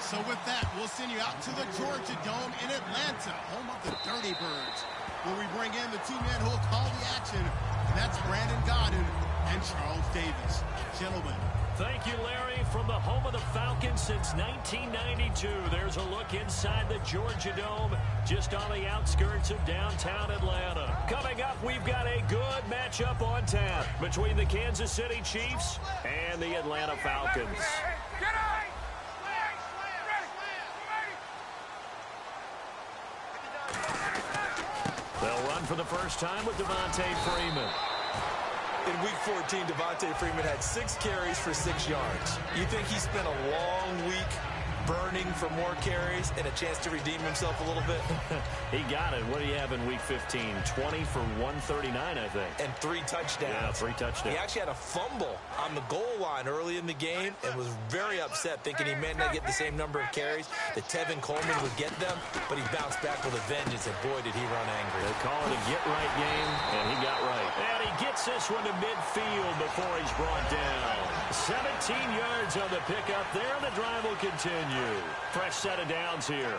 So with that, we'll send you out to the Georgia Dome in Atlanta, home of the Dirty Birds, where we bring in the two men who will call the action. That's Brandon Godden and Charles Davis. Gentlemen. Thank you, Larry. From the home of the Falcons since 1992, there's a look inside the Georgia Dome, just on the outskirts of downtown Atlanta. Coming up, we've got a good matchup on tap between the Kansas City Chiefs and the Atlanta Falcons. They'll run for the first time with Devontae Freeman. In Week 14, Devontae Freeman had 6 carries for 6 yards. You think he spent a long week burning for more carries and a chance to redeem himself a little bit? He got it. What do you have in Week 15? 20 for 139, I think. And 3 touchdowns. Yeah, 3 touchdowns. He actually had a fumble on the goal line early in the game and was very upset, thinking he may not get the same number of carries that Tevin Coleman would get them, but he bounced back with a vengeance, and boy, did he run angry. They call it a get-right game, and he got right. And he gets this one to midfield before he's brought down. 17 yards on the pickup there, and the drive will continue. Fresh set of downs here.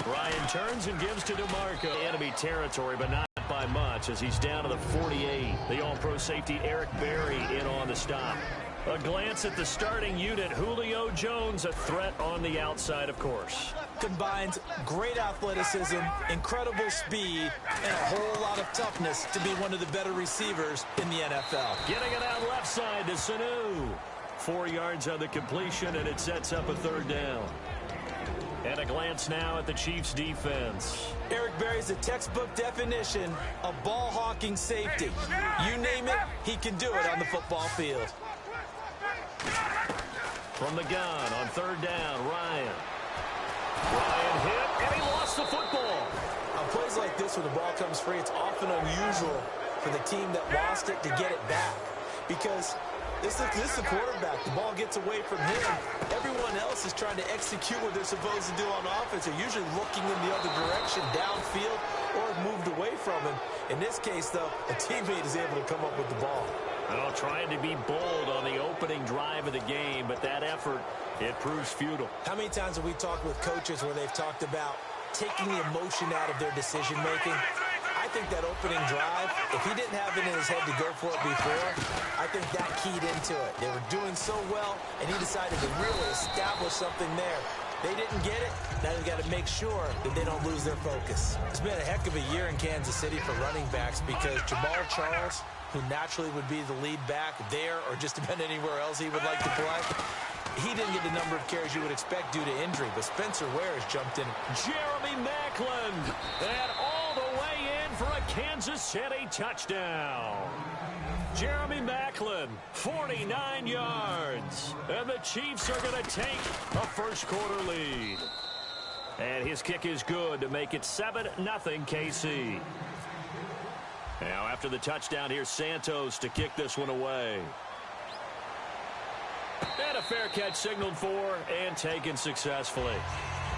Ryan turns and gives to DeMarco. Enemy territory, but not by much, as he's down to the 48. The all-pro safety Eric Berry in on the stop. A glance at the starting unit. Julio Jones, a threat on the outside, of course. Combines great athleticism, incredible speed, and a whole lot of toughness to be one of the better receivers in the NFL. Getting it out left side to Sanu. 4 yards on the completion, and it sets up a 3rd down. And a glance now at the Chiefs' defense. Eric Berry's a textbook definition of ball-hawking safety. You name it, he can do it on the football field. From the gun on 3rd down, Ryan. Ryan hit, and he lost the football. On plays like this where the ball comes free, it's often unusual for the team that lost it to get it back. Because this is the quarterback. The ball gets away from him. Everyone else is trying to execute what they're supposed to do on offense. They're usually looking in the other direction, downfield, or moved away from him. In this case, though, a teammate is able to come up with the ball. Well, trying to be bold on the opening drive of the game, but that effort, it proves futile. How many times have we talked with coaches where they've talked about taking the emotion out of their decision-making? I think that opening drive, if he didn't have it in his head to go for it before, I think that keyed into it. They were doing so well, and he decided to really establish something there. They didn't get it. Now they've got to make sure that they don't lose their focus. It's been a heck of a year in Kansas City for running backs because Jamal Charles, who naturally would be the lead back there or just about anywhere else he would like to play, he didn't get the number of carries you would expect due to injury, but Spencer Ware has jumped in. Jeremy Maclin, and all the way in for a Kansas City touchdown. Jeremy Maclin, 49 yards, and the Chiefs are going to take a first-quarter lead. And his kick is good to make it 7-0 KC. Now, after the touchdown, here's Santos to kick this one away. And a fair catch signaled for and taken successfully.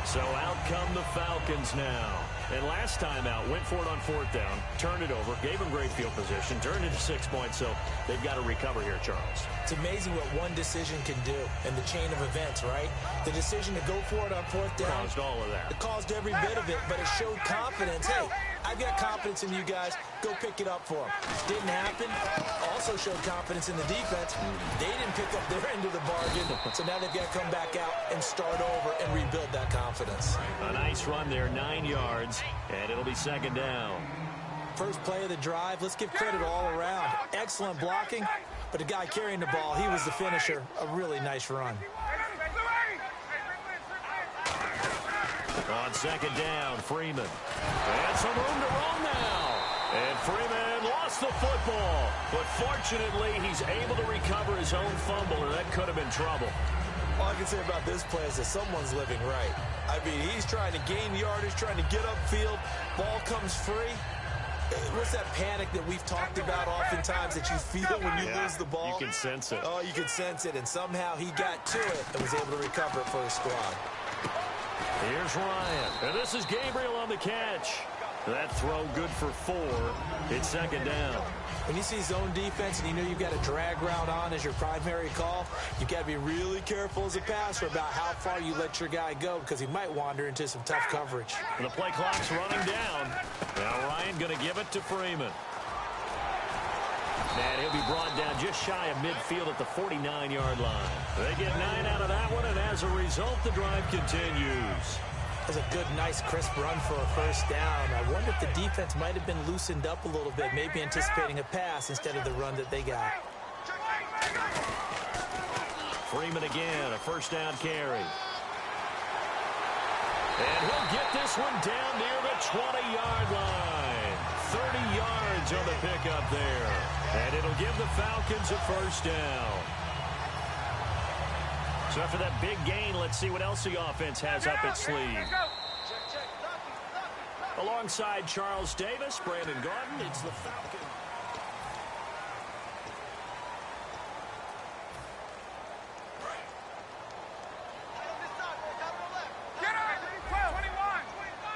So out come the Falcons now. And last time out, went for it on 4th down, turned it over, gave them great field position, turned into 6 points, so they've got to recover here, Charles. It's amazing what one decision can do in the chain of events, right? The decision to go for it on 4th down. Caused all of that. It caused every bit of it, but it showed confidence. Hey, I've got confidence in you guys. Go pick it up for them. Didn't happen. Also showed confidence in the defense. They didn't pick up their end of the bargain, so now they've got to come back out and start over and rebuild that confidence. A nice run there, 9 yards, and it'll be 2nd down. First play of the drive, let's give credit all around. Excellent blocking, but the guy carrying the ball, he was the finisher. A really nice run. On 2nd down, Freeman. And some room to run now. And Freeman lost the football. But fortunately, he's able to recover his own fumble, or that could have been trouble. All I can say about this play is that someone's living right. I mean, he's trying to gain yardage, trying to get upfield. Ball comes free. What's that panic that we've talked about oftentimes that you feel when you lose the ball? You can sense it. Oh, you can sense it, and somehow he got to it and was able to recover it for his squad. Here's Ryan, and this is Gabriel on the catch. That throw good for 4. It's 2nd down. When you see zone defense and you know you've got a drag route on as your primary call, you've got to be really careful as a passer about how far you let your guy go because he might wander into some tough coverage. The play clock's running down. Now Ryan going to give it to Freeman. And he'll be brought down just shy of midfield at the 49-yard line. They get 9 out of that one, and as a result, the drive continues. That's a good, nice, crisp run for a first down. I wonder if the defense might have been loosened up a little bit, maybe anticipating a pass instead of the run that they got. Freeman again, a first down carry. And he'll get this one down near the 20-yard line. 30 yards on the pickup there. And it'll give the Falcons a first down. So after that big gain, let's see what else the offense has up its sleeve. Alongside Charles Davis, Brandon Gaudin, it's the Falcons.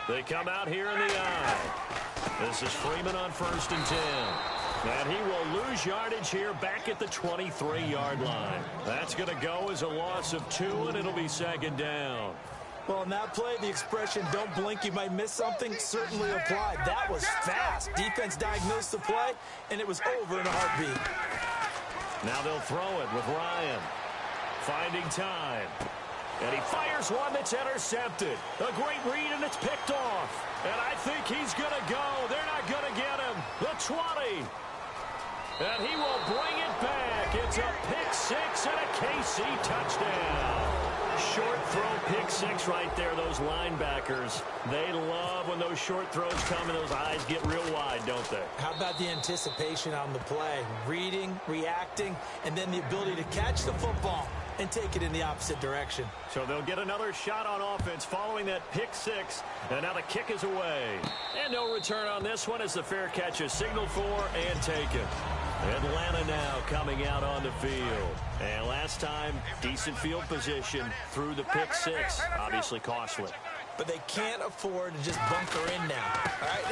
They come out here in the eye. This is Freeman on 1st and 10. And he will lose yardage here back at the 23-yard line. That's going to go as a loss of 2, and it'll be second down. Well, in that play, the expression, don't blink, you might miss something, certainly applied. That was fast. Defense diagnosed the play, and it was over in a heartbeat. Now they'll throw it with Ryan. Finding time. And he fires one that's intercepted. A great read, and it's picked off. And I think he's going to go. They're not going to get him. The 20. And he will bring it back. It's a pick 6 and a KC touchdown. Short throw, pick 6 right there. Those linebackers, they love when those short throws come and those eyes get real wide, don't they? How about the anticipation on the play? Reading, reacting, and then the ability to catch the football and take it in the opposite direction. So they'll get another shot on offense following that pick 6. And now the kick is away. And no return on this one as the fair catch is signaled for and taken. Atlanta now coming out on the field. And last time, decent field position through the pick 6. Obviously costly. But they can't afford to just bunker in now. All right?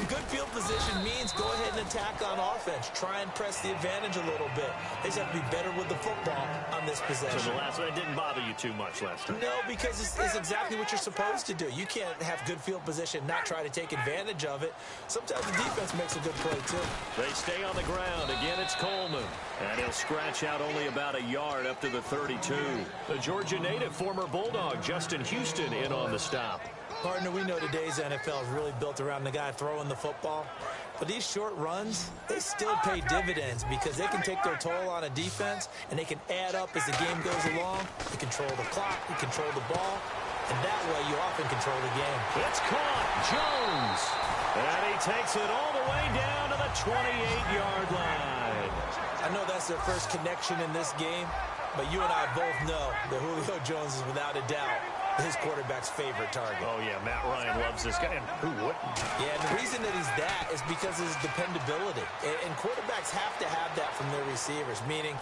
Good field position means go ahead and attack on offense. Try and press the advantage a little bit. They just have to be better with the football on this possession. So the last one didn't bother you too much last time? No, because it's exactly what you're supposed to do. You can't have good field position, not try to take advantage of it. Sometimes the defense makes a good play, too. They stay on the ground. Again, it's Coleman. And he'll scratch out only about a yard up to the 32. The Georgia native, former Bulldog, Justin Houston, in on the stop. Partner, we know today's NFL is really built around the guy throwing the football. But these short runs, they still pay dividends because they can take their toll on a defense and they can add up as the game goes along. You control the clock, you control the ball, and that way you often control the game. It's caught. Jones. And he takes it all the way down to the 28-yard line. I know that's their first connection in this game, but you and I both know that Julio Jones is without a doubt his quarterback's favorite target. Oh, yeah, Matt Ryan loves this guy, and who wouldn't? Yeah, and the reason that he's that is because of his dependability. And quarterbacks have to have that from their receivers, meaning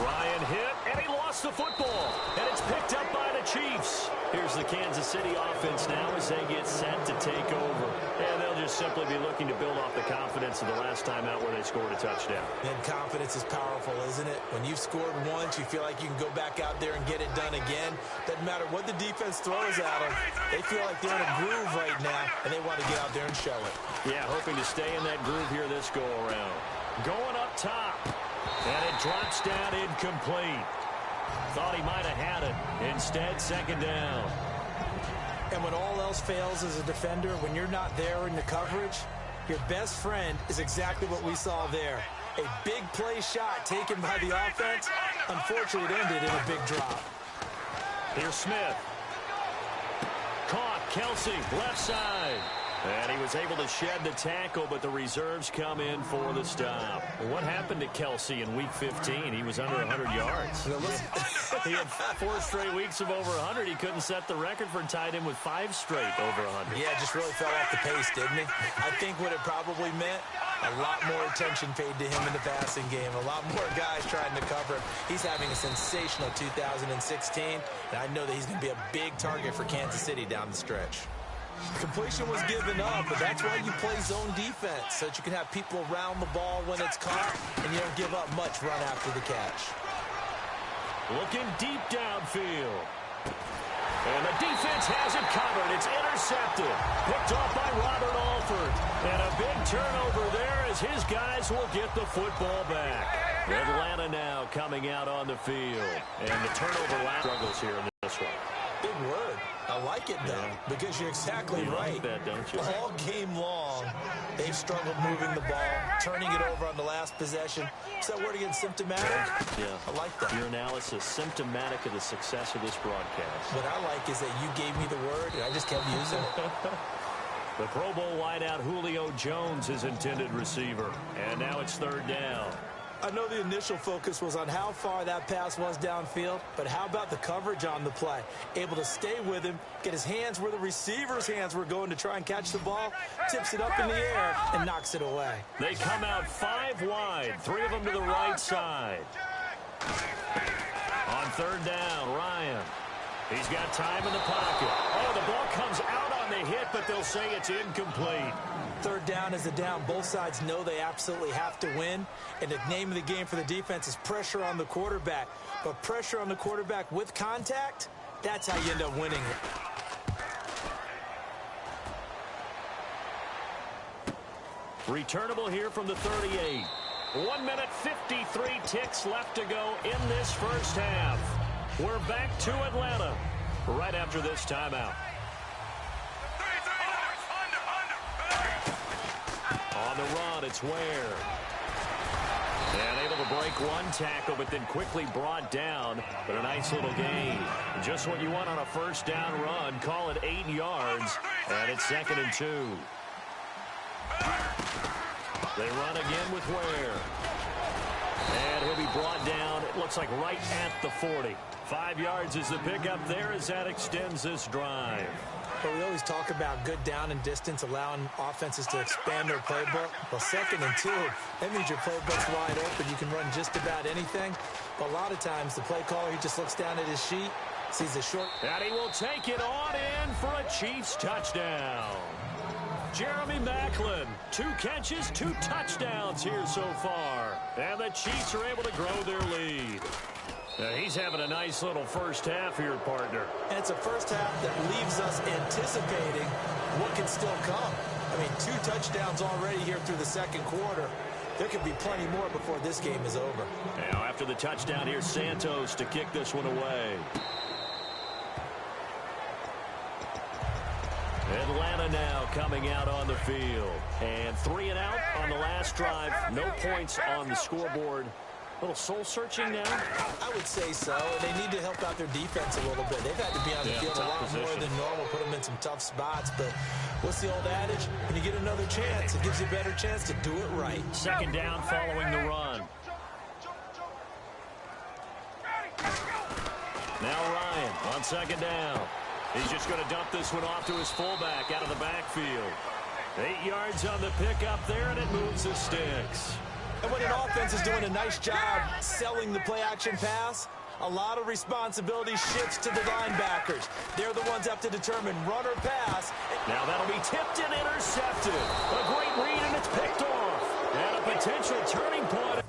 Ryan hit, and he lost the football. And it's picked up by the Chiefs. Here's the Kansas City offense now as they get set to take over. And they'll just simply be looking to build off the confidence of the last time out where they scored a touchdown. And confidence is powerful, isn't it? When you've scored once, you feel like you can go back out there and get it done again. Doesn't matter what the defense throws at them. They feel like they're in a groove right now, and they want to get out there and show it. Yeah, hoping to stay in that groove here this go-around. Going up top, and it drops down incomplete. Thought he might have had it. Instead, second down. And when all else fails as a defender, when you're not there in the coverage, your best friend is exactly what we saw there. A big play shot taken by the offense. Unfortunately, it ended in a big drop. Here's Smith. Caught. Kelsey, left side. And he was able to shed the tackle, but the reserves come in for the stop. What happened to Kelsey in Week 15? He was under 100 yards. He had 4 straight weeks of over 100. He couldn't set the record for tight end with 5 straight over 100. Yeah, just really fell off the pace, didn't he? I think what it probably meant, a lot more attention paid to him in the passing game. A lot more guys trying to cover him. He's having a sensational 2016, and I know that he's going to be a big target for Kansas City down the stretch. Completion was given up, but that's why you play zone defense, so that you can have people around the ball when it's caught, and you don't give up much run after the catch. Looking deep downfield. And the defense has it covered. It's intercepted. Picked off by Robert Alford. And a big turnover there as his guys will get the football back. Atlanta now coming out on the field. And the turnover struggles here in this one. Big word. I like it, though, because you're exactly right. Like that, don't you? All game long, they've struggled moving the ball, turning it over on the last possession. Is that word again, symptomatic? Yeah. I like that. Your analysis, symptomatic of the success of this broadcast. What I like is that you gave me the word, and I just kept using it. The Pro Bowl wideout Julio Jones is intended receiver. And now it's third down. I know the initial focus was on how far that pass was downfield, but how about the coverage on the play? Able to stay with him, get his hands where the receiver's hands were going to try and catch the ball, tips it up in the air, and knocks it away. They come out 5 wide, 3 of them to the right side. On third down, Ryan. He's got time in the pocket. Oh, the ball comes out on the hit, but they'll say it's incomplete. Third down is a down. Both sides know they absolutely have to win. And the name of the game for the defense is pressure on the quarterback. But pressure on the quarterback with contact, that's how you end up winning it. Returnable here from the 38. 1 minute 53 ticks left to go in this first half. We're back to Atlanta right after this timeout. On the run, it's Ware. And able to break one tackle, but then quickly brought down. But a nice little gain. Just what you want on a first down run. Call it 8 yards. And it's 2nd and 2. They run again with Ware. And he'll be brought down, it looks like right at the 40. 5 yards is the pickup there as that extends this drive. But we always talk about good down and distance, allowing offenses to expand their playbook. Well, 2nd and 2, that means your playbook's wide open. You can run just about anything. But a lot of times, the play caller, he just looks down at his sheet, sees a short. And he will take it on in for a Chiefs touchdown. Jeremy Maclin, 2 catches, 2 touchdowns here so far. And the Chiefs are able to grow their lead. He's having a nice little first half here, partner. And it's a first half that leaves us anticipating what can still come. I mean, 2 touchdowns already here through the second quarter. There could be plenty more before this game is over. Now, after the touchdown, here's Santos to kick this one away. Atlanta now coming out on the field. And 3 and out on the last drive. No points on the scoreboard. A little soul-searching now? I would say so. They need to help out their defense a little bit. They've had to be on the field a lot more than normal, put them in some tough spots. But what's the old adage? When you get another chance, it gives you a better chance to do it right. 2nd down following the run. Now Ryan on 2nd down. He's just going to dump this one off to his fullback out of the backfield. 8 yards on the pickup there, and it moves the sticks. And when an offense is doing a nice job selling the play-action pass, a lot of responsibility shifts to the linebackers. They're the ones that have to determine run or pass. Now that'll be tipped and intercepted. A great read, and it's picked off. And a potential turning point.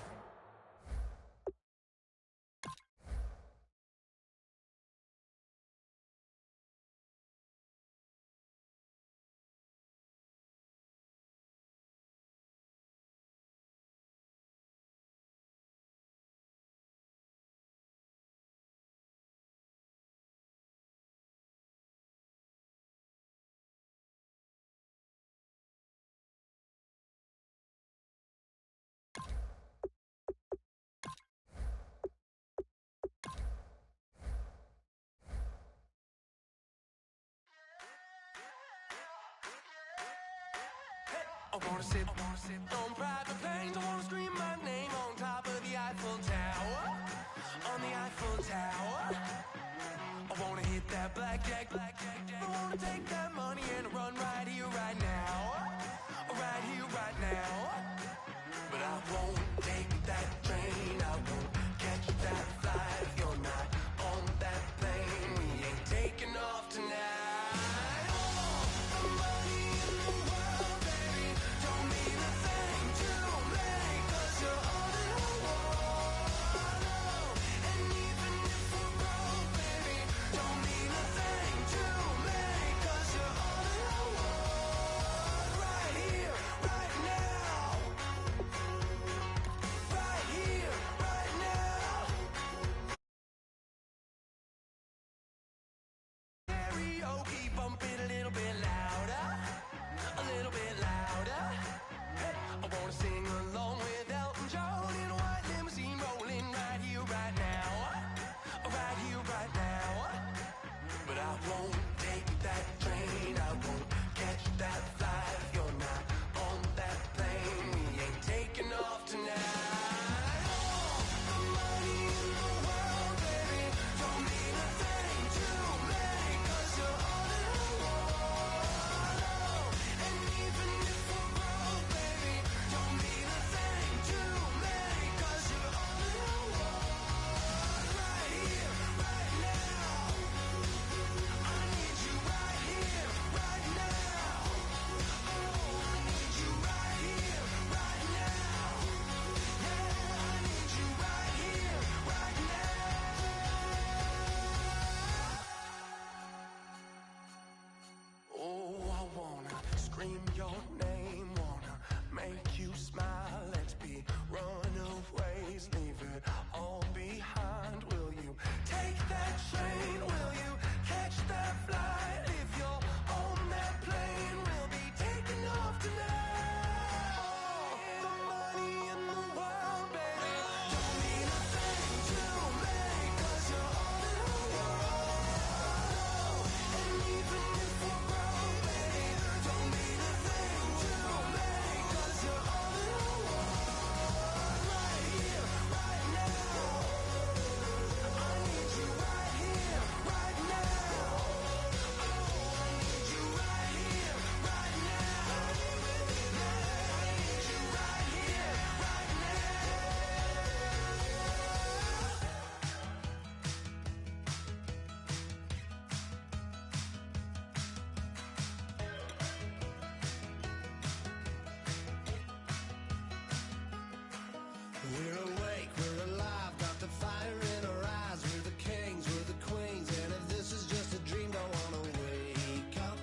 We're awake, we're alive, got the fire in our eyes. We're the kings, we're the queens, and if this is just a dream, don't wanna wake up.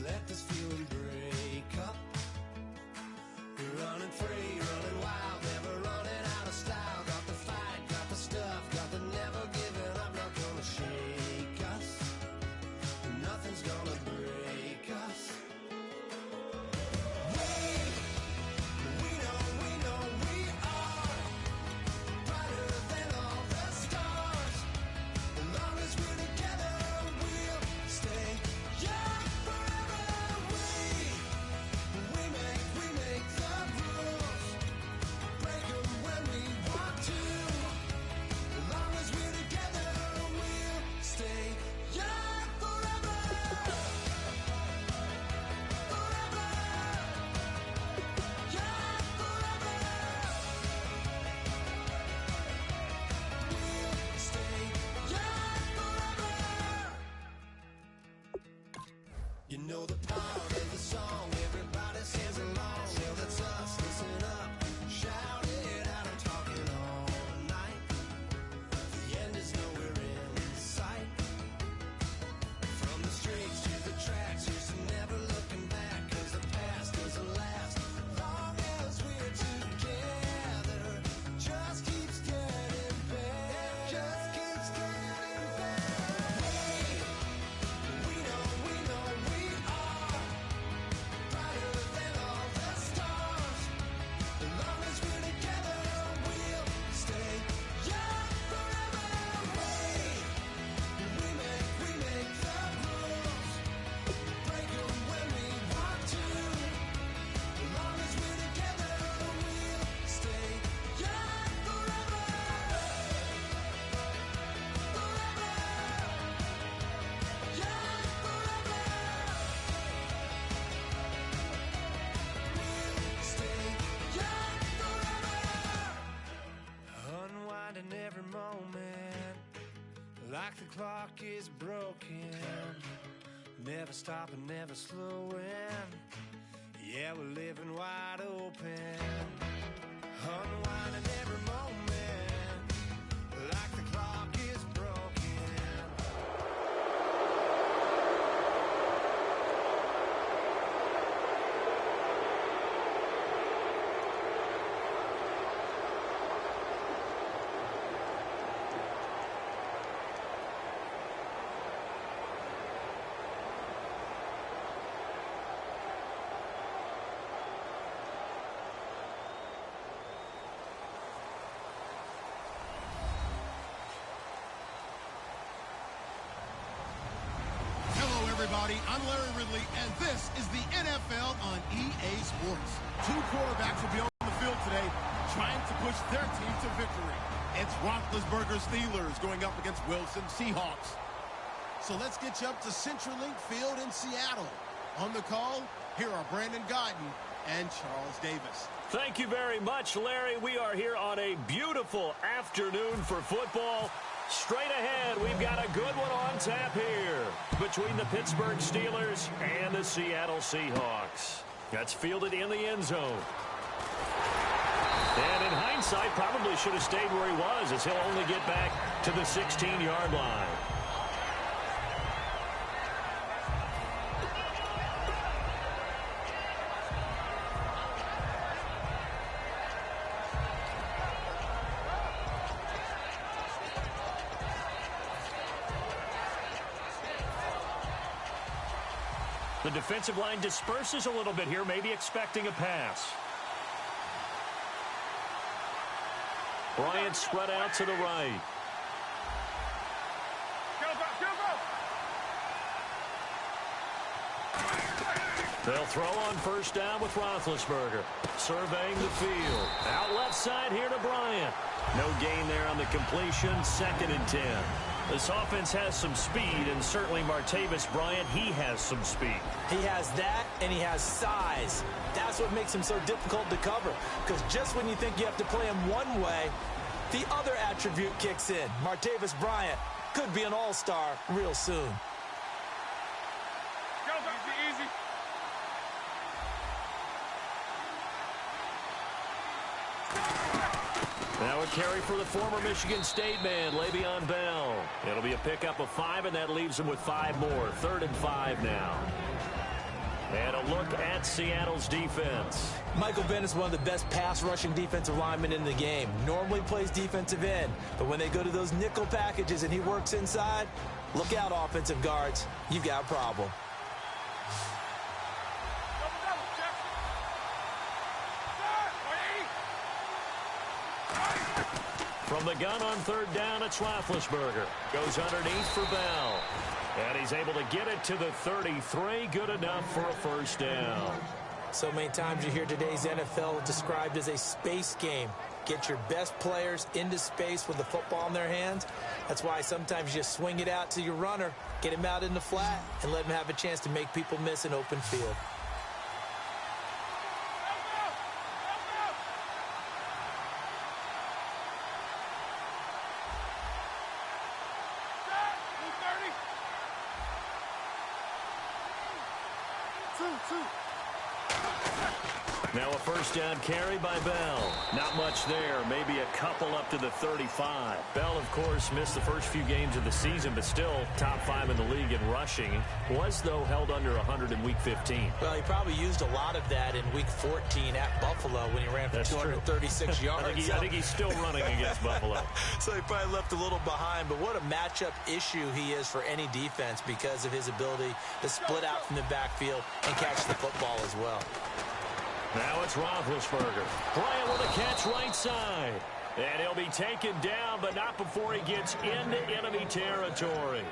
Let this feeling break up. We're running free, running wild, never running out of style. Got the fight, got the stuff, got the never giving up. Not gonna shake us, nothing's gonna break us. We know we are brighter than all the stars. As long as we're together, we'll stay young forever. We make the rules, break 'em when we want to. As long as we're together, we'll stay young forever. Forever. Young forever. We'll stay young forever. You know the part of the song, everybody sings along. Well, that's us, listen up, shout it out. I'm talking all night. The end is nowhere in sight. From the streets to the tracks, here's to never looking back. 'Cause the past doesn't last long as we're together. Just keeps getting better. Just keeps getting better. We know we are brighter than all the stars. As long as we're together, we'll stay young forever. We make the rules, break 'em when we want to. As long as we're together, we'll stay young forever. Forever. Young forever. We'll stay young forever. Unwinding every moment, like the clock is broken. Never stopping, never slowing. Yeah, we're living wide open. Unwinding every moment, like the clock is broken. Hello, everybody. I'm Larry Ridley, and this is the NFL on EA Sports. Two quarterbacks will be on the field today trying to push their team to victory. It's Roethlisberger Steelers going up against Wilson Seahawks. So let's get you up to CenturyLink Field in Seattle. On the call, here are Brandon Gaudin and Charles Davis. Thank you very much, Larry. We are here on a beautiful afternoon for football. Straight ahead, we've got a good one on tap here between the Pittsburgh Steelers and the Seattle Seahawks. That's fielded in the end zone. And in hindsight, probably should have stayed where he was, as he'll only get back to the 16-yard line. The defensive line disperses a little bit here, maybe expecting a pass. Bryant spread out to the right. They'll throw on first down with Roethlisberger. Surveying the field. Out left side here to Bryant. No gain there on the completion. 2nd and 10. This offense has some speed, and certainly Martavis Bryant, he has some speed. He has that, and he has size. That's what makes him so difficult to cover, because just when you think you have to play him one way, the other attribute kicks in. Martavis Bryant could be an all-star real soon. Easy. Now a carry for the former Michigan State man, Le'Veon Bell. It'll be a pickup of 5, and that leaves him with 5 more. 3rd and 5 now. And a look at Seattle's defense. Michael Bennett's one of the best pass-rushing defensive linemen in the game. Normally plays defensive end, but when they go to those nickel packages and he works inside, look out, offensive guards. You've got a problem. From the gun on 3rd down, it's Roethlisberger. Goes underneath for Bell. And he's able to get it to the 33. Good enough for a 1st down. So many times you hear today's NFL described as a space game. Get your best players into space with the football in their hands. That's why sometimes you just swing it out to your runner, get him out in the flat, and let him have a chance to make people miss an open field. Now a 1st down carry by Bell. Not much there, maybe a couple up to the 35. Bell, of course, missed the first few games of the season, but still top 5 in the league in rushing. Was, though, held under 100 in Week 15. Well, he probably used a lot of that in Week 14 at Buffalo when he ran for 236 yards. I think he's still running against Buffalo. So he probably left a little behind, but what a matchup issue he is for any defense because of his ability to split out from the backfield and catch the football as well. Now it's Roethlisberger. Bryant with a catch right side. And he'll be taken down, but not before he gets into enemy territory.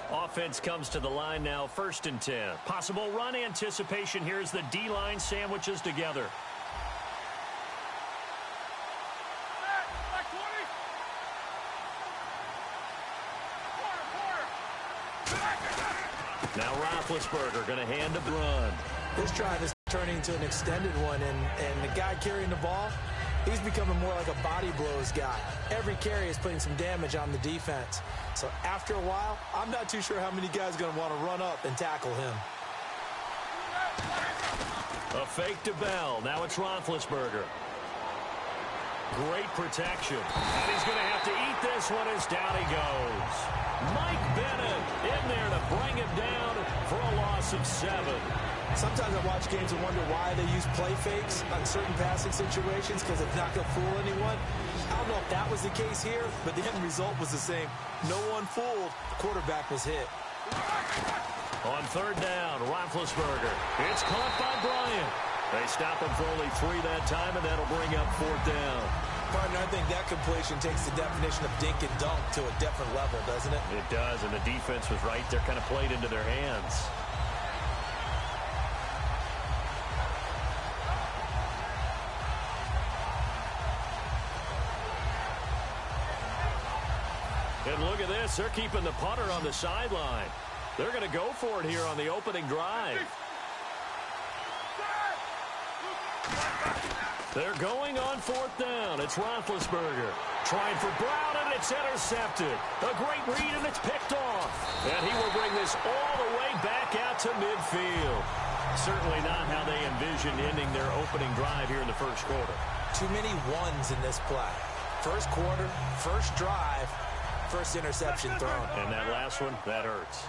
Offense comes to the line now, 1st and 10. Possible run anticipation here as the D-line sandwiches together. Now Roethlisberger going to hand a run. This drive is turning into an extended one, and the guy carrying the ball, he's becoming more like a body blows guy. Every carry is putting some damage on the defense. So after a while, I'm not too sure how many guys are going to want to run up and tackle him. A fake to Bell. Now it's Roethlisberger. Great protection. And he's going to have to eat this one as down he goes. Mike Bennett in there to bring him down for a loss of 7. Sometimes I watch games and wonder why they use play fakes on certain passing situations because it's not going to fool anyone. I don't know if that was the case here, but the end result was the same. No one fooled. The quarterback was hit. On 3rd down, Roethlisberger. It's caught by Bryant. They stop him for only 3 that time, and that'll bring up 4th down. Partner, I think that completion takes the definition of dink and dunk to a different level, doesn't it? It does, and the defense was right there, kind of played into their hands. And look at this. They're keeping the punter on the sideline. They're going to go for it here on the opening drive. They're going on 4th down. It's Roethlisberger. Trying for Brown, and it's intercepted. A great read, and it's picked off. And he will bring this all the way back out to midfield. Certainly not how they envisioned ending their opening drive here in the 1st quarter. Too many ones in this play. 1st quarter, 1st drive, 1st interception thrown. And that last one, that hurts.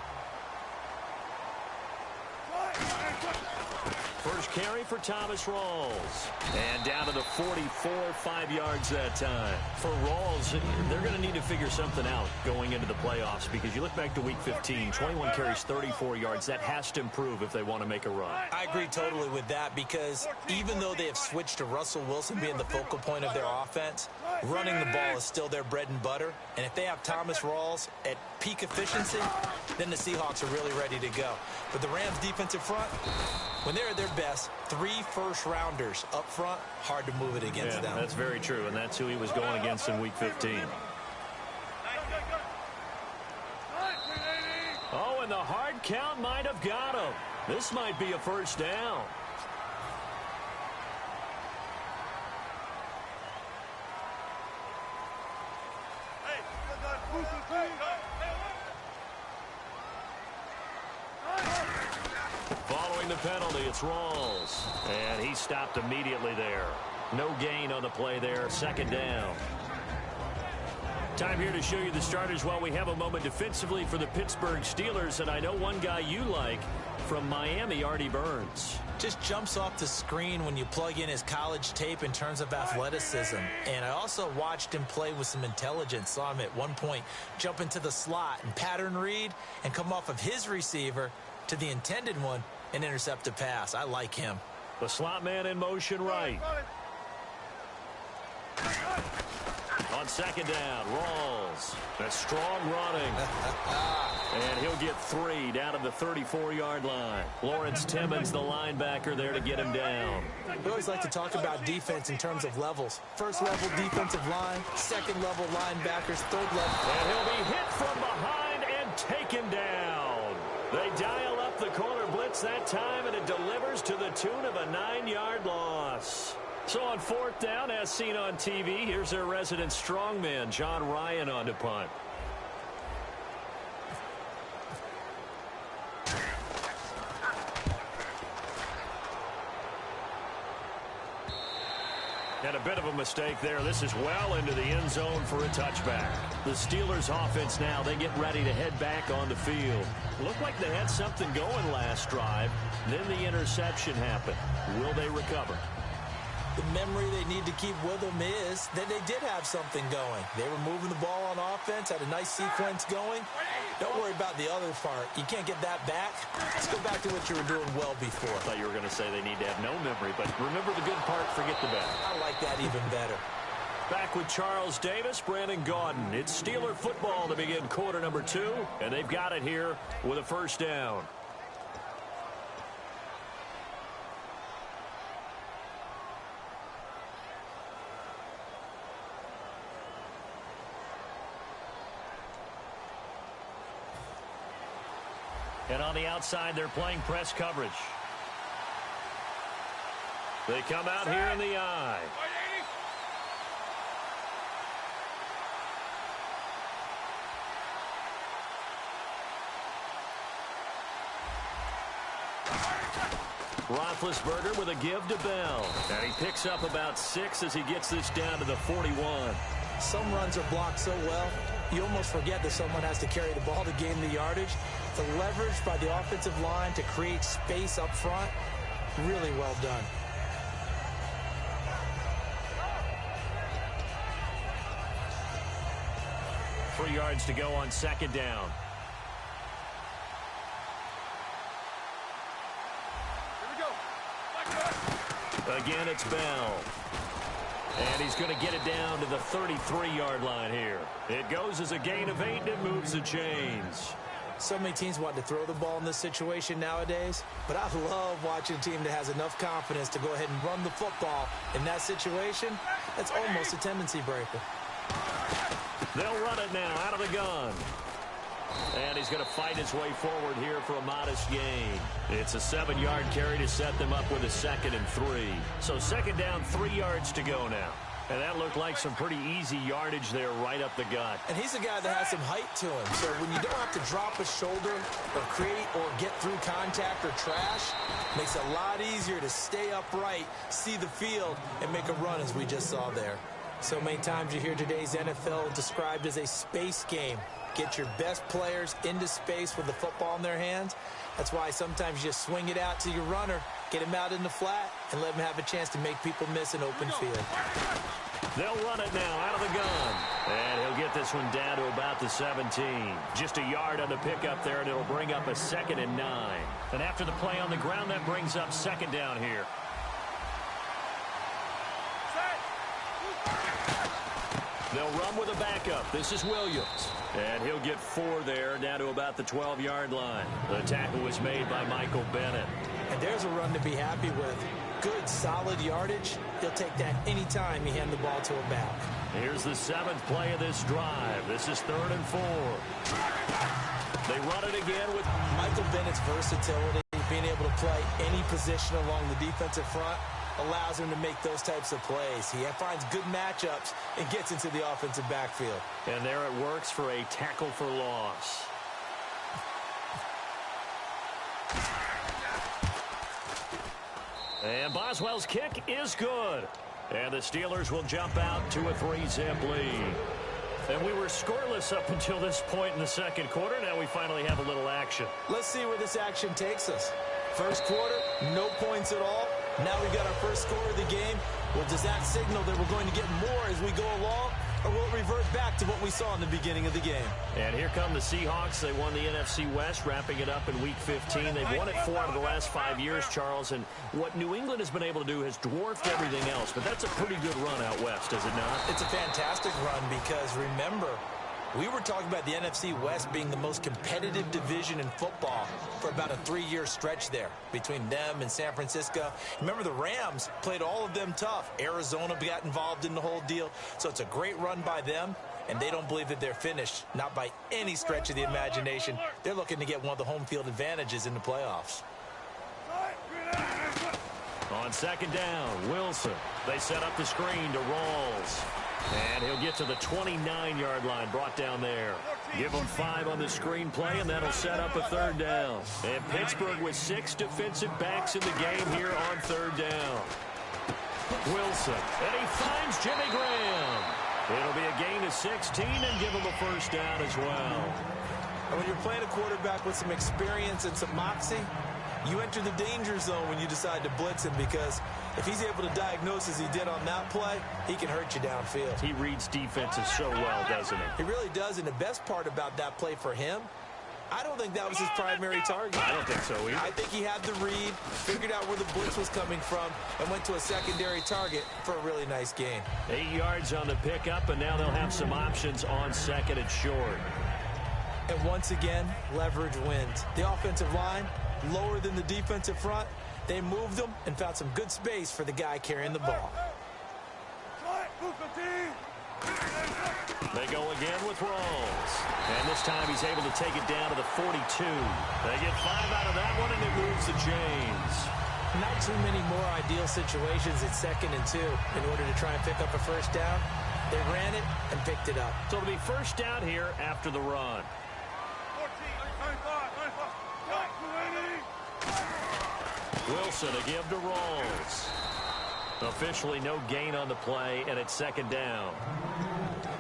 1st carry for Thomas Rawls. And down to the 44, 5 yards that time. For Rawls, they're going to need to figure something out going into the playoffs because you look back to Week 15, 21 carries, 34 yards. That has to improve if they want to make a run. I agree totally with that because even though they have switched to Russell Wilson being the focal point of their offense, running the ball is still their bread and butter. And if they have Thomas Rawls at peak efficiency, then the Seahawks are really ready to go. But the Rams' defensive front, when they're at their best, 3 first-rounders up front, hard to move it against them. That's very true, and that's who he was going against in Week 15. Oh, and the hard count might have got him. This might be a 1st down. Following the penalty. It's Rawls. And he stopped immediately there. No gain on the play there. Second down. Time here to show you the starters while we have a moment defensively for the Pittsburgh Steelers. And I know one guy you like from Miami, Artie Burns. Just jumps off the screen when you plug in his college tape in terms of athleticism. And I also watched him play with some intelligence. Saw him at one point jump into the slot and pattern read and come off of his receiver to the intended one and intercept a pass. I like him. The slot man in motion right. On second down, Rawls. That's strong running. And he'll get 3 down to the 34-yard line. Lawrence Timmons, the linebacker, there to get him down. We always like to talk about defense in terms of levels. First level defensive line, second level linebackers, third level. And he'll be hit from behind and taken down. They dial up the corner blitz that time, and it delivers to the tune of a 9-yard loss. So on fourth down, as seen on TV, here's their resident strongman, John Ryan, on to punt. And a bit of a mistake there. This is well into the end zone for a touchback. The Steelers offense now, they get ready to head back on the field. Looked like they had something going last drive. Then the interception happened. Will they recover? The memory they need to keep with them is that they did have something going. They were moving the ball on offense, had a nice sequence going. Don't worry about the other part. You can't get that back. Let's go back to what you were doing well before. I thought you were going to say they need to have no memory, but remember the good part, forget the bad. I like that even better. Back with Charles Davis, Brandon Gaudin. It's Steeler football to begin quarter number 2, and they've got it here with a first down. And on the outside, they're playing press coverage. They come out here in the eye. Roethlisberger with a give to Bell. And he picks up about 6 as he gets this down to the 41. Some runs are blocked so well, you almost forget that someone has to carry the ball to gain the yardage. The leverage by the offensive line to create space up front, really well done. Three yards to go on second down. Again, it's Bell. And he's going to get it down to the 33-yard line here. It goes as a gain of 8, and it moves the chains. So many teams want to throw the ball in this situation nowadays, but I love watching a team that has enough confidence to go ahead and run the football in that situation. That's almost a tendency breaker. They'll run it now out of the gun. And he's going to fight his way forward here for a modest gain. It's a 7-yard carry to set them up with a 2nd and 3. So second down, 3 yards to go now. And that looked like some pretty easy yardage there right up the gut. And he's a guy that has some height to him. So when you don't have to drop a shoulder or create or get through contact or trash, makes it a lot easier to stay upright, see the field, and make a run as we just saw there. So many times you hear today's NFL described as a space game. Get your best players into space with the football in their hands. That's why sometimes you just swing it out to your runner, get him out in the flat, and let him have a chance to make people miss an open field. They'll run it now out of the gun. And he'll get this one down to about the 17. Just a yard on the pickup there, and it'll bring up a 2nd and 9. And after the play on the ground, that brings up second down here. They'll run with a backup. This is Williams. And he'll get 4 there, down to about the 12-yard line. The tackle was made by Michael Bennett. And there's a run to be happy with. Good, solid yardage. He'll take that anytime you hand the ball to a back. Here's the 7th play of this drive. This is 3rd and 4. They run it again with Michael Bennett's versatility, being able to play any position along the defensive front, allows him to make those types of plays. He finds good matchups and gets into the offensive backfield. And there it works for a tackle for loss. And Boswell's kick is good. And the Steelers will jump out to a 3-zip lead. And we were scoreless up until this point in the second quarter. Now we finally have a little action. Let's see where this action takes us. First quarter, no points at all. Now we got our first score of the game. Well, does that signal that we're going to get more as we go along? Or will it revert back to what we saw in the beginning of the game? And here come the Seahawks. They won the NFC West, wrapping it up in Week 15. They've won it 4 out of the last 5 years, Charles. And what New England has been able to do has dwarfed everything else. But that's a pretty good run out west, is it not? It's a fantastic run because, remember, we were talking about the NFC West being the most competitive division in football for about a 3-year stretch there between them and San Francisco. Remember, the Rams played all of them tough. Arizona got involved in the whole deal. So it's a great run by them, and they don't believe that they're finished, not by any stretch of the imagination. They're looking to get one of the home field advantages in the playoffs. On second down, Wilson. They set up the screen to Rawls. And he'll get to the 29-yard line, brought down there. Give them 5 on the screenplay, and that'll set up a third down. And Pittsburgh with 6 defensive backs in the game here on third down. Wilson, and he finds Jimmy Graham. It'll be a gain of 16 and give him a first down as well. And when you're playing a quarterback with some experience and some moxie, you enter the danger zone when you decide to blitz him, because if he's able to diagnose as he did on that play, he can hurt you downfield. He reads defenses so well, doesn't he? He really does, and the best part about that play for him, I don't think that was his primary target. I don't think so either. I think he had the read, figured out where the blitz was coming from, and went to a secondary target for a really nice gain. 8 yards on the pickup, and now they'll have some options on second and short. And once again, leverage wins. The offensive line, lower than the defensive front. They moved them and found some good space for the guy carrying the ball. They go again with Rawls. And this time he's able to take it down to the 42. They get 5 out of that one, and it moves the chains. Not too many more ideal situations at second and 2 in order to try and pick up a first down. They ran it and picked it up. So it'll be first down here after the run. Wilson to give to Rawls. Officially no gain on the play, and it's second down.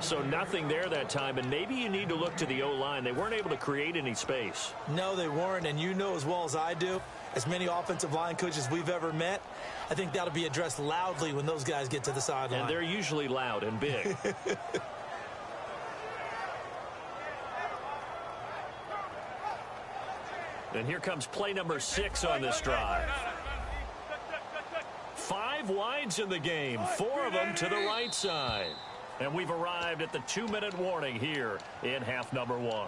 So nothing there that time, and maybe you need to look to the O-line. They weren't able to create any space. No, they weren't, and you know as well as I do, as many offensive line coaches we've ever met, I think that'll be addressed loudly when those guys get to the sideline. And they're usually loud and big. And here comes play number 6 on this drive. 5 wides in the game, 4 of them to the right side. And we've arrived at the 2-minute warning here in half number 1.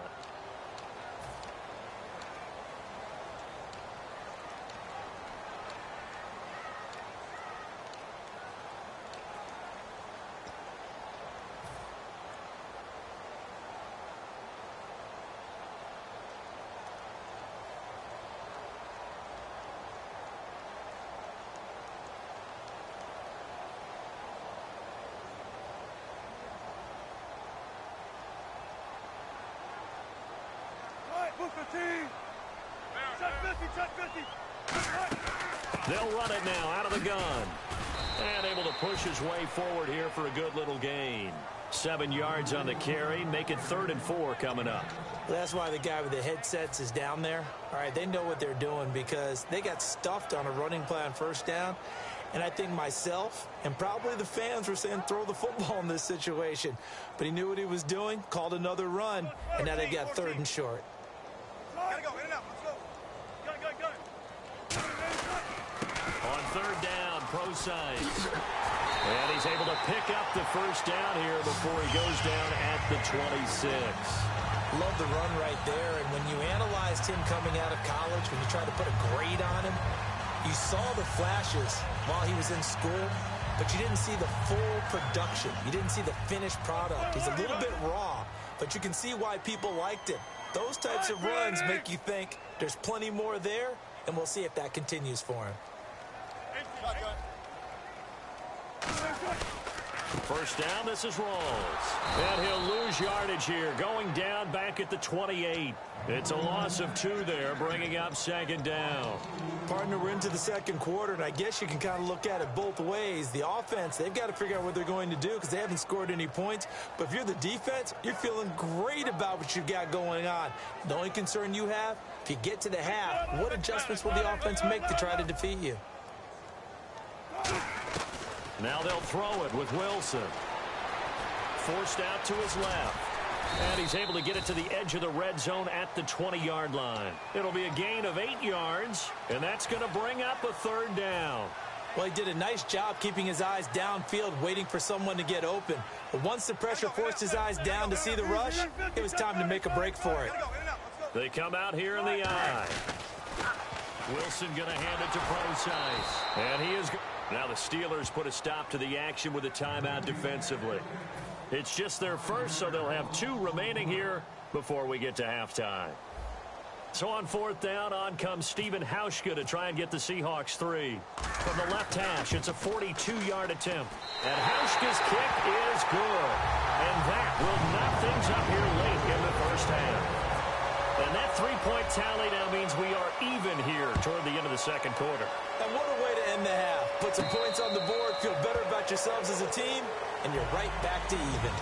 They'll run it now out of the gun. And able to push his way forward here for a good little gain. 7 yards on the carry. Make it 3rd and 4 coming up. That's why the guy with the headsets is down there. All right, they know what they're doing because they got stuffed on a running play on first down. And I think myself and probably the fans were saying throw the football in this situation. But he knew what he was doing, called another run, and now they've got 3rd and short. On 3rd down, Prosise. And he's able to pick up the first down here before he goes down at the 26. Love the run right there. And when you analyzed him coming out of college, when you tried to put a grade on him, you saw the flashes while he was in school, but you didn't see the full production. You didn't see the finished product. He's a little bit raw, but you can see why people liked him. Those types of runs make you think there's plenty more there, and we'll see if that continues for him. First down, this is Rawls. And he'll lose yardage here, going down back at the 28. It's a loss of 2 there, bringing up second down. Partner, we're into the second quarter, and I guess you can kind of look at it both ways. The offense, they've got to figure out what they're going to do because they haven't scored any points. But if you're the defense, you're feeling great about what you've got going on. The only concern you have, if you get to the half, what adjustments will the offense make to try to defeat you? Now they'll throw it with Wilson. Forced out to his left. And he's able to get it to the edge of the red zone at the 20-yard line. It'll be a gain of 8 yards, and that's going to bring up a third down. Well, he did a nice job keeping his eyes downfield, waiting for someone to get open. But once the pressure forced his eyes down to see the rush, it was time to make a break for it. They come out here in the eye. Wilson going to hand it to Procise. And he is... Now the Steelers put a stop to the action with a timeout defensively. It's just their first, so they'll have 2 remaining here before we get to halftime. So on fourth down, on comes Stephen Hauschka to try and get the Seahawks 3. From the left hash, it's a 42-yard attempt. And Hauschka's kick is good. And that will knock things up here late in the first half. And that 3-point tally now means we are even here toward the end of the second quarter. And what a way to end the half. Put some points on the board, feel better about yourselves as a team, and you're right back to even.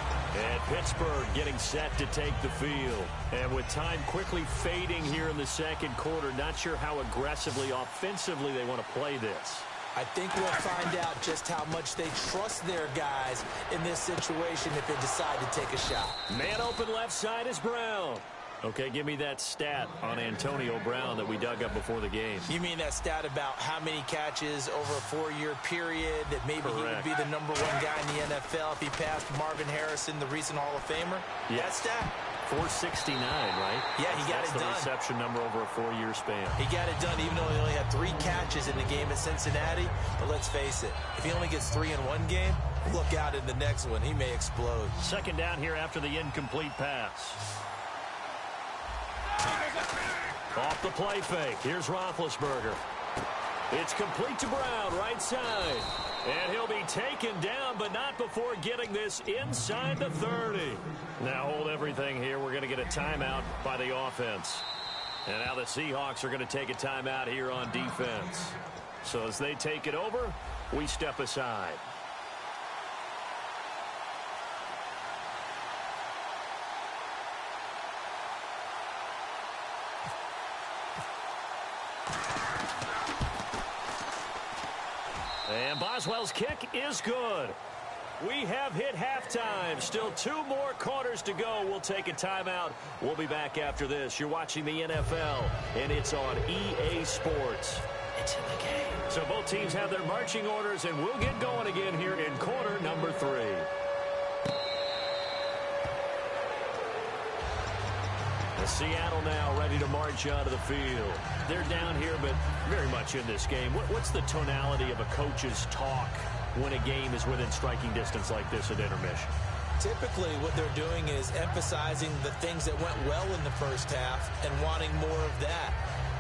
And Pittsburgh getting set to take the field. And with time quickly fading here in the second quarter, not sure how aggressively, offensively they want to play this. I think we'll find out just how much they trust their guys in this situation if they decide to take a shot. Man open left side is Brown. Okay, give me that stat on Antonio Brown that we dug up before the game. You mean that stat about how many catches over a 4-year period, that maybe Correct. he would be the #1 guy in the NFL if he passed Marvin Harrison, the recent Hall of Famer? Yes. That stat? 469, right? Yeah, he got That's it done. the reception number over a 4-year span. He got it done even though he only had 3 catches in the game at Cincinnati. But let's face it, if he only gets 3 in one game, look out in the next one. He may explode. Second down here after the incomplete pass. Off the play fake. Here's Roethlisberger. It's complete to Brown, right side. And he'll be taken down, but not before getting this inside the 30. Now hold everything here. We're going to get a timeout by the offense. And now the Seahawks are going to take a timeout here on defense. So as they take it over, we step aside. And Boswell's kick is good. We have hit halftime. Still 2 more quarters to go. We'll take a timeout. We'll be back after this. You're watching the NFL, and it's on EA Sports. It's in the game. So both teams have their marching orders, and we'll get going again here in quarter number 3. Seattle now ready to march onto the field. They're down here, but very much in this game. What's the tonality of a coach's talk when a game is within striking distance like this at intermission? Typically, what they're doing is emphasizing the things that went well in the first half and wanting more of that.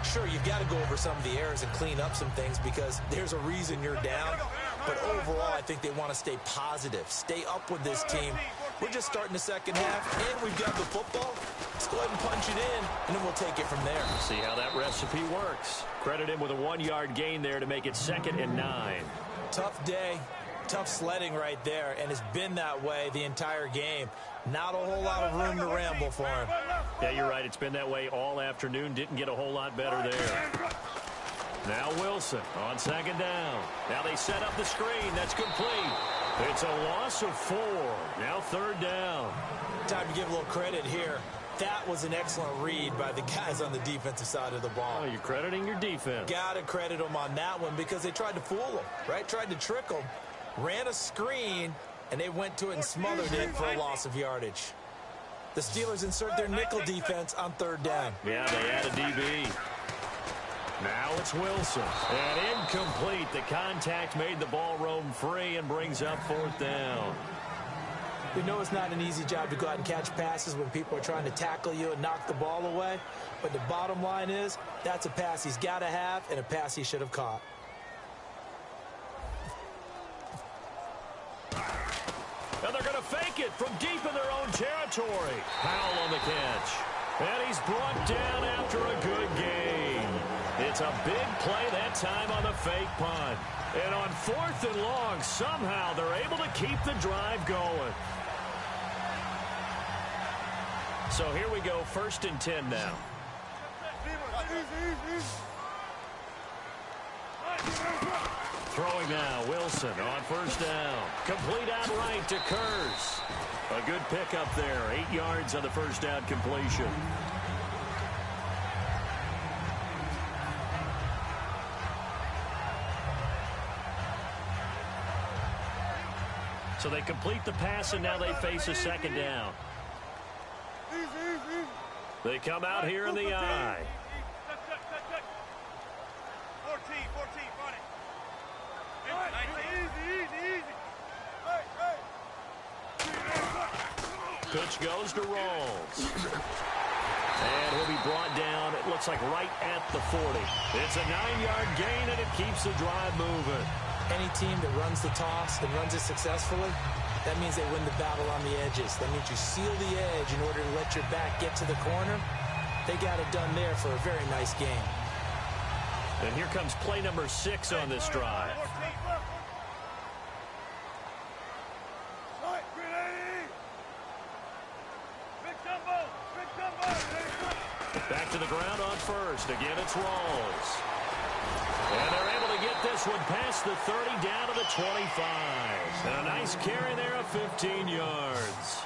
Sure, you've got to go over some of the errors and clean up some things because there's a reason you're down. But overall, I think they want to stay positive, stay up with this team. We're just starting the second half, and we've got the football. Let's go ahead and punch it in, and then we'll take it from there. See how that recipe works. Credit him with a 1-yard gain there to make it 2nd and 9. Tough day, tough sledding right there, and it's been that way the entire game. Not a whole lot of room to ramble for him. Yeah, you're right. It's been that way all afternoon. Didn't get a whole lot better there. Now Wilson on 2nd down. Now they set up the screen. That's complete. It's a loss of 4. Now 3rd down. Time to give a little credit here. That was an excellent read by the guys on the defensive side of the ball. Oh, you're crediting your defense. Got to credit them on that one because they tried to fool them, right? Tried to trick them. Ran a screen, and they went to it and smothered it for a loss of yardage. The Steelers insert their nickel defense on 3rd down. Yeah, they add a DB. Now it's Wilson. And incomplete. The contact made the ball roam free and brings up 4th down. We know it's not an easy job to go out and catch passes when people are trying to tackle you and knock the ball away. But the bottom line is, that's a pass he's got to have and a pass he should have caught. And they're going to fake it from deep in their own territory. Powell on the catch. And he's brought down after a good gain. It's a big play that time on the fake punt. And on 4th and long, somehow they're able to keep the drive going. So here we go, 1st and 10 now. Throwing now, Wilson on 1st down. Complete outright to Kurz. A good pickup there, 8 yards on the 1st down completion. So they complete the pass, and now they face a 2nd down. They come out here in the eye. 14, run it. Pitch goes to Rawls. And he'll be brought down, it looks like right at the 40. It's a 9-yard gain, and it keeps the drive moving. Any team that runs the toss and runs it successfully, that means they win the battle on the edges. That means you seal the edge in order to let your back get to the corner. They got it done there for a very nice game. And here comes play number 6 on this drive. Back to the ground on 1st. Again, it's Rawls. And they're able to get this one past the 30 down to the 25. And a nice carry there of 15 yards.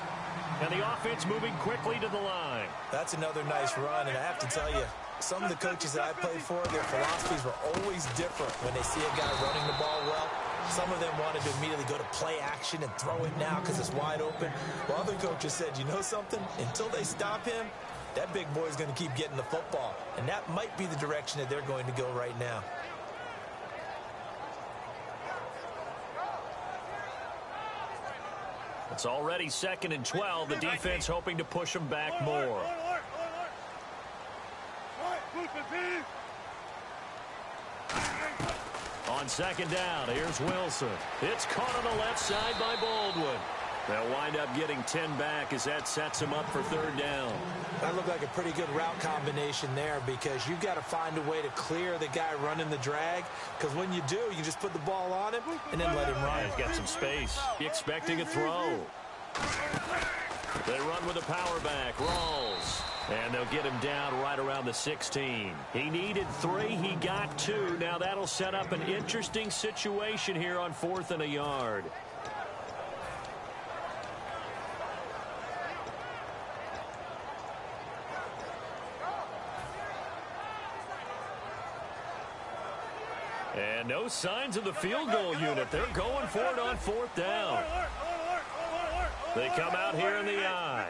And the offense moving quickly to the line. That's another nice run, and I have to tell you, some of the coaches that I played for, their philosophies were always different when they see a guy running the ball well. Some of them wanted to immediately go to play action and throw it now because it's wide open. While other coaches said, you know something? Until they stop him, that big boy's going to keep getting the football. And that might be the direction that they're going to go right now. It's already 2nd and 12. The defense hoping to push them back more. On 2nd down, here's Wilson. It's caught on the left side by Baldwin. They'll wind up getting 10 back as that sets them up for 3rd down. That looked like a pretty good route combination there because you've got to find a way to clear the guy running the drag, because when you do, you just put the ball on him and then let him run. He's got some space. Expecting a throw. They run with a power back. Rawls. And they'll get him down right around the 16. He needed 3. He got 2. Now that'll set up an interesting situation here on 4th and a yard. And no signs of the field goal unit. They're going for it on 4th down. They come out here in the eye.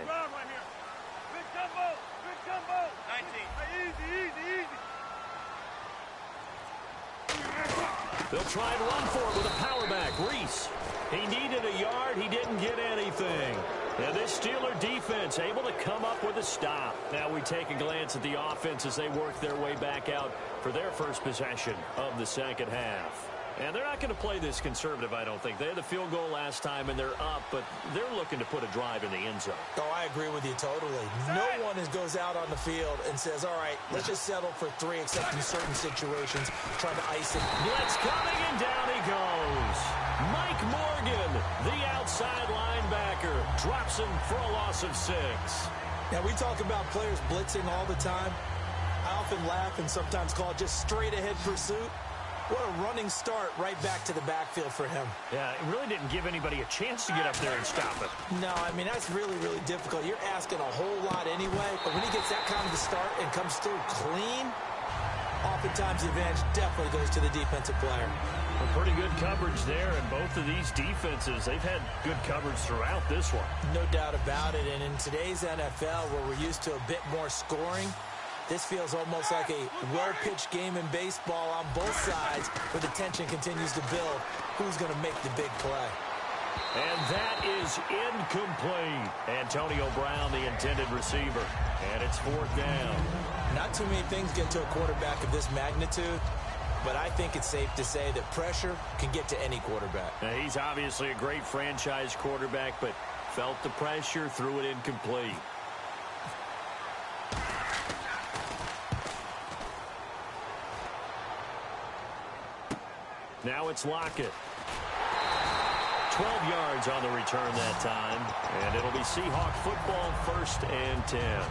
They'll try and run for it with a power back. Reese. He needed a yard. He didn't get anything. And this Steeler defense able to come up with a stop. Now we take a glance at the offense as they work their way back out for their first possession of the 2nd half. And they're not going to play this conservative, I don't think. They had the field goal last time, and they're up, but they're looking to put a drive in the end zone. Oh, I agree with you totally. No one goes out on the field and says, all right, let's just settle for 3, except in certain situations, trying to ice it. Blitz coming, and down he goes. Mike Morgan, the outside linebacker, drops him for a loss of 6. Now, we talk about players blitzing all the time. I often laugh and sometimes call it just straight-ahead pursuit. What a running start right back to the backfield for him. Yeah, it really didn't give anybody a chance to get up there and stop it. No, I mean, that's really, really difficult. You're asking a whole lot anyway, but when he gets that kind of a start and comes through clean, oftentimes the advantage definitely goes to the defensive player. Well, pretty good coverage there, and both of these defenses, they've had good coverage throughout this one. No doubt about it, and in today's NFL, where we're used to a bit more scoring, this feels almost like a well-pitched game in baseball on both sides where the tension continues to build. Who's going to make the big play? And that is incomplete. Antonio Brown, the intended receiver. And it's 4th down. Not too many things get to a quarterback of this magnitude but I think it's safe to say that pressure can get to any quarterback. Now, he's obviously a great franchise quarterback, but felt the pressure, threw it incomplete. Now it's Lockett. 12 yards on the return that time. And it'll be Seahawk football, 1st and 10.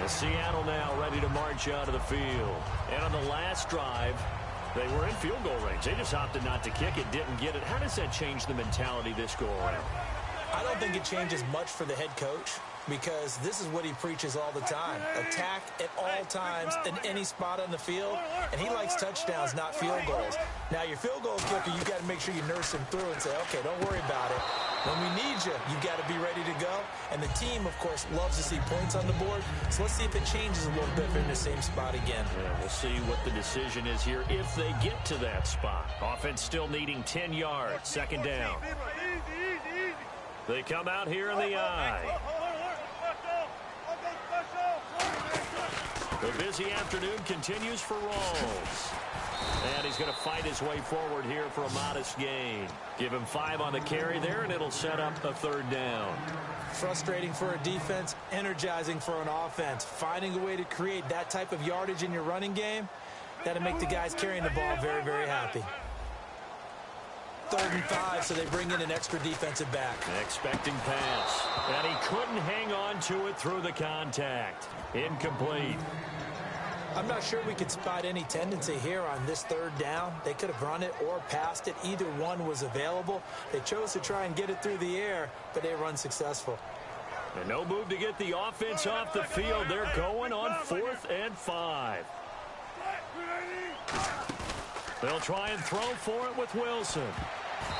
And Seattle now ready to march out of the field. And on the last drive, they were in field goal range. They just opted not to kick it, didn't get it. How does that change the mentality this go around? I don't think it changes much for the head coach, because this is what he preaches all the time. Attack at all times in any spot on the field, and he likes touchdowns, not field goals. Now, your field goal kicker, you got to make sure you nurse him through and say, okay, don't worry about it. When we need you, you got to be ready to go. And the team, of course, loves to see points on the board, so let's see if it changes a little bit if they're in the same spot again. Yeah, we'll see what the decision is here if they get to that spot. Offense still needing 10 yards, 2nd down. They come out here in the eye. The busy afternoon continues for Rawls. And he's going to fight his way forward here for a modest gain. Give him 5 on the carry there, and it'll set up a 3rd down. Frustrating for a defense, energizing for an offense. Finding a way to create that type of yardage in your running game, that'll make the guys carrying the ball very, very happy. 3rd and 5, so they bring in an extra defensive back. Expecting pass. And he couldn't hang on to it through the contact. Incomplete. I'm not sure we could spot any tendency here on this 3rd down. They could have run it or passed it. Either one was available. They chose to try and get it through the air, but they were unsuccessful. And no move to get the offense off the field. They're going on 4th and 5. They'll try and throw for it with Wilson.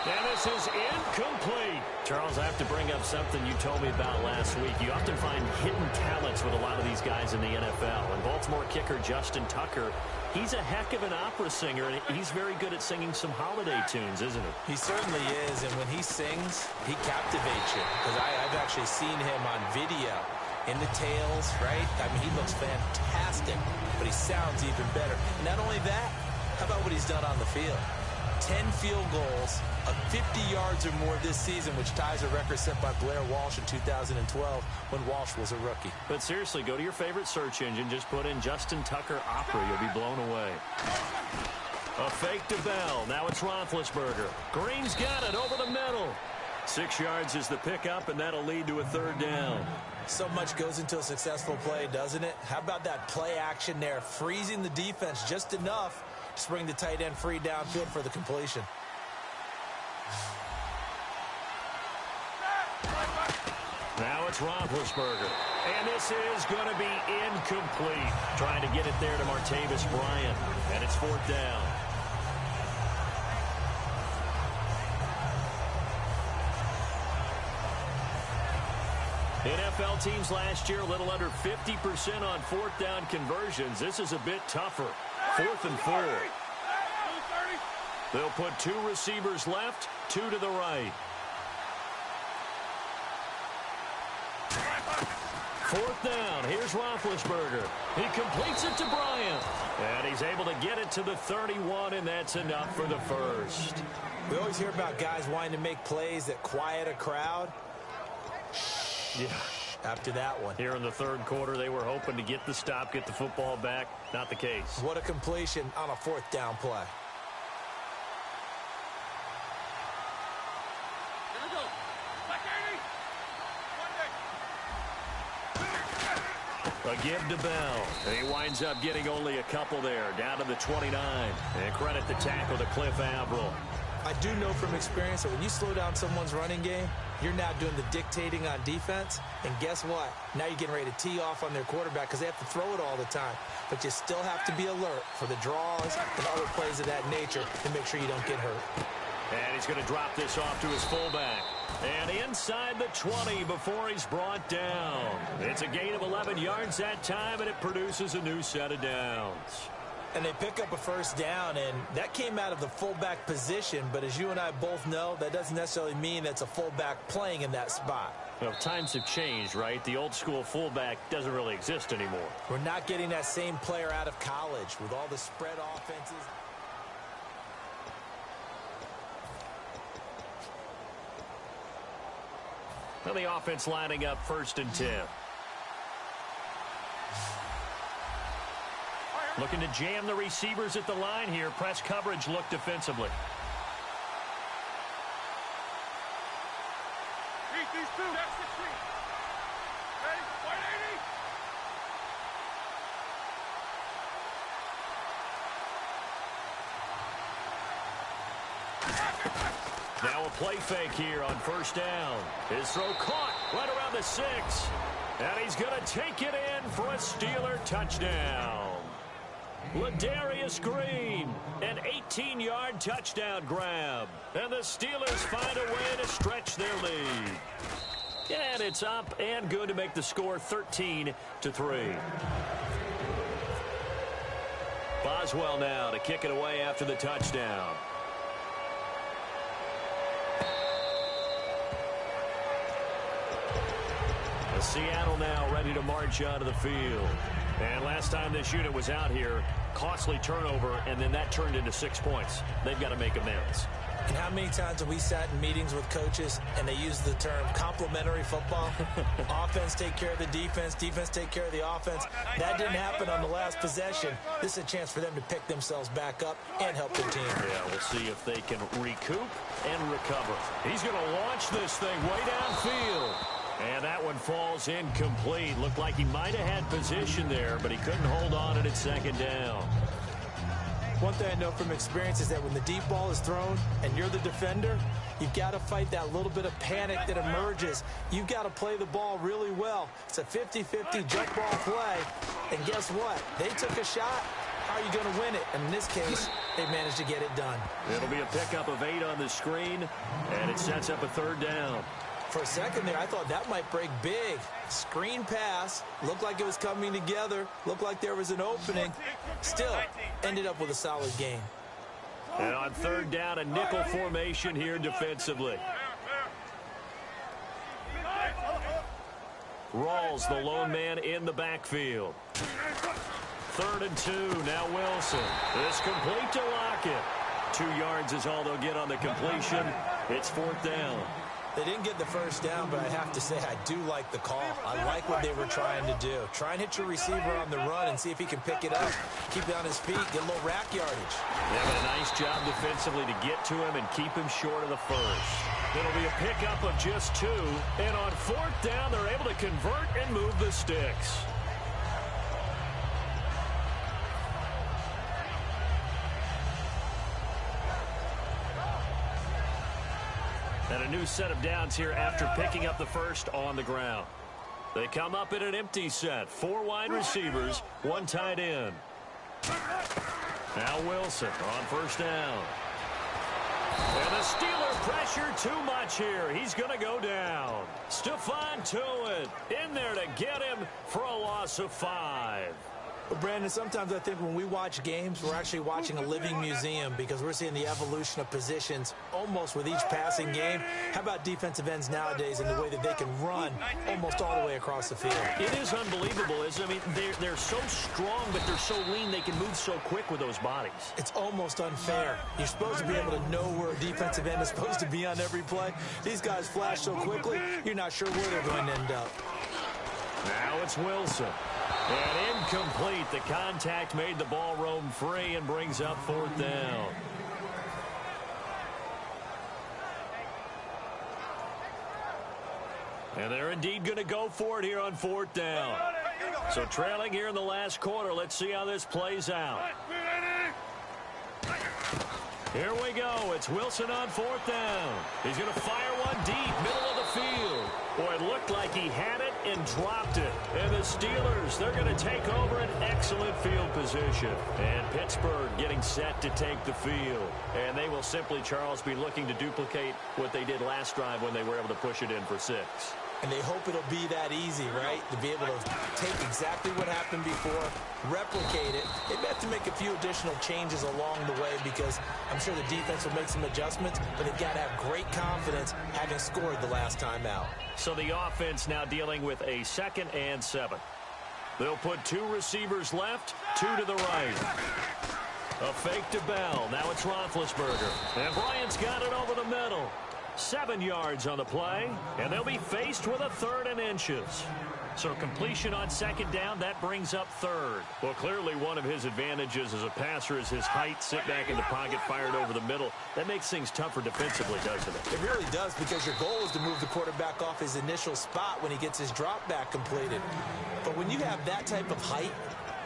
And this is incomplete. Charles, I have to bring up something you told me about last week. You often find hidden talents with a lot of these guys in the NFL. And Baltimore kicker Justin Tucker, he's a heck of an opera singer, and he's very good at singing some holiday tunes, isn't he? He certainly is, and when he sings, he captivates you. Because I've actually seen him on video in the tails, right? I mean, he looks fantastic, but he sounds even better. And not only that, how about what he's done on the field? 10 field goals of 50 yards or more this season, which ties a record set by Blair Walsh in 2012 when Walsh was a rookie. But seriously, go to your favorite search engine. Just put in Justin Tucker Opera. You'll be blown away. A fake to Bell. Now it's Roethlisberger. Green's got it over the middle. 6 yards is the pickup, and that'll lead to a 3rd down. So much goes into a successful play, doesn't it? How about that play action there, freezing the defense just enough to bring the tight end free downfield for the completion. Now it's Roethlisberger. And this is going to be incomplete. Trying to get it there to Martavis Bryant. And it's 4th down. NFL teams last year a little under 50% on 4th down conversions. This is a bit tougher. 4th and 4. They'll put 2 receivers left, 2 to the right. 4th down. Here's Roethlisberger. He completes it to Bryant. And he's able to get it to the 31, and that's enough for the 1st. We always hear about guys wanting to make plays that quiet a crowd. Yeah. After that one. Here in the 3rd quarter, they were hoping to get the stop, get the football back. Not the case. What a completion on a 4th down play. A give to Bell. And he winds up getting only a couple there, down to the 29. And credit the tackle to Cliff Averill. I do know from experience that when you slow down someone's running game, you're now doing the dictating on defense. And guess what? Now you're getting ready to tee off on their quarterback because they have to throw it all the time. But you still have to be alert for the draws and other plays of that nature to make sure you don't get hurt. And he's going to drop this off to his fullback. And inside the 20 before he's brought down. It's a gain of 11 yards that time, and it produces a new set of downs. And they pick up a 1st down, and that came out of the fullback position. But as you and I both know, that doesn't necessarily mean that's a fullback playing in that spot. Well, times have changed, right? The old school fullback doesn't really exist anymore. We're not getting that same player out of college with all the spread offenses. Well, the offense lining up 1st and 10. Looking to jam the receivers at the line here. Press coverage look defensively. Beat these two. That's 16. Ready? 180. Now a play fake here on 1st down. His throw caught right around the 6. And he's going to take it in for a Steeler touchdown. Ladarius Green, an 18-yard touchdown grab. And the Steelers find a way to stretch their lead. And it's up and good to make the score 13-3. Boswell now to kick it away after the touchdown. Seattle now ready to march onto the field. And last time this unit was out here, costly turnover, and then that turned into 6 points. They've got to make amends. And how many times have we sat in meetings with coaches and they use the term complementary football? Offense take care of the defense, defense take care of the offense. That didn't happen on the last possession. This is a chance for them to pick themselves back up and help their team. Yeah, we'll see if they can recoup and recover. He's going to launch this thing way downfield. And that one falls incomplete. Looked like he might have had position there, but he couldn't hold on at 2nd down. One thing I know from experience is that when the deep ball is thrown and you're the defender, you've got to fight that little bit of panic that emerges. You've got to play the ball really well. It's a 50-50 jump ball play. And guess what? They took a shot. How are you going to win it? And in this case, they managed to get it done. It'll be a pickup of 8 on the screen, and it sets up a 3rd down. For a second there, I thought that might break big. Screen pass. Looked like it was coming together. Looked like there was an opening. Still, ended up with a solid game. And on 3rd down, a nickel formation here defensively. Rawls, the lone man in the backfield. 3rd and 2, now Wilson. This complete to Lockett. 2 yards is all they'll get on the completion. It's 4th down. They didn't get the 1st down, but I have to say I do like the call. I like what they were trying to do. Try and hit your receiver on the run and see if he can pick it up. Keep it on his feet, get a little rack yardage. They have a nice job defensively to get to him and keep him short of the 1st. It'll be a pickup of just 2. And on 4th down, they're able to convert and move the sticks. And a new set of downs here after picking up the 1st on the ground. They come up in an empty set. 4 wide receivers, 1 tight end. Now Wilson on 1st down. And the Steeler pressure too much here. He's going to go down. Stephon Tuitt in there to get him for a loss of 5. Well, Brandon, sometimes I think when we watch games, we're actually watching a living museum because we're seeing the evolution of positions almost with each passing game. How about defensive ends nowadays and the way that they can run almost all the way across the field? It is unbelievable, isn't it? I mean, they're so strong, but they're so lean. They can move so quick with those bodies. It's almost unfair. You're supposed to be able to know where a defensive end is supposed to be on every play. These guys flash so quickly, you're not sure where they're going to end up. Now it's Wilson. And incomplete. The contact made the ball roam free and brings up 4th down. And they're indeed going to go for it here on 4th down. So trailing here in the last quarter. Let's see how this plays out. Here we go. It's Wilson on 4th down. He's going to fire one deep, middle of the field. Boy, it looked like he had it and dropped it. And the Steelers, they're going to take over an excellent field position. And Pittsburgh getting set to take the field. And they will simply, Charles, be looking to duplicate what they did last drive when they were able to push it in for 6. And they hope it'll be that easy, right? To be able to take exactly what happened before, replicate it. They may have to make a few additional changes along the way because I'm sure the defense will make some adjustments, but they've got to have great confidence having scored the last time out. So the offense now dealing with a 2nd and 7. They'll put 2 receivers left, 2 to the right. A fake to Bell. Now it's Roethlisberger. And Bryant's got it over the middle. 7 yards on the play, and they'll be faced with a 3rd and inches. So completion on 2nd down, that brings up 3rd. Well, clearly one of his advantages as a passer is his height. Sit back in the pocket, fired over the middle. That makes things tougher defensively, doesn't it? It really does, because your goal is to move the quarterback off his initial spot when he gets his drop back completed. But when you have that type of height,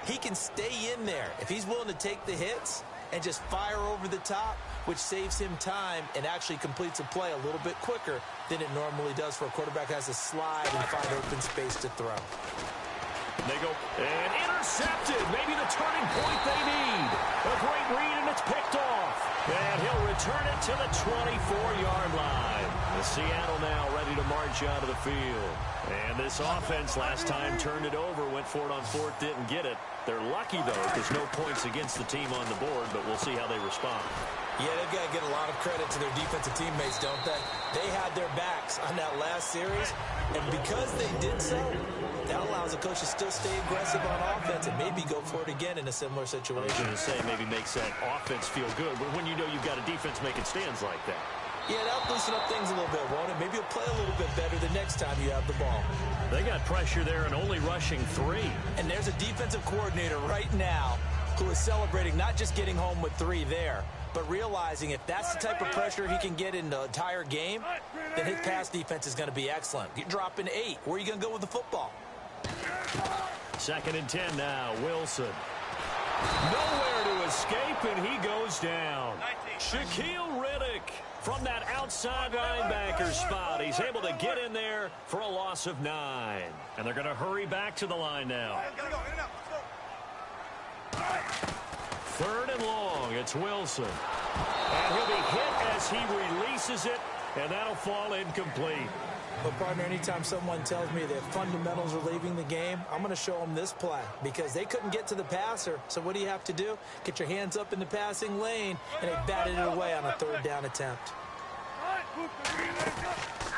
he can stay in there. If he's willing to take the hits and just fire over the top, which saves him time and actually completes a play a little bit quicker than it normally does for a quarterback who has to slide and find open space to throw. They go, and intercepted. Maybe the turning point they need. A great read, and it's picked off. And he'll return it to the 24-yard line. The Seattle now ready to march out of the field. And this offense last time turned it over, went for it on 4th, didn't get it. They're lucky, though, because no points against the team on the board, but we'll see how they respond. Yeah, they've got to get a lot of credit to their defensive teammates, don't they? They had their backs on that last series, and because they did so, that allows the coach to still stay aggressive on offense and maybe go for it again in a similar situation. I was going to say, maybe makes that offense feel good, but when you know you've got a defense making stands like that. Yeah, that'll loosen up things a little bit, won't it? Maybe you'll play a little bit better the next time you have the ball. They got pressure there and only rushing 3. And there's a defensive coordinator right now who is celebrating not just getting home with 3 there, but realizing if that's the type of pressure he can get in the entire game, then his pass defense is going to be excellent. You're dropping 8. Where are you going to go with the football? 2nd and 10 now. Wilson. Nowhere to escape, and he goes down. Shaquille Riddick from that outside linebacker spot. He's able to get in there for a loss of 9. And they're going to hurry back to the line now. 3rd and long. It's Wilson. And he'll be hit as he releases it, and that'll fall incomplete. But, partner, anytime someone tells me that fundamentals are leaving the game, I'm going to show them this play because they couldn't get to the passer. So what do you have to do? Get your hands up in the passing lane, and they batted it away on a 3rd down attempt.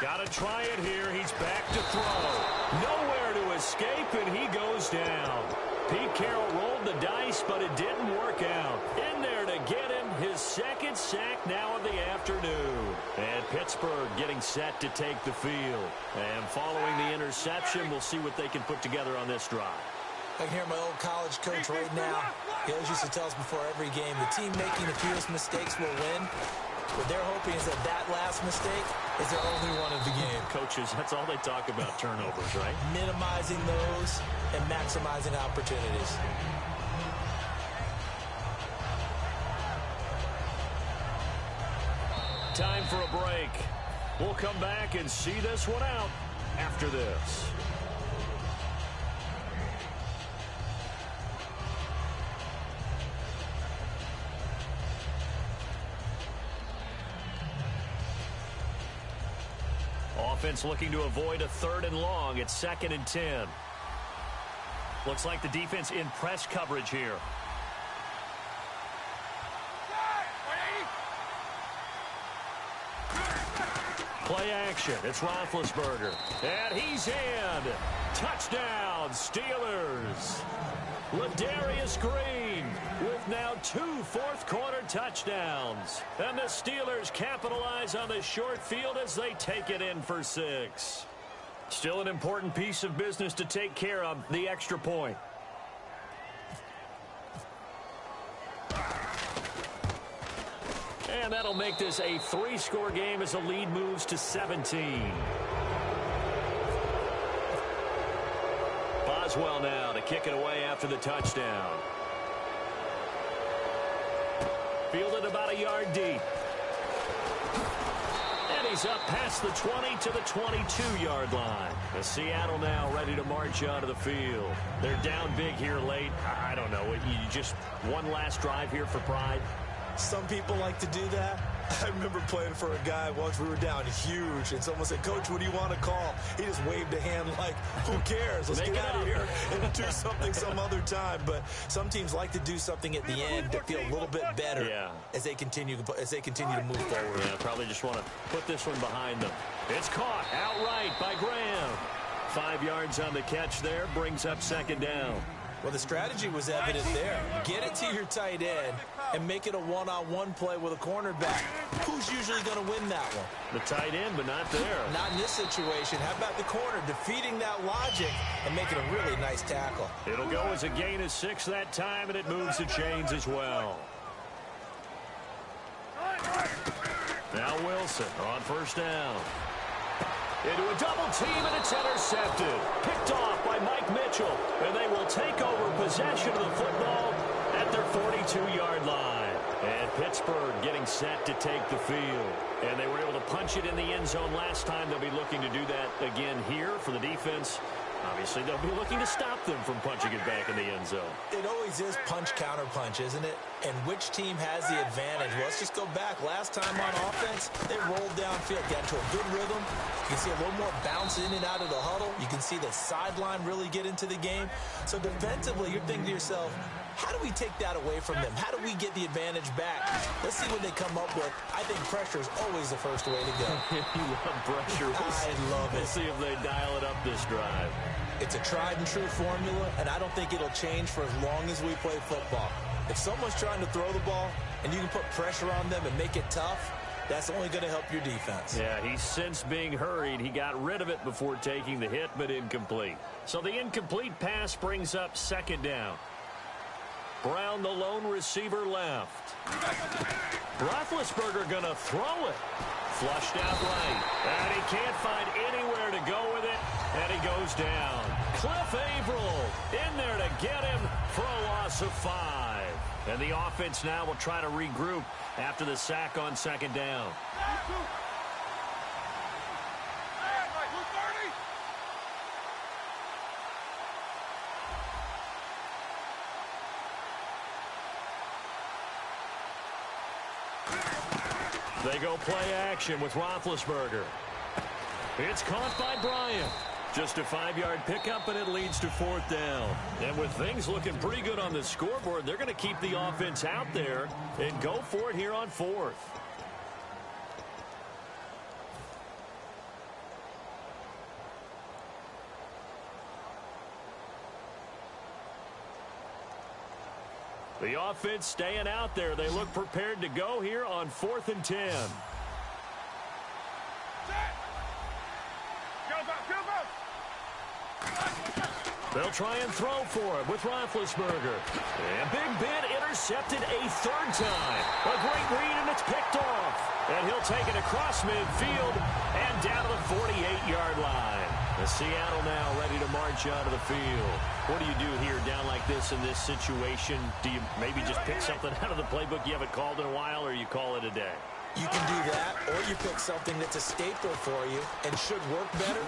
Got to try it here. He's back to throw. Nowhere to escape, and he goes down. Pete Carroll rolled the dice, but it didn't work out. In there to get him, his 2nd sack now of the afternoon. And Pittsburgh getting set to take the field. And following the interception, we'll see what they can put together on this drive. I can hear my old college coach right now. He always used to tell us before every game, the team making the fewest mistakes will win. What they're hoping is that that last mistake is their only one of the game. Coaches, that's all they talk about, turnovers, right? Minimizing those and maximizing opportunities. Time for a break. We'll come back and see this one out after this. Offense looking to avoid a 3rd and long. It's 2nd and 10. Looks like the defense in press coverage here. Play action. It's Roethlisberger. And he's in. Touchdown, Steelers. Ladarius Green with now 2 fourth-quarter touchdowns. And the Steelers capitalize on the short field as they take it in for 6. Still an important piece of business to take care of, the extra point. And that'll make this a 3-score game as the lead moves to 17. Boswell now to kick it away after the touchdown. Fielded about a yard deep. And he's up past the 20 to the 22-yard line. The Seattle now ready to march out of the field. They're down big here late. I don't know. You just one last drive here for pride. Some people like to do that. I remember playing for a guy once. We were down huge, and someone said, "Coach, what do you want to call?" He just waved a hand like, "Who cares? Let's get out of here and do something some other time." But some teams like to do something at the end to feel a little bit better as they continue to move forward. Yeah, probably just want to put this one behind them. It's caught outright by Graham. 5 yards on the catch there, brings up 2nd down. Well, the strategy was evident there. Get it to your tight end and make it a one-on-one play with a cornerback. Who's usually going to win that one? The tight end, but not there. Not in this situation. How about the corner defeating that logic and making a really nice tackle? It'll go as a gain of 6 that time, and it moves the chains as well. Now Wilson on first down. Into a double team, and it's intercepted. Picked off by Mike Mitchell, and they will take over possession of the football at their 42-yard line. And Pittsburgh getting set to take the field. And they were able to punch it in the end zone last time. They'll be looking to do that again here for the defense. Obviously, they'll be looking to stop them from punching it back in the end zone. It always is punch-counter-punch, isn't it? And which team has the advantage? Well, let's just go back. Last time on offense, they rolled downfield, got into a good rhythm. You can see a little more bounce in and out of the huddle. You can see the sideline really get into the game. So defensively, you're thinking to yourself, how do we take that away from them? How do we get the advantage back? Let's see what they come up with. I think pressure is always the first way to go. You love pressure. I love it. We'll see if they dial it up this drive. It's a tried-and-true formula, and I don't think it'll change for as long as we play football. If someone's trying to throw the ball and you can put pressure on them and make it tough, that's only going to help your defense. Yeah, he's since being hurried. He got rid of it before taking the hit, but incomplete. So the incomplete pass brings up second down. Brown, the lone receiver, left. Roethlisberger going to throw it. Flushed out right. And he can't find anywhere to go with it. And he goes down. Cliff Averill in there to get him for a loss of 5. And the offense now will try to regroup after the sack on second down. They go play action with Roethlisberger. It's caught by Bryant. Just a 5-yard pickup, and it leads to fourth down. And with things looking pretty good on the scoreboard, they're going to keep the offense out there and go for it here on fourth. The offense staying out there. They look prepared to go here on 4th and 10. They'll try and throw for it with Roethlisberger. And Big Ben intercepted a third time. A great read, and it's picked off. And he'll take it across midfield and down to the 48-yard line. The Seattle now ready to march out of the field. What do you do here down like this in this situation? Do you maybe just pick something out of the playbook you haven't called in a while, or you call it a day? You can do that, or you pick something that's a staple for you and should work better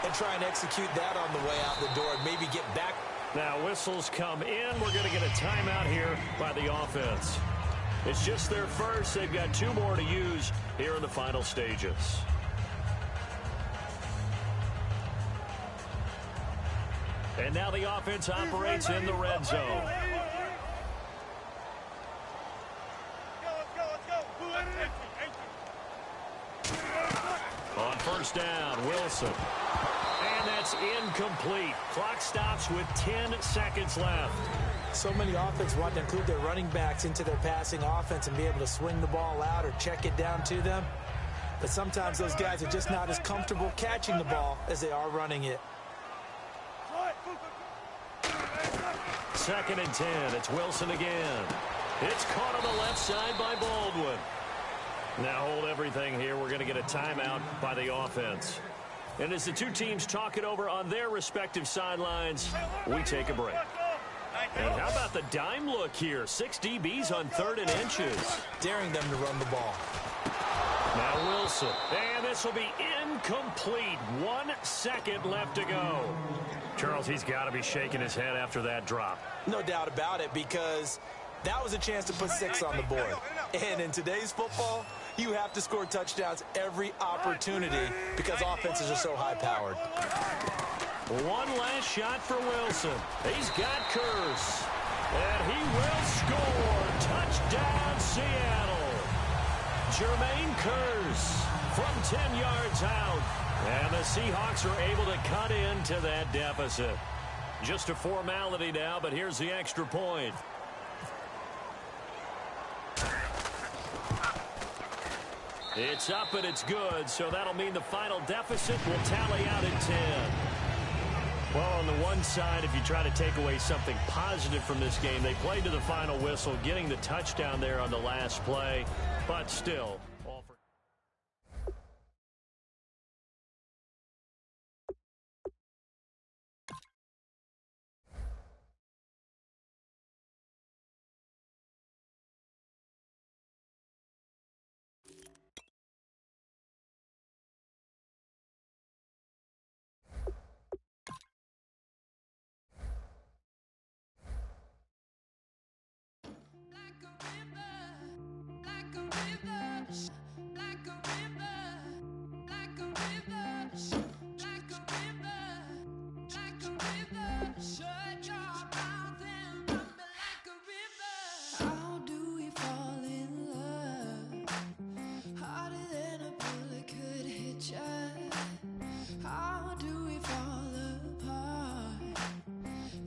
and try and execute that on the way out the door and maybe get back. Now whistles come in. We're going to get a timeout here by the offense. It's just their first. They've got 2 more to use here in the final stages. And now the offense operates in the red zone. On first down, Wilson. And that's incomplete. Clock stops with 10 seconds left. So many offenses want to include their running backs into their passing offense and be able to swing the ball out or check it down to them. But sometimes those guys are just not as comfortable catching the ball as they are running it. 2nd and 10. It's Wilson again. It's caught on the left side by Baldwin. Now hold everything here. We're going to get a timeout by the offense. And as the 2 teams talk it over on their respective sidelines, we take a break. And how about the dime look here? 6 DBs on 3rd and inches. Daring them to run the ball. Now Wilson. And this will be incomplete. 1 second left to go. Charles, he's got to be shaking his head after that drop. No doubt about it, because that was a chance to put 6 on the board. And in today's football, you have to score touchdowns every opportunity because offenses are so high-powered. One last shot for Wilson. He's got Curse. And he will score. Touchdown, Seattle. Jermaine Curse from 10 yards out. And the Seahawks are able to cut into that deficit. Just a formality now, but here's the extra point. It's up and it's good, so that'll mean the final deficit will tally out at 10. Well, on the one side, if you try to take away something positive from this game, they played to the final whistle, getting the touchdown there on the last play, but still.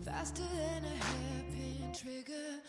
Faster than a hairpin trigger.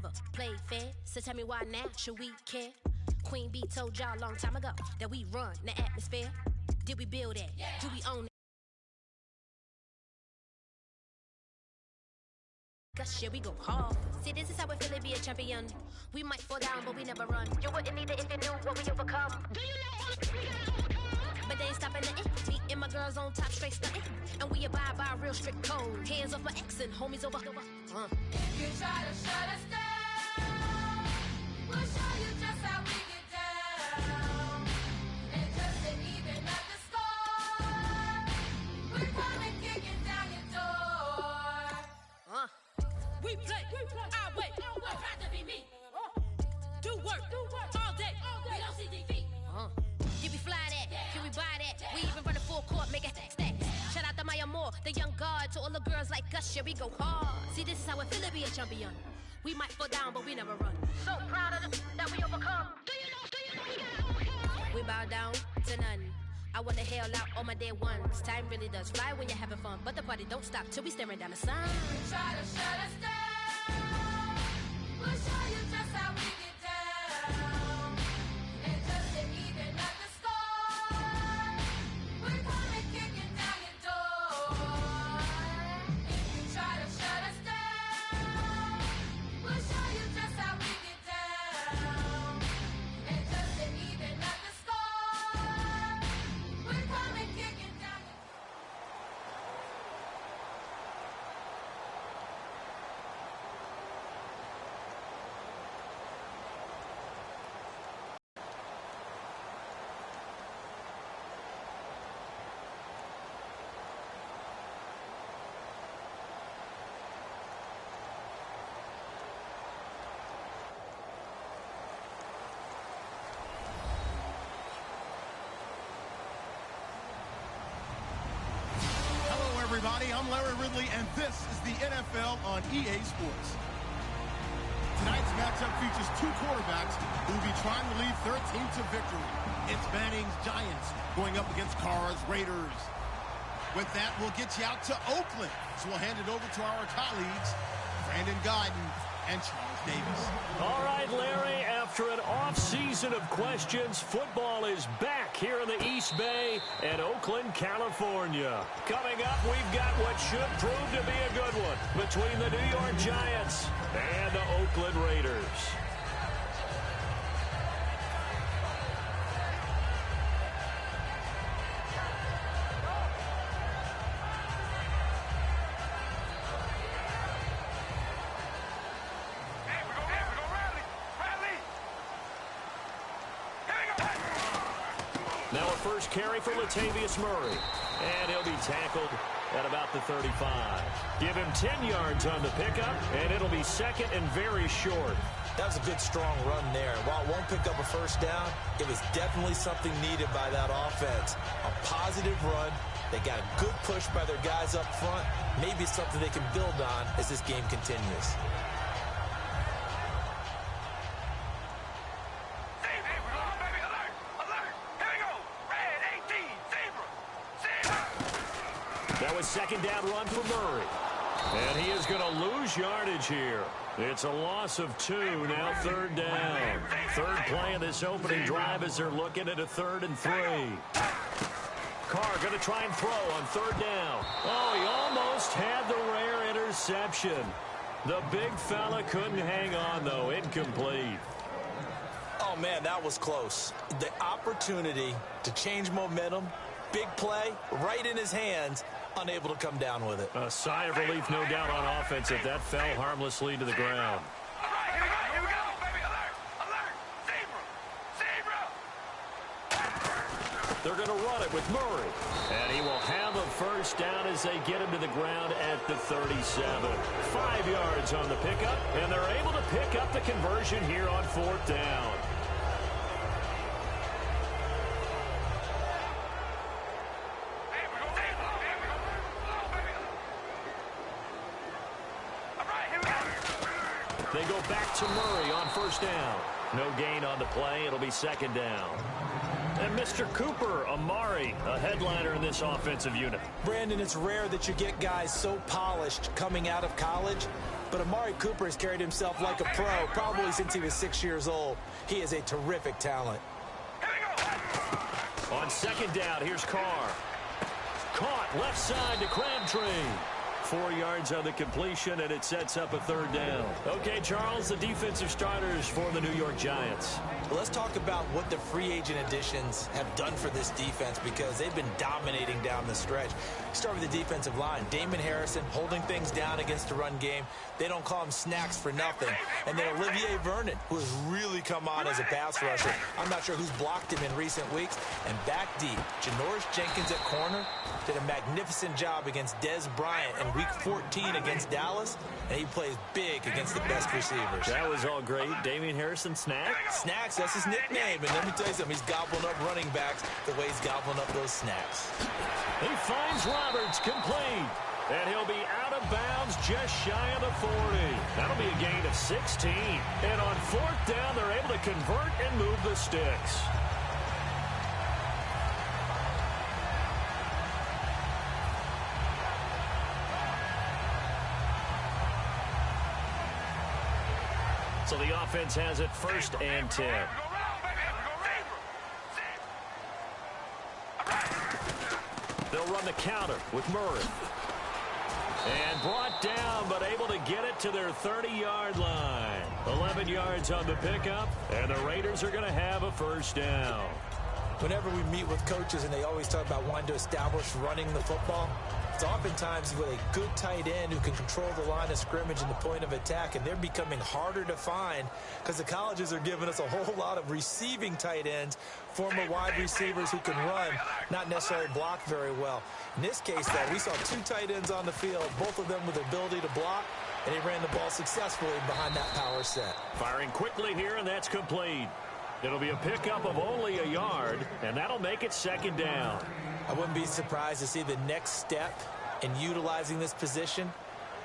never played fair, so tell me why now should we care? Queen Bee told y'all a long time ago that we run the atmosphere. Did we build it? Yeah. Do we own it? Cause here we go hard. See, this is how we feel to be a champion. We might fall down, but we never run. You wouldn't need it if you knew what we overcome. Do you know what we gotta overcome? But they ain't stopping nothing. Me and my girls on top, straight stunting. And we abide by a real strict code. Hands off my ex and homies over. If you try to shut us down, we'll show you just how we get down. And just to even up the score, we're coming kicking down your door. We play our way. I'm proud to be me. Do work all day. We don't see defeat. Did we fly that? Can we buy that? We even run a full court, make it stack. Shout out to Maya Moore, the young guard. To all the girls like us, yeah, we go hard. See, this is how it feel to be a champion. We might fall down, but we never run. So proud of that we overcome. Do you know we gotta overcome? We bow down to none. I wanna hail out all my dead ones. Time really does fly when you're having fun, but the party don't stop till we staring down the sun. Try to shut us down. We'll show you just how we get down. And just to even up the score, we're coming kicking down your door. If you try to shut us down, we'll show you just how we get down. And just to even up the score, we're coming kicking down your door. Hello, everybody. I'm Larry Ridley, and this is the NFL on EA Sports. Tonight's matchup features two quarterbacks who will be trying to lead their team to victory. It's Manning's Giants going up against Carr's Raiders. With that, we'll get you out to Oakland. So we'll hand it over to our colleagues, Brandon Gaudin and Charles Davis. All right, Larry, after an off-season of questions, football is back here in the East Bay at Oakland, California. Coming up, we've got what should prove to be a good one between the New York Giants and the Oakland Raiders. Now a first carry for Latavius Murray. And he'll be tackled at about the 35. Give him 10 yards on the pickup, and it'll be second and very short. That was a good, strong run there. While it won't pick up a first down, it was definitely something needed by that offense. A positive run. They got a good push by their guys up front. Maybe something they can build on as this game continues. That was second down run for Murray. And he is going to lose yardage here. It's a loss of 2, now third down. Third play of this opening drive as they're looking at a 3rd and 3. Carr going to try and throw on third down. Oh, he almost had the rare interception. The big fella couldn't hang on, though. Incomplete. Oh, man, that was close. The opportunity to change momentum, big play, right in his hands, unable to come down with it. A sigh of relief, no doubt, on offense if that fell harmlessly to the ground. Here we go, baby. Alert. Zebra. They're going to run it with Murray. And he will have a first down as they get him to the ground at the 37. 5 yards on the pickup, and they're able to pick up the conversion here on 4th down. They go back to Murray on first down. No gain on the play. It'll be second down. And Mr. Cooper, Amari, a headliner in this offensive unit. Brandon, it's rare that you get guys so polished coming out of college, but Amari Cooper has carried himself like a pro probably since he was 6 years old. He is a terrific talent. On second down, here's Carr. Caught left side to Crabtree. 4 yards on the completion, and it sets up a third down. Okay, Charles, the defensive starters for the New York Giants. Well, let's talk about what the free agent additions have done for this defense, because they've been dominating down the stretch. Start with the defensive line. Damon Harrison holding things down against the run game. They don't call him Snacks for nothing. And then Olivier Vernon, who has really come on as a pass rusher. I'm not sure who's blocked him in recent weeks. And back deep, Janoris Jenkins at corner did a magnificent job against Dez Bryant in Week 14 against Dallas, and he plays big against the best receivers. That was all great. Damian Harrison, Snacks? Snacks, that's his nickname. And let me tell you something, he's gobbling up running backs the way he's gobbling up those snacks. He finds Roberts complete. And he'll be out of bounds just shy of the 40. That'll be a gain of 16. And on fourth down, they're able to convert and move the sticks. So the offense has it 1st and 10. They'll run the counter with Murray. And brought down, but able to get it to their 30-yard line. 11 yards on the pickup, and the Raiders are going to have a first down. Whenever we meet with coaches and they always talk about wanting to establish running the football, it's oftentimes with a good tight end who can control the line of scrimmage and the point of attack, and they're becoming harder to find because the colleges are giving us a whole lot of receiving tight ends, former wide receivers who can run, not necessarily block very well. In this case, though, we saw 2 tight ends on the field, both of them with the ability to block, and he ran the ball successfully behind that power set. Firing quickly here, and that's complete. It'll be a pickup of only a yard, and that'll make it second down. I wouldn't be surprised to see the next step in utilizing this position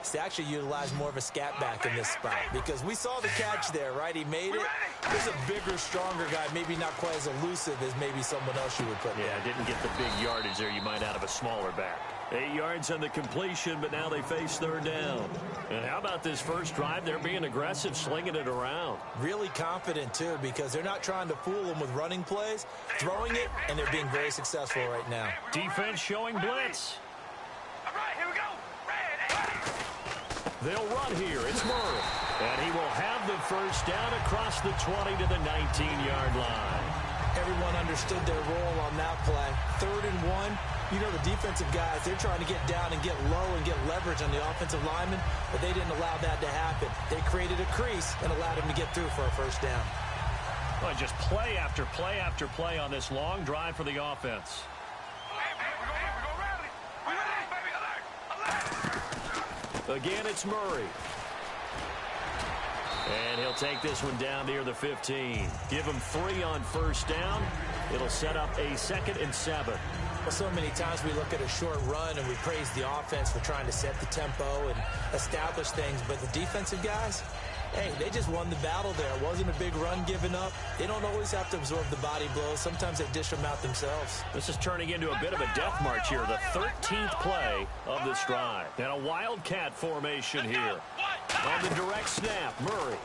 is to actually utilize more of a scat back in this spot, because we saw the catch there, right? He made it. There's a bigger, stronger guy, maybe not quite as elusive as maybe someone else you would put there. Yeah, didn't get the big yardage there you might out of a smaller back. 8 yards on the completion, but now they face third down. And how about this first drive? They're being aggressive, slinging it around. Really confident, too, because they're not trying to fool them with running plays, throwing it, and they're being very successful right now. Defense showing blitz. All right, here we go. They'll run here. It's Murray. And he will have the first down across the 20 to the 19-yard line. Everyone understood their role on that play. 3rd and 1. You know, the defensive guys, they're trying to get down and get low and get leverage on the offensive lineman, but they didn't allow that to happen. They created a crease and allowed him to get through for a first down. Well, just play after play after play on this long drive for the offense. Again, it's Murray. And he'll take this one down near the 15. Give him 3 on first down. It'll set up a 2nd and 7. Well, so many times we look at a short run and we praise the offense for trying to set the tempo and establish things, but the defensive guys, hey, they just won the battle there. It wasn't a big run given up. They don't always have to absorb the body blows. Sometimes they dish them out themselves. This is turning into a bit of a death march here, the 13th play of this drive. And a wildcat formation here. On the direct snap, Murray.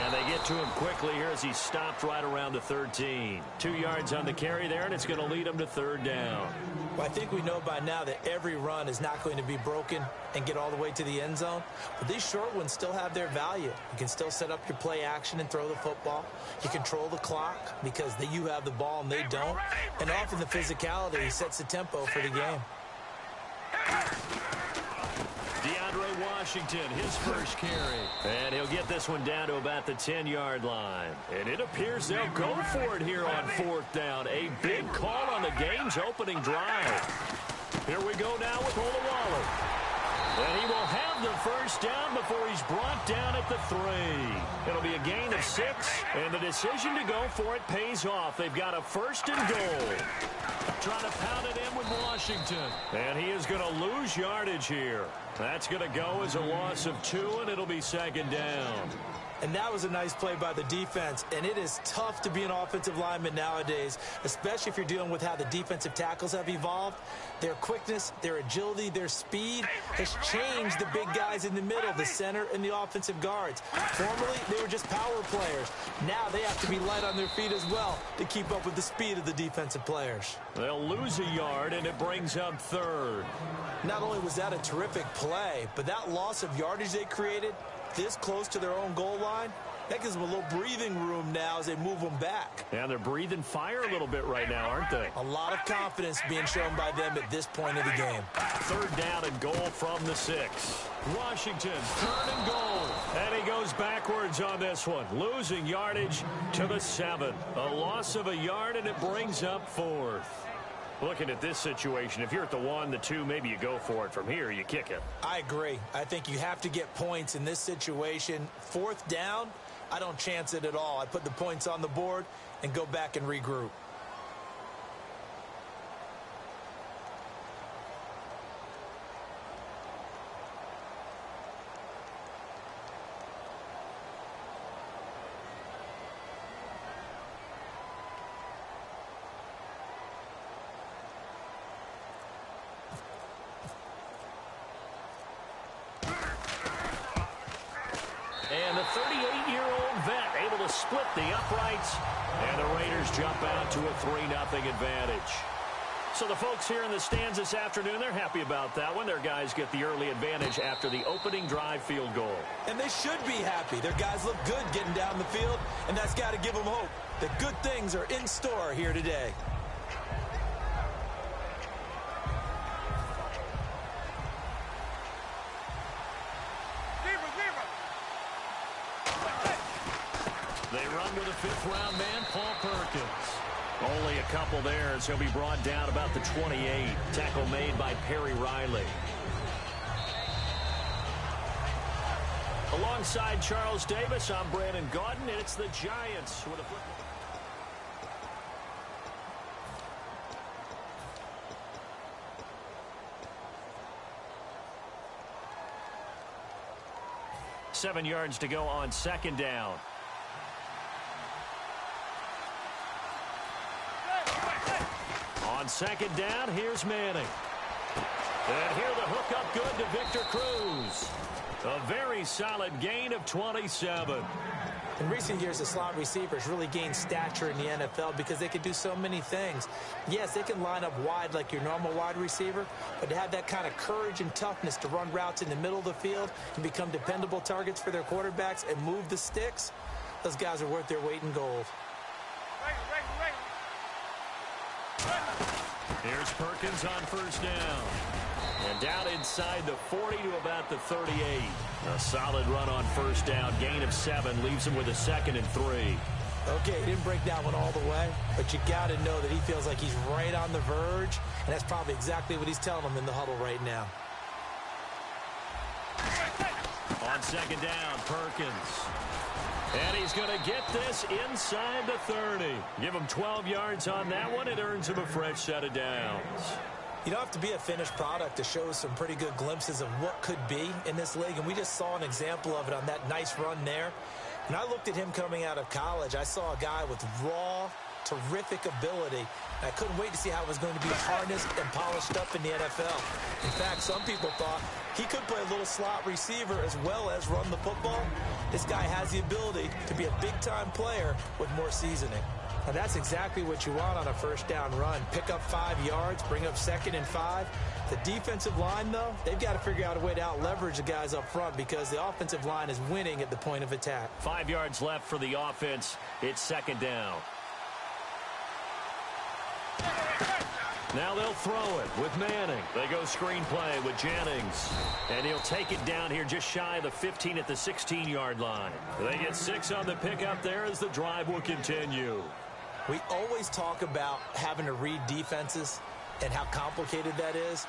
And they get to him quickly here as he stopped right around the 13. 2 yards on the carry there, and it's going to lead him to third down. Well, I think we know by now that every run is not going to be broken and get all the way to the end zone. But these short ones still have their value. You can still set up your play action and throw the football. You control the clock because you have the ball and they don't. And often the physicality sets the tempo for the game. DeAndre Washington, his first carry. And he'll get this one down to about the 10-yard line. And it appears they'll go for it here on fourth down. A big call on the game's opening drive. Here we go now with Olawale. And he will have the first down before he's brought down at the 3. It'll be a gain of 6, and the decision to go for it pays off. They've got a 1st and goal. Trying to pound it in with Washington. And he is going to lose yardage here. That's going to go as a loss of 2, and it'll be second down. And that was a nice play by the defense. And it is tough to be an offensive lineman nowadays, especially if you're dealing with how the defensive tackles have evolved. Their quickness, their agility, their speed has changed the big guys in the middle, the center, and the offensive guards. Formerly, they were just power players. Now they have to be light on their feet as well to keep up with the speed of the defensive players. They'll lose a yard, and it brings up third. Not only was that a terrific play, but that loss of yardage they created this close to their own goal line, that gives them a little breathing room now as they move them back. Yeah, they're breathing fire a little bit right now, aren't they? A lot of confidence being shown by them at this point of the game. Third down and goal from the 6. Washington, third and goal. And he goes backwards on this one, losing yardage to the 7. A loss of a yard, and it brings up fourth. Looking at this situation, if you're at the 1, the 2, maybe you go for it. From here, you kick it. I agree. I think you have to get points in this situation. Fourth down, I don't chance it at all. I put the points on the board and go back and regroup. And the 38-year-old vet able to split the uprights. And the Raiders jump out to a 3-0 advantage. So the folks here in the stands this afternoon, they're happy about that one. Their guys get the early advantage after the opening drive field goal. And they should be happy. Their guys look good getting down the field, and that's got to give them hope that good things are in store here today. They run with a fifth-round man, Paul Perkins. Only a couple there as he'll be brought down about the 28. Tackle made by Perry Riley. Alongside Charles Davis, I'm Brandon Gaudin, and it's the Giants with a football. Seven yards to go on second down. On second down, here's Manning. And here the hook up good to Victor Cruz. A very solid gain of 27. In recent years, the slot receivers really gained stature in the NFL because they can do so many things. Yes, they can line up wide like your normal wide receiver, but to have that kind of courage and toughness to run routes in the middle of the field and become dependable targets for their quarterbacks and move the sticks, those guys are worth their weight in gold. Here's Perkins on first down. And down inside the 40 to about the 38. A solid run on first down. Gain of 7 leaves him with a 2nd and 3. Okay, he didn't break that one all the way, but you got to know that he feels like he's right on the verge, and that's probably exactly what he's telling them in the huddle right now. On second down, Perkins. And he's going to get this inside the 30. Give him 12 yards on that one. It earns him a fresh set of downs. You don't have to be a finished product to show some pretty good glimpses of what could be in this league, and we just saw an example of it on that nice run there. When I looked at him coming out of college, I saw a guy with raw, terrific ability. I couldn't wait to see how it was going to be harnessed and polished up in the NFL. In fact, some people thought he could play a little slot receiver as well as run the football. This guy has the ability to be a big-time player with more seasoning. Now, that's exactly what you want on a first down run. Pick up 5 yards, bring up 2nd and 5. The defensive line, though, they've got to figure out a way to out-leverage the guys up front because the offensive line is winning at the point of attack. 5 yards left for the offense. It's second down. Now they'll throw it with Manning. They go screenplay with Jennings. And he'll take it down here just shy of the 15 at the 16-yard line. They get 6 on the pickup there as the drive will continue. We always talk about having to read defenses and how complicated that is.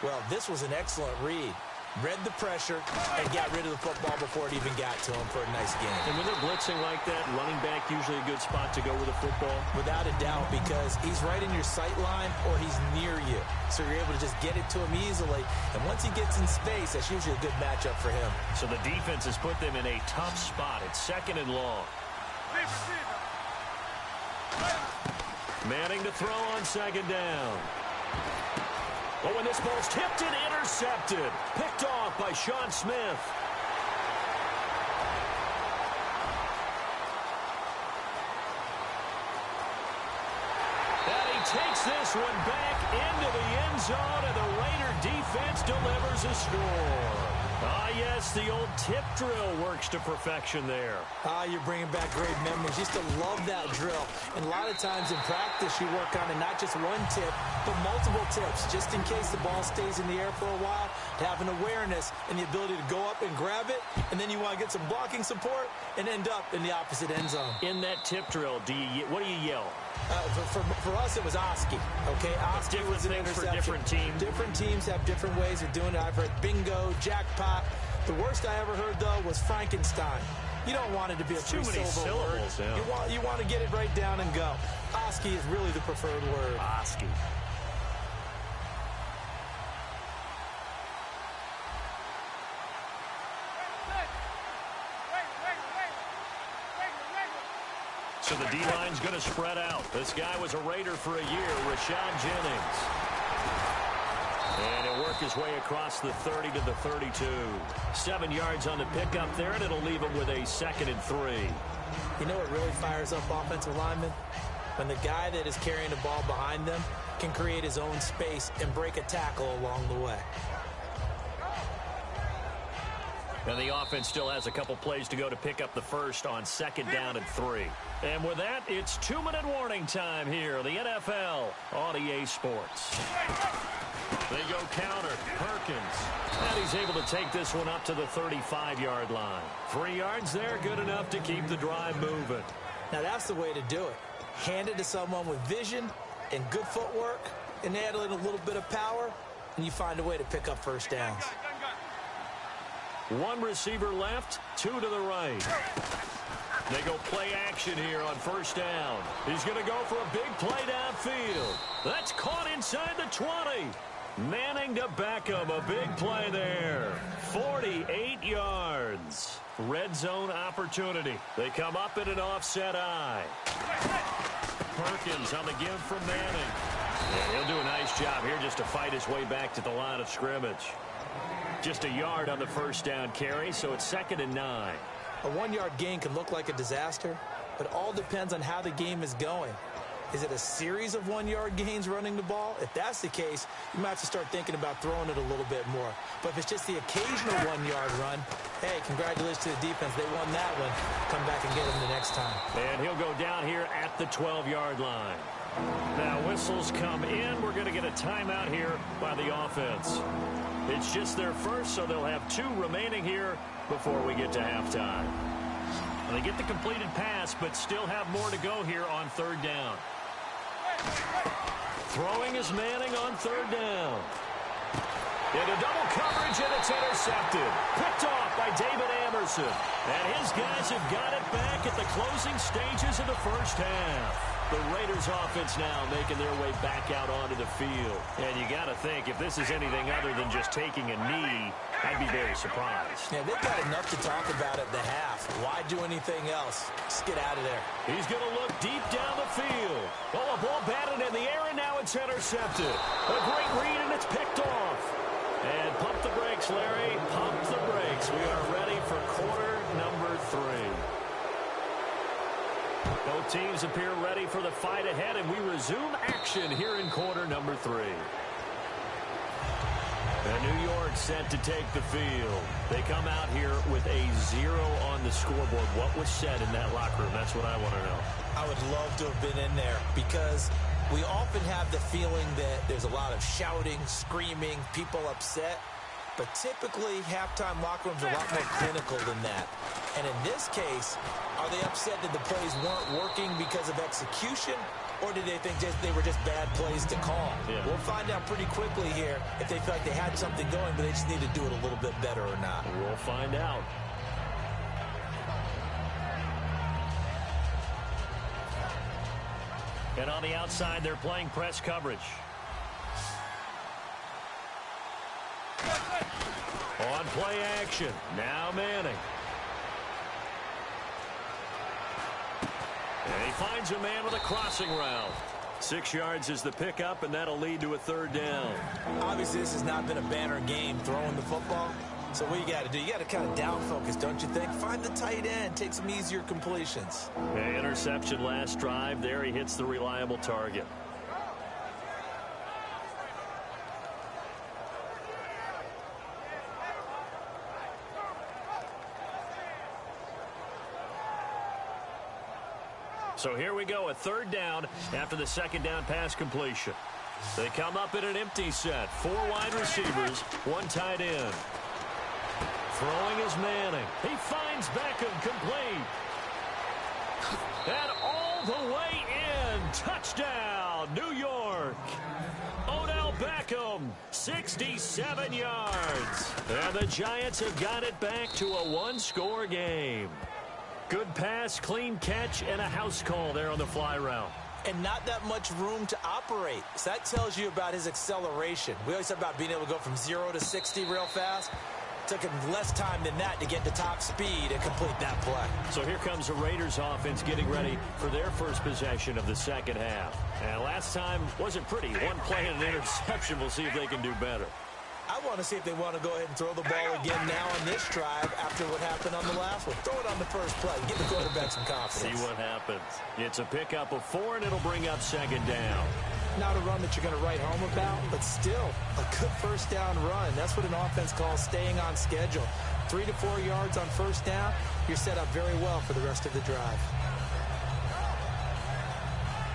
Well, this was an excellent read. read the pressure, and got rid of the football before it even got to him for a nice game. And when they're blitzing like that, running back usually a good spot to go with the football? Without a doubt, because he's right in your sight line or he's near you. So you're able to just get it to him easily. And once he gets in space, that's usually a good matchup for him. So the defense has put them in a tough spot. It's 2nd and long. Manning to throw on 2nd down. Oh, and this ball's tipped and intercepted. Picked off by Sean Smith. And he takes this one back into the end zone, and the Raider defense delivers a score. Ah, yes, the old tip drill works to perfection there. Ah, you're bringing back great memories. Used to love that drill. And a lot of times in practice, you work on it, not just one tip, but multiple tips, just in case the ball stays in the air for a while, to have an awareness and the ability to go up and grab it, and then you want to get some blocking support and end up in the opposite end zone. In that tip drill, what do you yell? For us, it was Oski. Okay, Oski was an interception. For different teams. Different teams have different ways of doing it. I've heard bingo, jackpot. The worst I ever heard, though, was Frankenstein. You don't want it to be a too many syllables. Yeah. You want to get it right down and go. Oski is really the preferred word. Oski. So the D-line's going to spread out. This guy was a Raider for a year, Rashad Jennings. And he'll work his way across the 30 to the 32. 7 yards on the pickup there, and it'll leave him with a 2nd and 3. You know what really fires up offensive linemen? When the guy that is carrying the ball behind them can create his own space and break a tackle along the way. And the offense still has a couple plays to go to pick up the first on 2nd down and 3. And with that, it's 2-minute warning time here in the NFL on EA Sports. They go counter. Perkins. And he's able to take this one up to the 35-yard line. 3 yards there, good enough to keep the drive moving. Now that's the way to do it. Hand it to someone with vision and good footwork and add in a little bit of power, and you find a way to pick up first downs. 1 receiver left, 2 to the right. They go play action here on 1st down. He's going to go for a big play downfield. That's caught inside the 20. Manning to Beckham, a big play there. 48 yards. Red zone opportunity. They come up in an offset eye. Perkins on the give from Manning. Yeah, he'll do a nice job here just to fight his way back to the line of scrimmage. Just a yard on the 1st down carry, so it's 2nd and 9. A 1-yard gain can look like a disaster, but it all depends on how the game is going. Is it a series of 1-yard gains running the ball? If that's the case, you might have to start thinking about throwing it a little bit more. But if it's just the occasional 1-yard run, hey, congratulations to the defense. They won that one. Come back and get them the next time. And he'll go down here at the 12-yard line. Now whistles come in. We're going to get a timeout here by the offense. It's just their first, so they'll have 2 remaining here before we get to halftime. And they get the completed pass, but still have more to go here on 3rd down. Throwing is Manning on 3rd down. Into double coverage, and it's intercepted. Picked off by David Amerson. And his guys have got it back at the closing stages of the 1st half. The Raiders offense now making their way back out onto the field. And you got to think, if this is anything other than just taking a knee, I'd be very surprised. Yeah, they've got enough to talk about at the half. Why do anything else? Just get out of there. He's going to look deep down the field. Oh, a ball batted in the air, and now it's intercepted. A great read, and it's picked off. And pump the brakes, Larry. Pump the brakes. We are ready for quarter number 3. Both teams appear ready for the fight ahead, and we resume action here in quarter number 3. And New York set to take the field. They come out here with a 0 on the scoreboard. What was said in that locker room? That's what I want to know. I would love to have been in there because we often have the feeling that there's a lot of shouting, screaming, people upset. But typically, halftime locker rooms are a lot more clinical than that. And in this case, are they upset that the plays weren't working because of execution? Or did they think they were just bad plays to call? Yeah. We'll find out pretty quickly here if they feel like they had something going, but they just need to do it a little bit better or not. We'll find out. And on the outside, they're playing press coverage. On play action. Now Manning. And he finds a man with a crossing route. 6 yards is the pickup, and that'll lead to a third down. Obviously, this has not been a banner game throwing the football. So what you got to do, you got to kind of down focus, don't you think? Find the tight end. Take some easier completions. Okay, interception last drive. There he hits the reliable target. So here we go, a third down after the second down pass completion. They come up in an empty set. 4 wide receivers, 1 tight end. Throwing is Manning. He finds Beckham complete. And all the way in. Touchdown, New York. Odell Beckham, 67 yards. And the Giants have got it back to a 1-score game. Good pass, clean catch, and a house call there on the fly route. And not that much room to operate. So that tells you about his acceleration. We always talk about being able to go from 0 to 60 real fast. It took him less time than that to get to top speed and complete that play. So here comes the Raiders offense getting ready for their first possession of the second half. And last time wasn't pretty. 1 play and an interception. We'll see if they can do better. I want to see if they want to go ahead and throw the ball again now on this drive after what happened on the last one. Throw it on the first play. Give the quarterback some confidence. See what happens. It's a pickup of 4, and it'll bring up second down. Not a run that you're going to write home about, but still a good first down run. That's what an offense calls staying on schedule. 3 to 4 yards on first down. You're set up very well for the rest of the drive.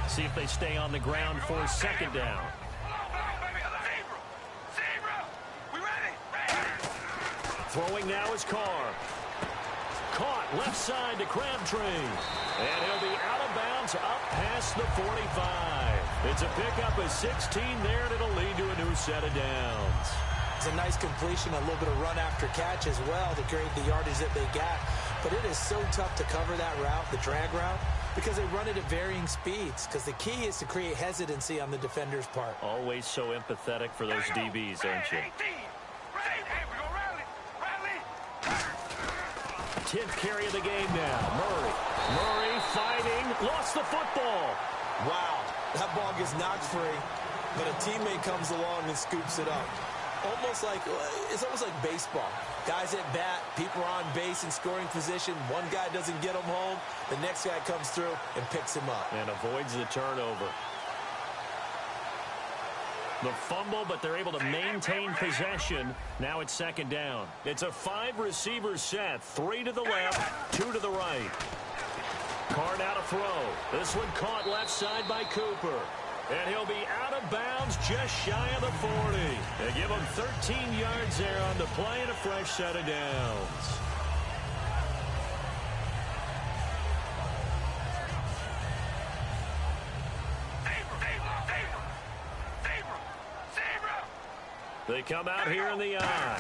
See if they stay on the ground for second down. Throwing now is Carr. Caught left side to Crabtree. And he'll be out of bounds up past the 45. It's a pickup of 16 there, and it'll lead to a new set of downs. It's a nice completion, a little bit of run after catch as well to create the yardage that they got. But it is so tough to cover that route, the drag route, because they run it at varying speeds. Because the key is to create hesitancy on the defender's part. Always so empathetic for those DBs, aren't you? 10th carry of the game now. Murray fighting. Lost the football. Wow. That ball gets knocked free, but a teammate comes along and scoops it up. It's almost like baseball. Guys at bat, people are on base in scoring position. One guy doesn't get him home. The next guy comes through and picks him up. And avoids the turnover. The fumble, but they're able to maintain possession. Now it's second down. It's a 5-receiver set. 3 to the left, 2 to the right. Carr now to throw. This one caught left side by Cooper. And he'll be out of bounds just shy of the 40. They give him 13 yards there on the play and a fresh set of downs. They come out here in the eye.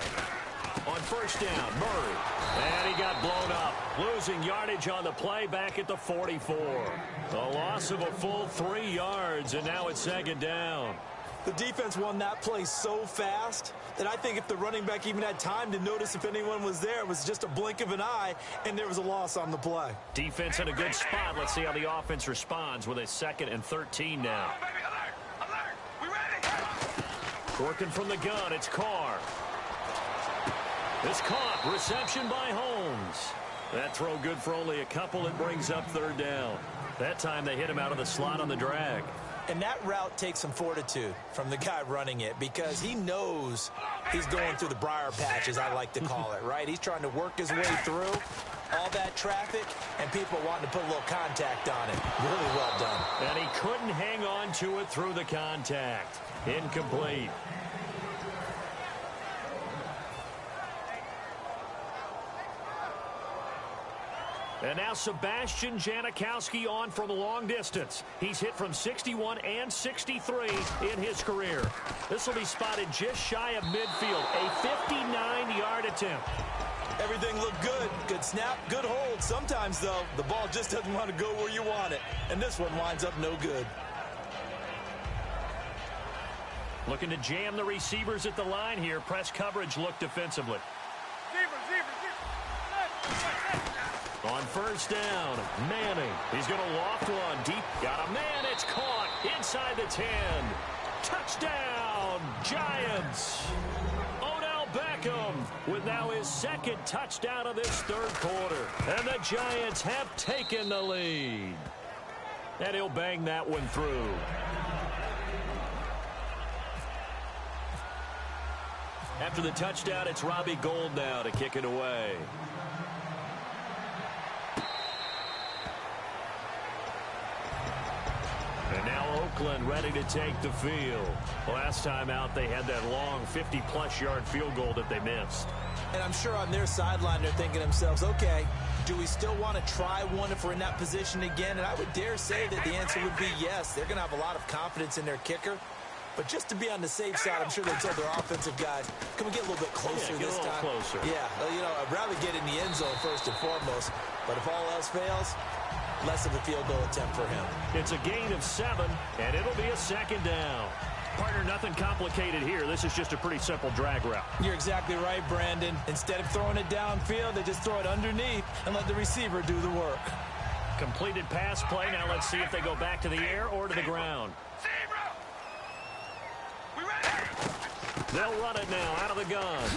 On first down, Murray. And he got blown up. Losing yardage on the play back at the 44. A loss of a full 3 yards, and now it's second down. The defense won that play so fast that I think if the running back even had time to notice if anyone was there, it was just a blink of an eye, and there was a loss on the play. Defense in a good spot. Let's see how the offense responds with a 2nd and 13 now. Working from the gun, it's Carr. It's caught. Reception by Holmes. That throw good for only a couple. It brings up third down. That time they hit him out of the slot on the drag. And that route takes some fortitude from the guy running it because he knows he's going through the briar patch, as I like to call it, right? He's trying to work his way through all that traffic and people wanting to put a little contact on it. Really well done. And he couldn't hang on to it through the contact. Incomplete. And now Sebastian Janikowski on from a long distance. He's hit from 61 and 63 in his career. This will be spotted just shy of midfield, a 59-yard attempt. Everything looked good. Good snap, good hold. Sometimes, though, the ball just doesn't want to go where you want it. And this one winds up no good. Looking to jam the receivers at the line here. Press coverage look defensively. On first down, Manning. He's going to loft one deep. Got a man. It's caught inside the 10. Touchdown, Giants. Odell Beckham with now his second touchdown of this third quarter. And the Giants have taken the lead. And he'll bang that one through. After the touchdown, it's Robbie Gould now to kick it away. And now Oakland ready to take the field. Last time out, they had that long 50-plus yard field goal that they missed. And I'm sure on their sideline, they're thinking to themselves, okay, do we still want to try one if we're in that position again? And I would dare say that the answer would be yes. They're going to have a lot of confidence in their kicker. But just to be on the safe side, I'm sure they told their offensive guys, can we get a little bit closer this time? Closer. Yeah, you know, I'd rather get in the end zone first and foremost. But if all else fails, less of a field goal attempt for him. It's a gain of 7, and it'll be a second down. Partner, nothing complicated here. This is just a pretty simple drag route. You're exactly right, Brandon. Instead of throwing it downfield, they just throw it underneath and let the receiver do the work. Completed pass play. Now let's see if they go back to the air or to the ground. They'll run it now out of the gun.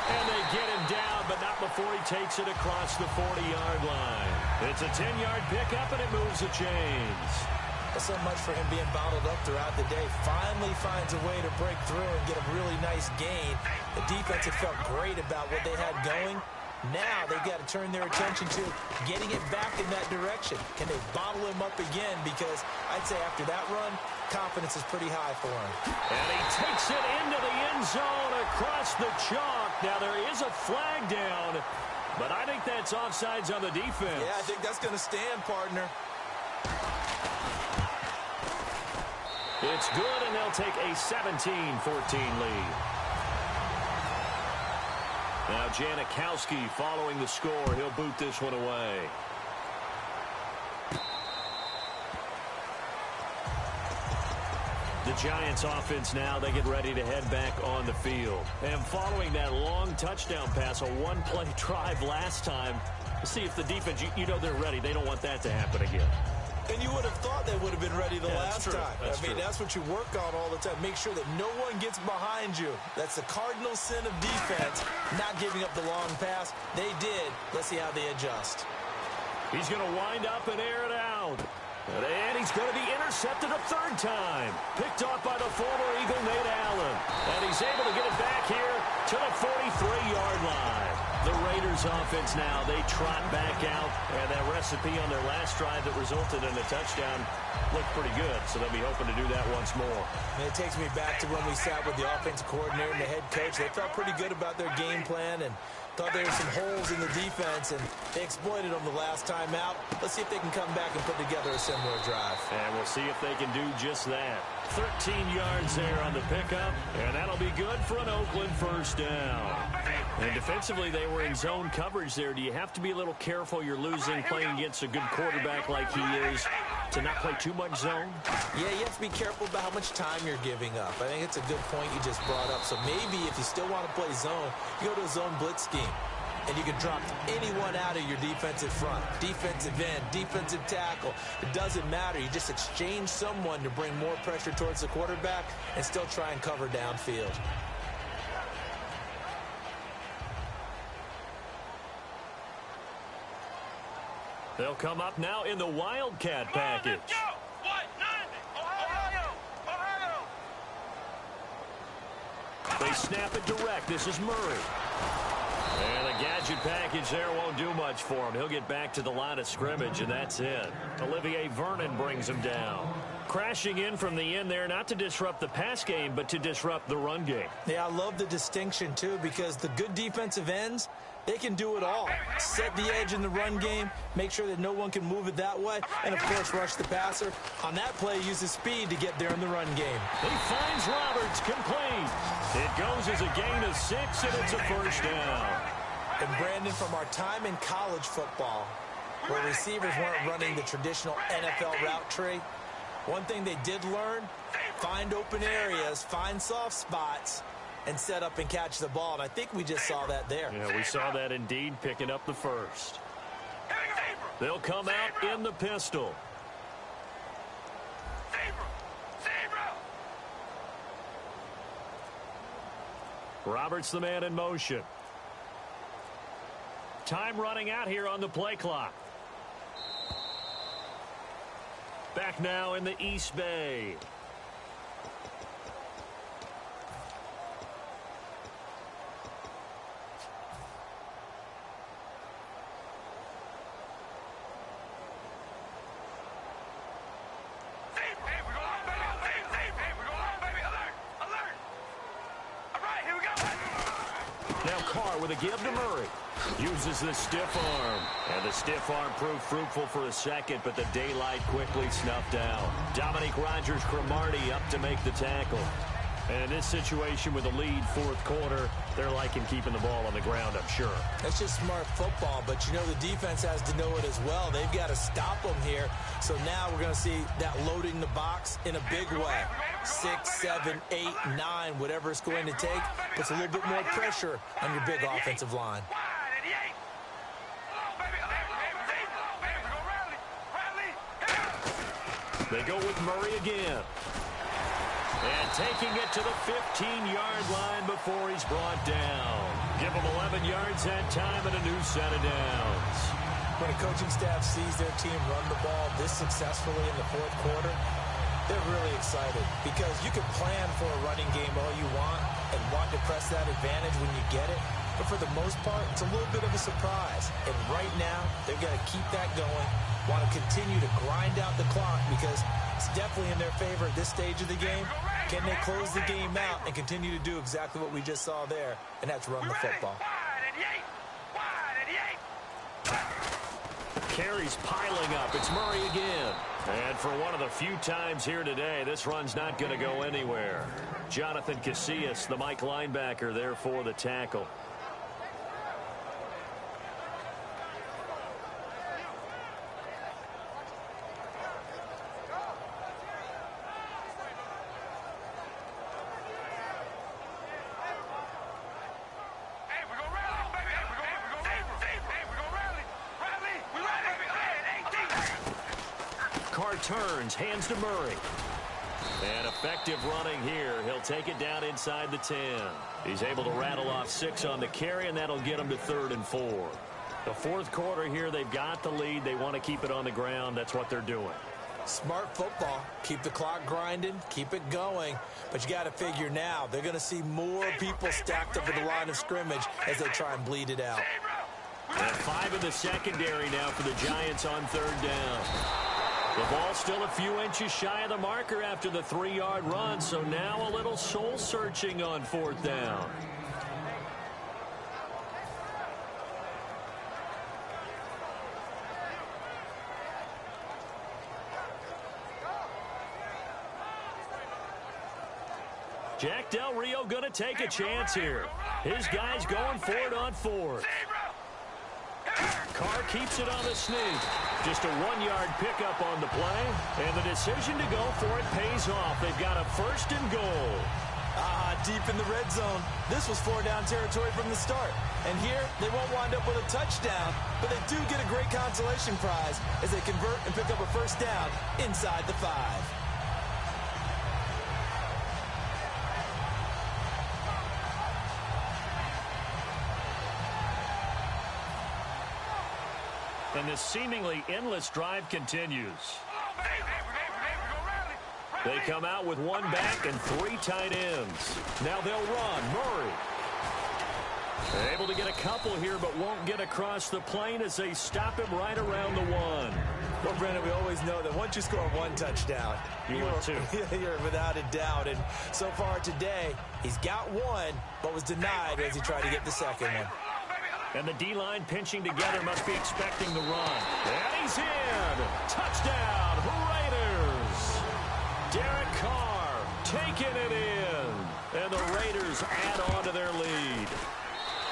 And they get him down, but not before he takes it across the 40-yard line. It's a 10-yard pickup, and it moves the chains. So much for him being bottled up throughout the day. Finally finds a way to break through and get a really nice gain. The defense had felt great about what they had going. Now they've got to turn their attention to getting it back in that direction. Can they bottle him up again? Because I'd say after that run, confidence is pretty high for him. And he takes it into the end zone across the chalk. Now there is a flag down, but I think that's offsides on the defense. Yeah, I think that's going to stand, partner. It's good, and they'll take a 17-14 lead. Now Janikowski following the score. He'll boot this one away. The Giants offense now, they get ready to head back on the field. And following that long touchdown pass, a one-play drive last time, see if the defense, you know they're ready. They don't want that to happen again. And you would have thought they would have been ready the last time. That's true. That's what you work on all the time. Make sure that no one gets behind you. That's the cardinal sin of defense, not giving up the long pass. They did. Let's see how they adjust. He's going to wind up and air it out. And he's going to be intercepted a third time. Picked off by the former Eagle, Nate Allen. And he's able to get it back here to the 43-yard line. The Raiders offense now, they trot back out. And that recipe on their last drive that resulted in a touchdown looked pretty good. So they'll be hoping to do that once more. And it takes me back to when we sat with the offensive coordinator and the head coach. They felt pretty good about their game plan and thought there were some holes in the defense, and they exploited them the last time out. Let's see if they can come back and put together a similar drive. And we'll see if they can do just that. 13 yards there on the pickup, and that'll be good for an Oakland first down. And defensively, they were in zone coverage there. Do you have to be a little careful? You're losing playing against a good quarterback like he is to not play too much zone? Yeah, you have to be careful about how much time you're giving up. I think it's a good point you just brought up. So maybe if you still want to play zone, you go to a zone blitz scheme. And you can drop anyone out of your defensive front, defensive end, defensive tackle. It doesn't matter. You just exchange someone to bring more pressure towards the quarterback and still try and cover downfield. They'll come up now in the Wildcat package. They snap it direct. This is Murray. And the gadget package there won't do much for him. He'll get back to the line of scrimmage, and that's it. Olivier Vernon brings him down. Crashing in from the end there, not to disrupt the pass game, but to disrupt the run game. Yeah, I love the distinction, too, because the good defensive ends, they can do it all. Set the edge in the run game, make sure that no one can move it that way, and, of course, rush the passer. On that play, use his speed to get there in the run game. He finds Roberts, complete. It goes as a gain of 6, and it's a first down. And, Brandon, from our time in college football, where receivers weren't running the traditional NFL route tree, one thing they did learn, find open areas, find soft spots, and set up and catch the ball. And I think we just saw that there. Yeah, we saw that indeed, picking up the first. They'll come out in the pistol. Roberts the man in motion. Time running out here on the play clock. Back now in the East Bay. Now Carr with a give to Murray. Uses the stiff arm. And the stiff arm proved fruitful for a second, but the daylight quickly snuffed out. Dominique Rodgers-Cromartie up to make the tackle. And in this situation with a lead fourth quarter, they're liking keeping the ball on the ground, I'm sure. That's just smart football, but you know the defense has to know it as well. They've got to stop them here. So now we're going to see that loading the box in a big way. 6, 7, 8, 9, whatever it's going to take, puts a little bit more pressure on your big offensive line. They go with Murray again. And taking it to the 15-yard line before he's brought down. Give him 11 yards that time and a new set of downs. When a coaching staff sees their team run the ball this successfully in the fourth quarter, they're really excited because you can plan for a running game all you want and want to press that advantage when you get it. But for the most part, it's a little bit of a surprise. And right now, they've got to keep that going, want to continue to grind out the clock because it's definitely in their favor at this stage of the game. Can they close the game out and continue to do exactly what we just saw there, and that's run the football. Carries piling up. It's Murray again. And for one of the few times here today, this run's not going to go anywhere. Jonathan Casillas, the Mike linebacker, there for the tackle. Carr turns, hands to Murray. And effective running here. He'll take it down inside the 10. He's able to rattle off 6 on the carry, and that'll get him to 3rd and 4. The fourth quarter here, they've got the lead. They want to keep it on the ground. That's what they're doing. Smart football. Keep the clock grinding. Keep it going. But you got to figure now, they're going to see more people stacked up at the line of scrimmage as they try and bleed it out. And 5 in the secondary now for the Giants on 3rd down. The ball still a few inches shy of the marker after the 3-yard run, so now a little soul-searching on 4th down. Jack Del Rio going to take a chance here. His guy's going for it on 4th. Carr keeps it on the sneak. Just a 1-yard pickup on the play, and the decision to go for it pays off. They've got a 1st and goal. Deep in the red zone. This was 4-down territory from the start. And here, they won't wind up with a touchdown, but they do get a great consolation prize as they convert and pick up a 1st down inside the 5. And this seemingly endless drive continues. They come out with 1 back and 3 tight ends. Now they'll run. Murray. They're able to get a couple here, but won't get across the plane as they stop him right around the 1. Well, Brennan, we always know that once you score one touchdown, you're without a doubt. And so far today, he's got one, but was denied as he tried to get the second one. And the D-line pinching together must be expecting the run. And he's in. Touchdown, Raiders. Derek Carr taking it in. And the Raiders add on to their lead.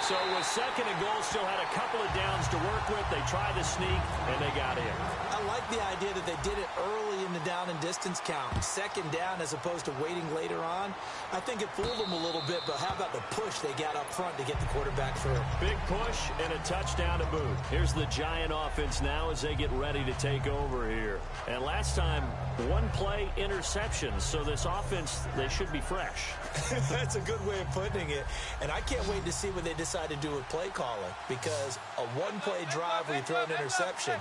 So with second and goal, still had a couple of downs to work with. They tried to sneak, and they got in. I like the idea that they did it early in the down and distance count. Second down as opposed to waiting later on. I think it fooled them a little bit, but how about the push they got up front to get the quarterback through? Big push and a touchdown to boot. Here's the Giant offense now as they get ready to take over here. And last time, one play interception. So this offense, they should be fresh. That's a good way of putting it. And I can't wait to see what they decide to do with play calling, because a one-play drive where you throw an interception,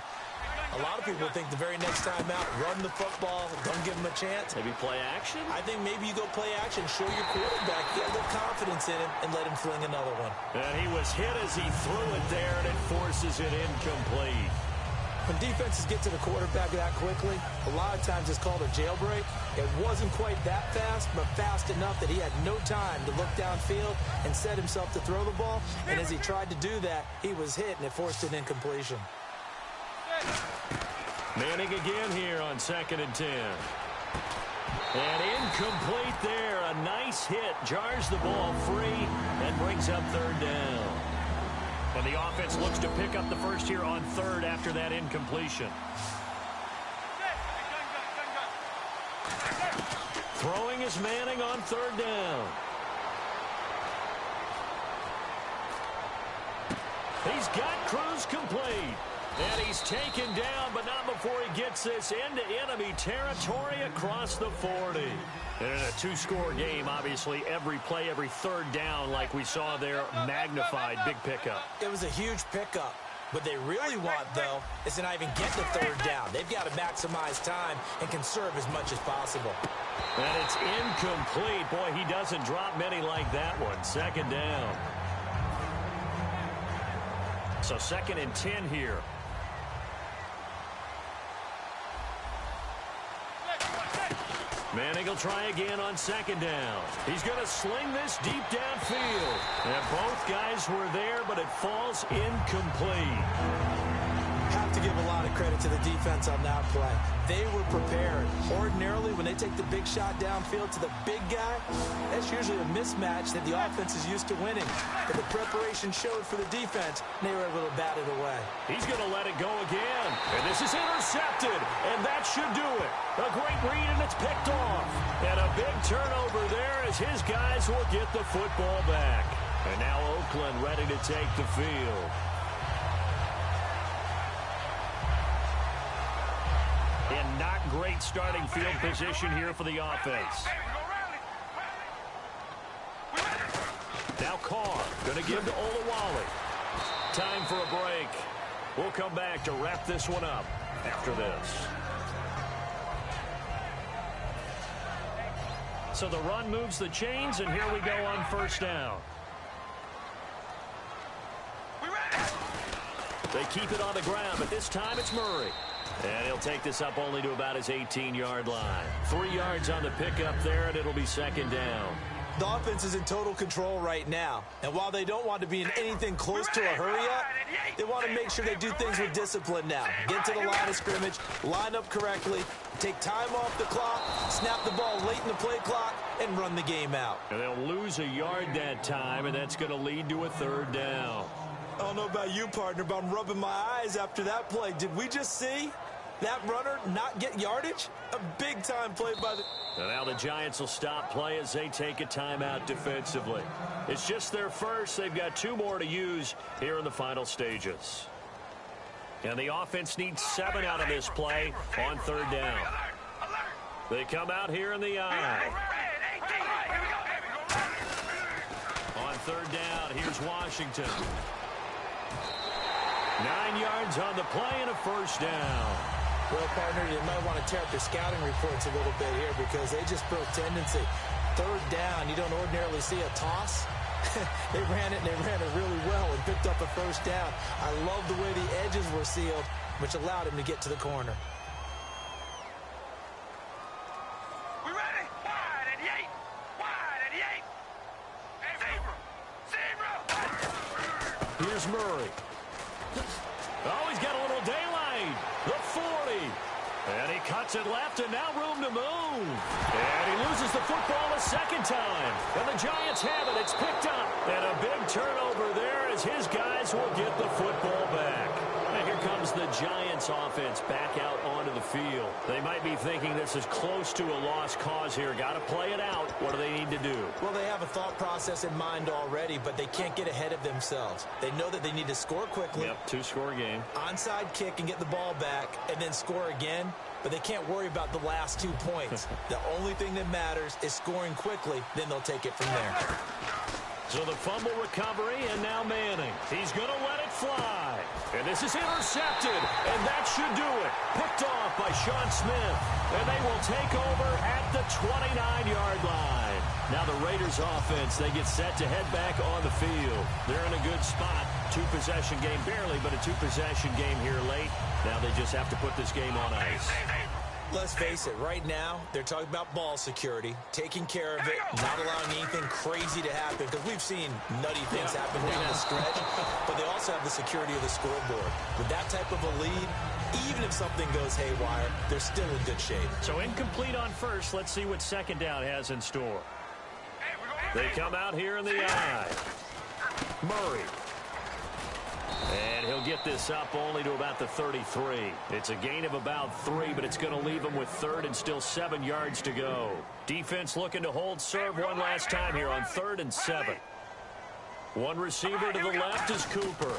a lot of people think the very next time out, run the football, don't give them a chance. Maybe play action? I think maybe you go play action, show your quarterback, you got a little confidence in him, and let him fling another one. And he was hit as he threw it there, and it forces it incomplete. When defenses get to the quarterback that quickly, a lot of times it's called a jailbreak. It wasn't quite that fast, but fast enough that he had no time to look downfield and set himself to throw the ball. And as he tried to do that, he was hit, and it forced an incompletion. Manning again here on 2nd and 10. And incomplete there. A nice hit. Jars the ball free and brings up 3rd down. And the offense looks to pick up the first here on 3rd after that incompletion. Throwing is Manning on 3rd down. He's got Cruz complete. And he's taken down, but not before he gets this into enemy territory across the 40. And in a two-score game, obviously, every play, every 3rd down, like we saw there, magnified, big pickup. It was a huge pickup. What they really want, though, is to not even get the 3rd down. They've got to maximize time and conserve as much as possible. And it's incomplete. Boy, he doesn't drop many like that one. 2nd down. So 2nd and 10 here. Manning will try again on 2nd down. He's going to sling this deep downfield. And both guys were there, but it falls incomplete. Have to give a lot of credit to the defense on that play. They were prepared. Ordinarily, when they take the big shot downfield to the big guy, that's usually a mismatch that the offense is used to winning. But the preparation showed for the defense, and they were able to bat it away. He's going to let it go again. And this is intercepted, and that should do it. A great read, and it's picked off. And a big turnover there as his guys will get the football back. And now Oakland ready to take the field. In not great starting field position here for the offense. Now Carr going to give to Olawale. Time for a break. We'll come back to wrap this one up after this. So the run moves the chains, and here we go on 1st down. They keep it on the ground, but this time it's Murray. And he'll take this up only to about his 18-yard line. 3 yards on the pickup there, and it'll be 2nd down. The offense is in total control right now. And while they don't want to be in anything close to a hurry-up, they want to make sure they do things with discipline now. Get to the line of scrimmage, line up correctly, take time off the clock, snap the ball late in the play clock, and run the game out. And they'll lose a yard that time, and that's going to lead to a 3rd down. I don't know about you, partner, but I'm rubbing my eyes after that play. Did we just see that runner not get yardage? A big-time play by the... And now the Giants will stop play as they take a timeout defensively. It's just their first. They've got 2 more to use here in the final stages. And the offense needs 7 out of this play on 3rd down. They come out here in the eye. On 3rd down, here's Washington. 9 yards on the play and a 1st down. Well, partner, you might want to tear up your scouting reports a little bit here because they just broke tendency. 3rd down, you don't ordinarily see a toss. They ran it, and they ran it really well and picked up a 1st down. I love the way the edges were sealed, which allowed him to get to the corner. Here's Murray. Oh, he's got a little daylight. The 40. And he cuts it left, and now room to move. And he loses the football a second time. And the Giants have it. It's picked up. And a big turnover there as his guys will get the football back. And here comes the Giants offense back out onto the field. They might be thinking this is close to a lost cause here. Got to play it out. What do they need to do? Well, they have a thought process in mind already, but they can't get ahead of themselves. They know that they need to score quickly. Yep, two-score game. Onside kick and get the ball back and then score again. But they can't worry about the last 2 points. The only thing that matters is scoring quickly. Then they'll take it from there. So the fumble recovery, and now Manning. He's going to let it fly. And this is intercepted, and that should do it. Picked off by Sean Smith. And they will take over at the 29-yard line. Now the Raiders offense, they get set to head back on the field. They're in a good spot. Two-possession game, barely, but a two-possession game here late. Now they just have to put this game on ice. Let's face it, right now, they're talking about ball security, taking care of it, not allowing anything crazy to happen, because we've seen nutty things happen down the stretch, but they also have the security of the scoreboard. With that type of a lead, even if something goes haywire, they're still in good shape. So incomplete on first. Let's see what second down has in store. They come out here in the eye. Murray. And he'll get this up only to about the 33. It's a gain of about 3, but it's going to leave him with third and still 7 yards to go. Defense looking to hold serve one last time here on 3rd and 7. One receiver to the left is Cooper.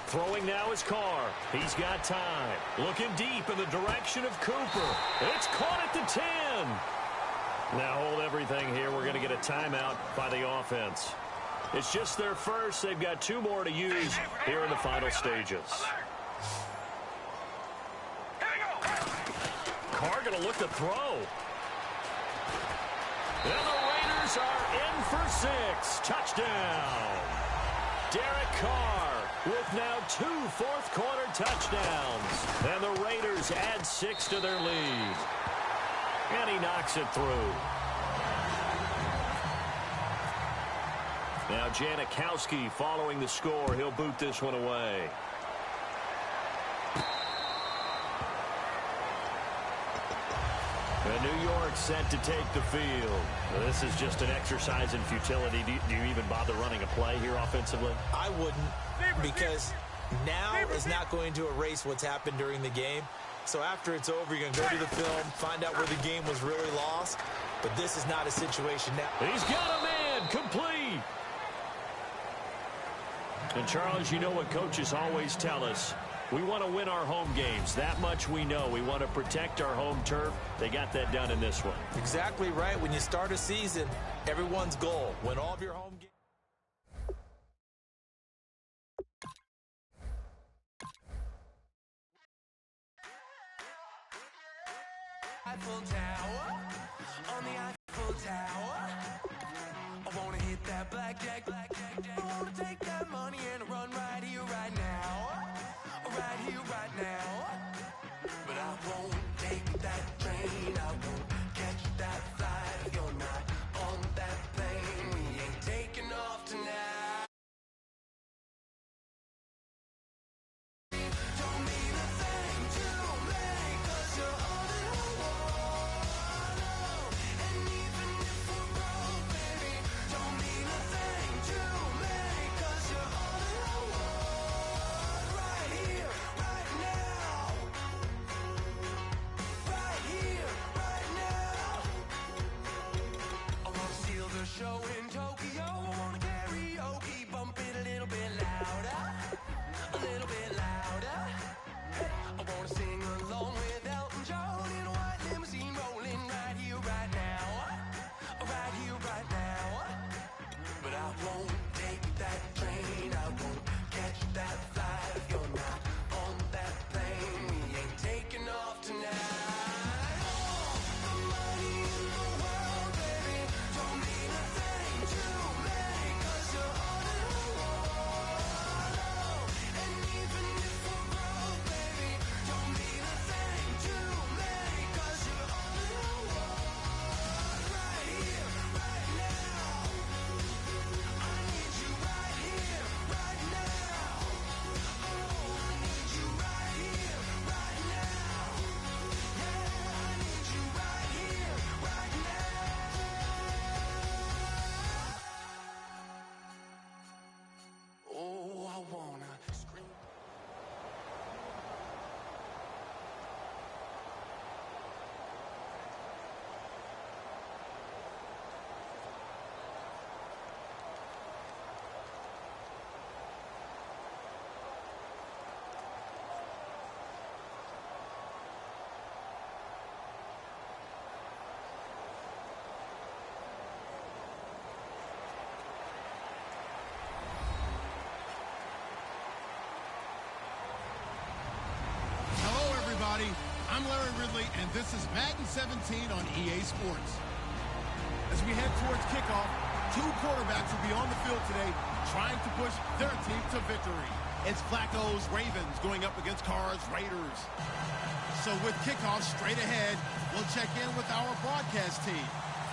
Throwing now is Carr. He's got time. Looking deep in the direction of Cooper. It's caught at the 10. Now hold everything here. We're going to get a timeout by the offense. It's just their first. They've got 2 more to use here in the final stages. Carr going to look to throw. And the Raiders are in for 6. Touchdown. Derek Carr with now 2 fourth-quarter touchdowns. And the Raiders add 6 to their lead. And he knocks it through. Now Janikowski following the score. He'll boot this one away. And New York set to take the field. Now, this is just an exercise in futility. Do you even bother running a play here offensively? I wouldn't, because now is not going to erase what's happened during the game. So after it's over, you're going to go to the film, find out where the game was really lost. But this is not a situation now. He's got a man complete. And, Charles, you know what coaches always tell us. We want to win our home games. That much we know. We want to protect our home turf. They got that done in this one. Exactly right. When you start a season, everyone's goal, win all of your home games. Eiffel Tower, on the Eiffel Tower. I wanna hit that blackjack, blackjack, jack. I wanna take that money and run right here, right now. Right here, right now. But I won't take that train. I won't catch that flight. If you're not on that plane, we ain't taking off tonight. Don't mean a thing to me, 'cause you're all that I want. And even if we're broke, baby, don't mean a thing to everybody. I'm Larry Ridley, and this is Madden 17 on EA Sports. As we head towards kickoff, two quarterbacks will be on the field today trying to push their team to victory. It's Flacco's Ravens going up against Carr's Raiders. So with kickoff straight ahead, we'll check in with our broadcast team.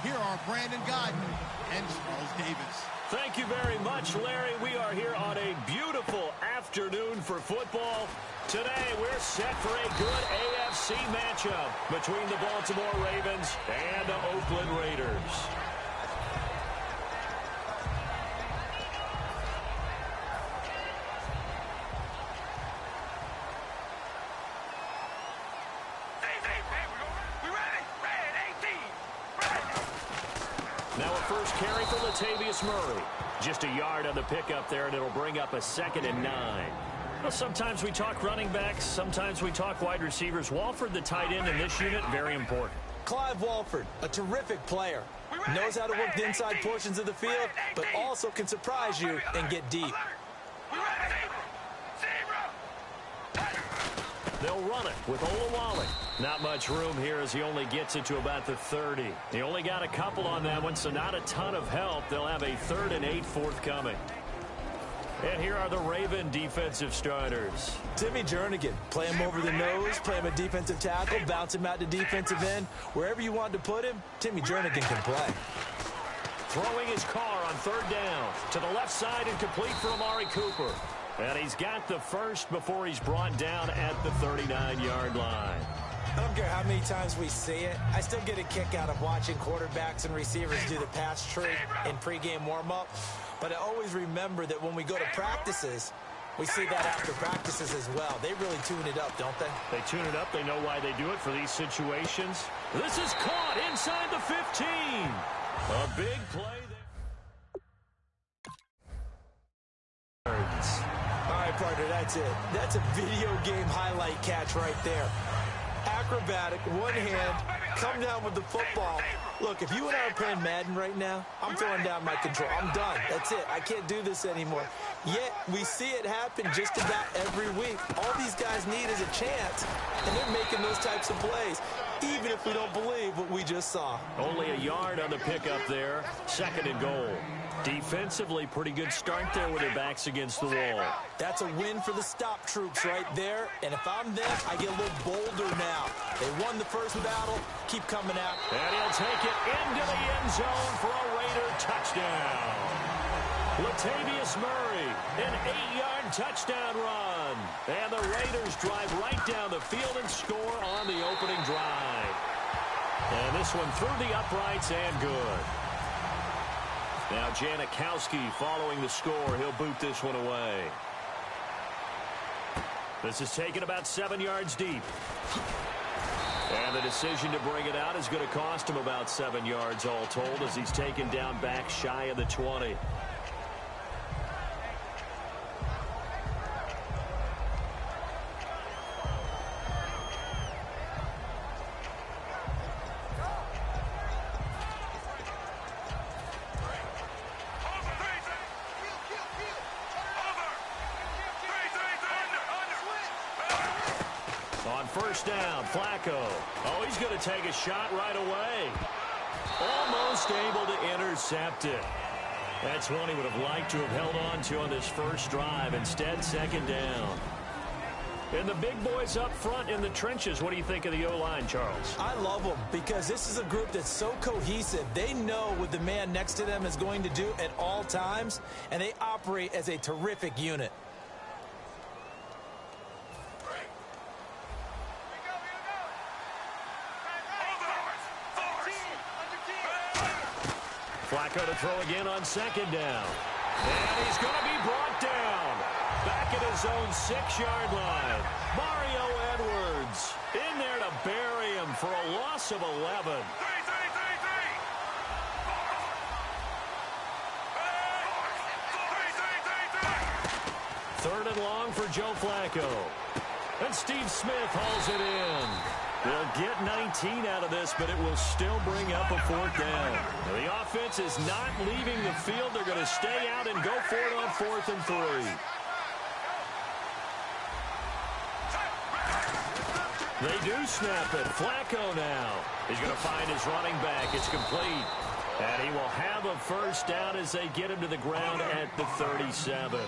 Here are Brandon Godden and Charles Davis. Thank you very much, Larry. We are here on a beautiful afternoon for football. Today, we're set for a good AFC matchup between the Baltimore Ravens and the Oakland Raiders. Now a first carry for Latavius Murray. Just a yard on the pickup there, and it'll bring up a 2nd and 9. Well, sometimes we talk running backs, sometimes we talk wide receivers. Walford, the tight end in this unit, very important. Clive Walford, a terrific player. Knows how to work the inside portions of the field, but also can surprise you and get deep. They'll run it with Olawale. Not much room here as he only gets it to about the 30. He only got a couple on that one, so not a ton of help. They'll have a 3rd and 8 forthcoming. And here are the Raven defensive starters. Timmy Jernigan, play him over the nose, play him a defensive tackle, bounce him out to defensive end. Wherever you want to put him, Timmy Jernigan can play. Throwing his car on 3rd down. To the left side and complete for Amari Cooper. And he's got the first before he's brought down at the 39-yard line. I don't care how many times we see it. I still get a kick out of watching quarterbacks and receivers do the pass tree in pregame warm-up. But I always remember that when we go to practices, we see that after practices as well. They really tune it up, don't they? They tune it up. They know why they do it for these situations. This is caught inside the 15. A big play there. All right, partner, that's it. That's a video game highlight catch right there. Acrobatic, one hand, come down with the football. Look, if you and I are playing Madden right now, I'm throwing down my control. I'm done. That's it. I can't do this anymore. Yet, we see it happen just about every week. All these guys need is a chance, and they're making those types of plays, even if we don't believe what we just saw. Only a yard on the pickup there. 2nd and goal. Defensively, pretty good start there with their backs against the wall. That's a win for the stop troops right there. And if I'm them, I get a little bolder now. They won the first battle. Keep coming out. And he'll take it into the end zone for a Raider touchdown. Latavius Murray, an 8-yard touchdown run. And the Raiders drive right down the field and score on the opening drive. And this one through the uprights and good. Now Janikowski following the score. He'll boot this one away. This is taken about 7 yards deep. And the decision to bring it out is going to cost him about 7 yards all told as he's taken down back shy of the 20. First down, Flacco. Oh, he's going to take a shot right away. Almost able to intercept it. That's one he would have liked to have held on to on this first drive. Instead, 2nd down. And the big boys up front in the trenches. What do you think of the O-line, Charles? I love them because this is a group that's so cohesive. They know what the man next to them is going to do at all times, and they operate as a terrific unit. Flacco to throw again on 2nd down. And he's going to be brought down. Back at his own 6-yard line. Mario Edwards in there to bury him for a loss of 11. 3rd and long for Joe Flacco. And Steve Smith hauls it in. They'll get 19 out of this, but it will still bring up a 4th down. The offense is not leaving the field. They're going to stay out and go for it on 4th and 3. They do snap it. Flacco now. He's going to find his running back. It's complete. And he will have a first down as they get him to the ground at the 37.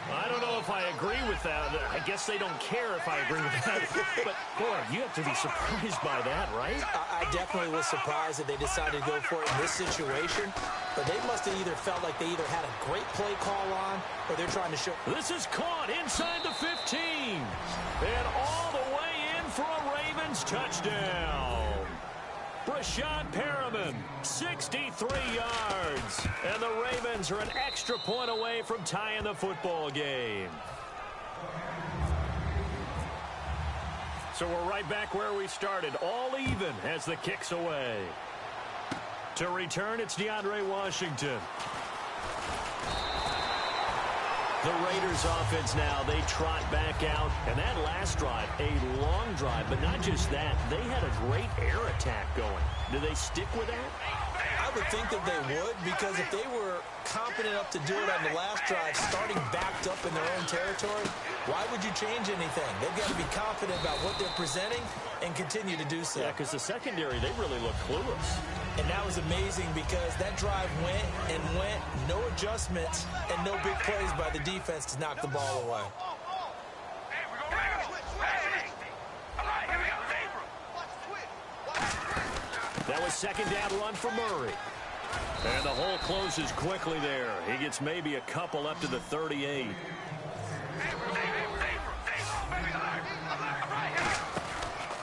I don't know if I agree with that. I guess they don't care if I agree with that. But, boy, you have to be surprised by that, right? I definitely was surprised that they decided to go for it in this situation. But they must have either felt like they either had a great play call on or they're trying to show. This is caught inside the 15. And all the way in for a Ravens touchdown. Brashad Perriman, 63 yards. And the Ravens are an extra point away from tying the football game. So we're right back where we started, all even as the kick's away. To return, it's DeAndre Washington. The Raiders offense now, they trot back out. And that last drive, a long drive. But not just that, they had a great air attack going. Do they stick with that? I would think that they would, because if they were confident enough to do it on the last drive, starting backed up in their own territory, why would you change anything? They've got to be confident about what they're presenting and continue to do so. Yeah, because the secondary, they really look clueless. And that was amazing because that drive went and went, no adjustments, and no big plays by the defense to knock the ball away. That was second down run for Murray. And the hole closes quickly there. He gets maybe a couple up to the 38.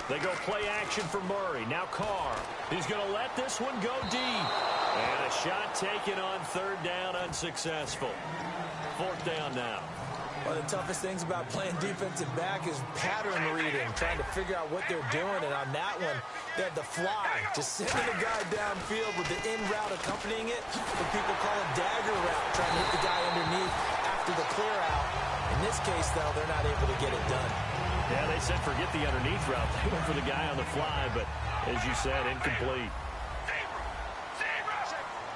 They go play action for Murray. Now Carr. He's going to let this one go deep. And a shot taken on third down, unsuccessful. Fourth down now. One of the toughest things about playing defensive back is pattern reading, trying to figure out what they're doing. And on that one, they had the fly, just sending the guy downfield with the in route accompanying it. What people call a dagger route, trying to hit the guy underneath after the clear out. In this case, though, they're not able to get it done. Yeah, they said forget the underneath route. They went for the guy on the fly, but as you said, incomplete.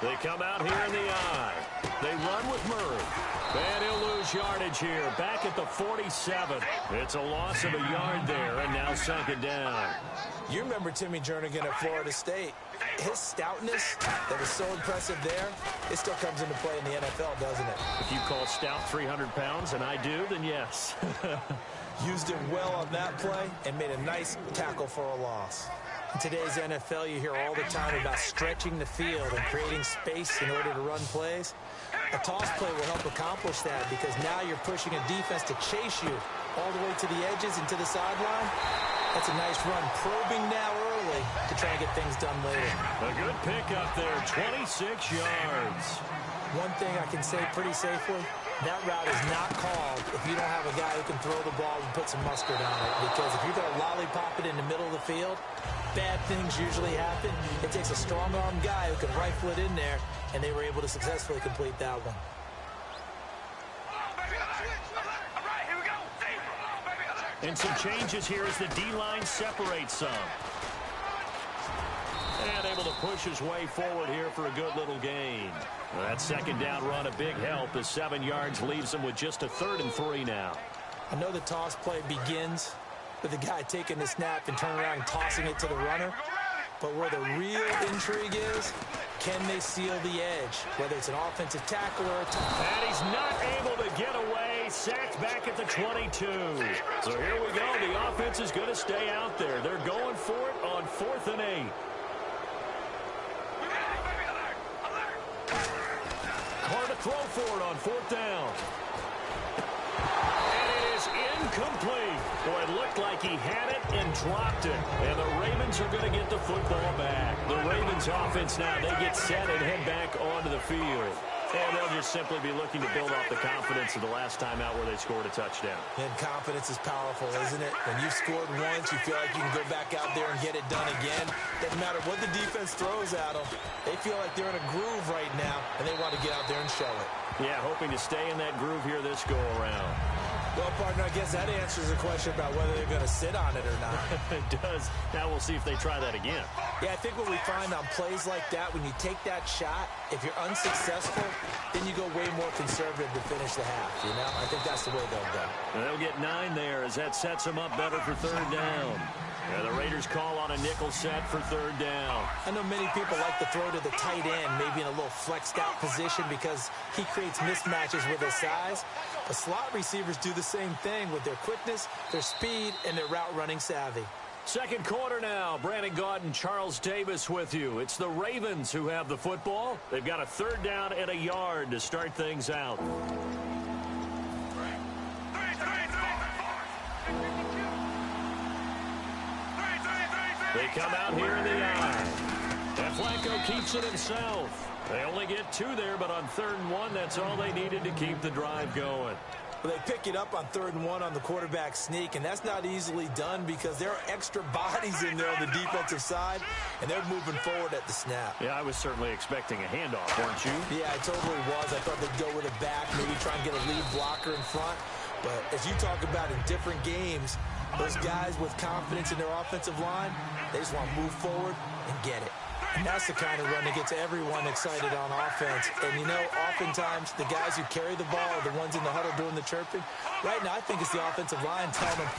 They come out here in the eye. They run with Murray. And he'll lose yardage here. Back at the 47. It's a loss of a yard there, and now second down. You remember Timmy Jernigan at Florida State. His stoutness that was so impressive there, it still comes into play in the NFL, doesn't it? If you call stout 300 pounds, and I do, then yes. Used it well on that play and made a nice tackle for a loss. In today's NFL, you hear all the time about stretching the field and creating space in order to run plays. A toss play will help accomplish that because now you're pushing a defense to chase you all the way to the edges and to the sideline. That's a nice run, probing now early to try and get things done later. A good pick up there, 26 yards. One thing I can say pretty safely, that route is not called if you don't have a guy who can throw the ball and put some mustard on it. Because if you're going to lollipop it in the middle of the field, bad things usually happen. It takes a strong-arm guy who can rifle it in there, and they were able to successfully complete that one. And some changes here as the D-line separates some. And able to push his way forward here for a good little gain. That second down run, a big help as 7 yards leaves him with just a 3rd and 3 now. I know the toss play begins with the guy taking the snap and turning around and tossing it to the runner. But where the real intrigue is, can they seal the edge? Whether it's an offensive tackle or a tackle. And he's not able to get away. Sacked back at the 22. So here we go. The offense is going to stay out there. They're going for it on 4th and 8. Hard to throw for it on 4th down. And it is incomplete. Boy, it looked like he had it and dropped it. And the Ravens are going to get the football back. The Ravens offense now, they get set and head back onto the field. And they'll just simply be looking to build off the confidence of the last time out where they scored a touchdown. And confidence is powerful, isn't it? When you've scored once, you feel like you can go back out there and get it done again. Doesn't matter what the defense throws at them. They feel like they're in a groove right now, and they want to get out there and show it. Yeah, hoping to stay in that groove here this go-around. Well, partner, I guess that answers the question about whether they're going to sit on it or not. It does. Now we'll see if they try that again. Yeah, I think what we find on plays like that, when you take that shot, if you're unsuccessful, then you go way more conservative to finish the half, you know? I think that's the way they'll go. And they'll get 9 there as that sets them up better for 3rd down. call on a nickel set for third down. I know many people like to throw to the tight end, maybe in a little flexed out position because he creates mismatches with his size. But slot receivers do the same thing with their quickness, their speed, and their route running savvy. Second quarter now. Brandon Gaud and Charles Davis with you. It's the Ravens who have the football. They've got a third down and a yard to start things out. They come out here in the eye. And Flacco keeps it himself. They only get 2 there, but on 3rd and 1, that's all they needed to keep the drive going. Well, they pick it up on 3rd and 1 on the quarterback sneak, and that's not easily done because there are extra bodies in there on the defensive side, and they're moving forward at the snap. Yeah, I was certainly expecting a handoff, weren't you? Yeah, I totally was. I thought they'd go with a back, maybe try and get a lead blocker in front. But as you talk about in different games, those guys with confidence in their offensive line, they just want to move forward and get it. And that's the kind of run that gets everyone excited on offense. And, you know, oftentimes the guys who carry the ball are the ones in the huddle doing the chirping. Right now, I think it's the offensive line telling them,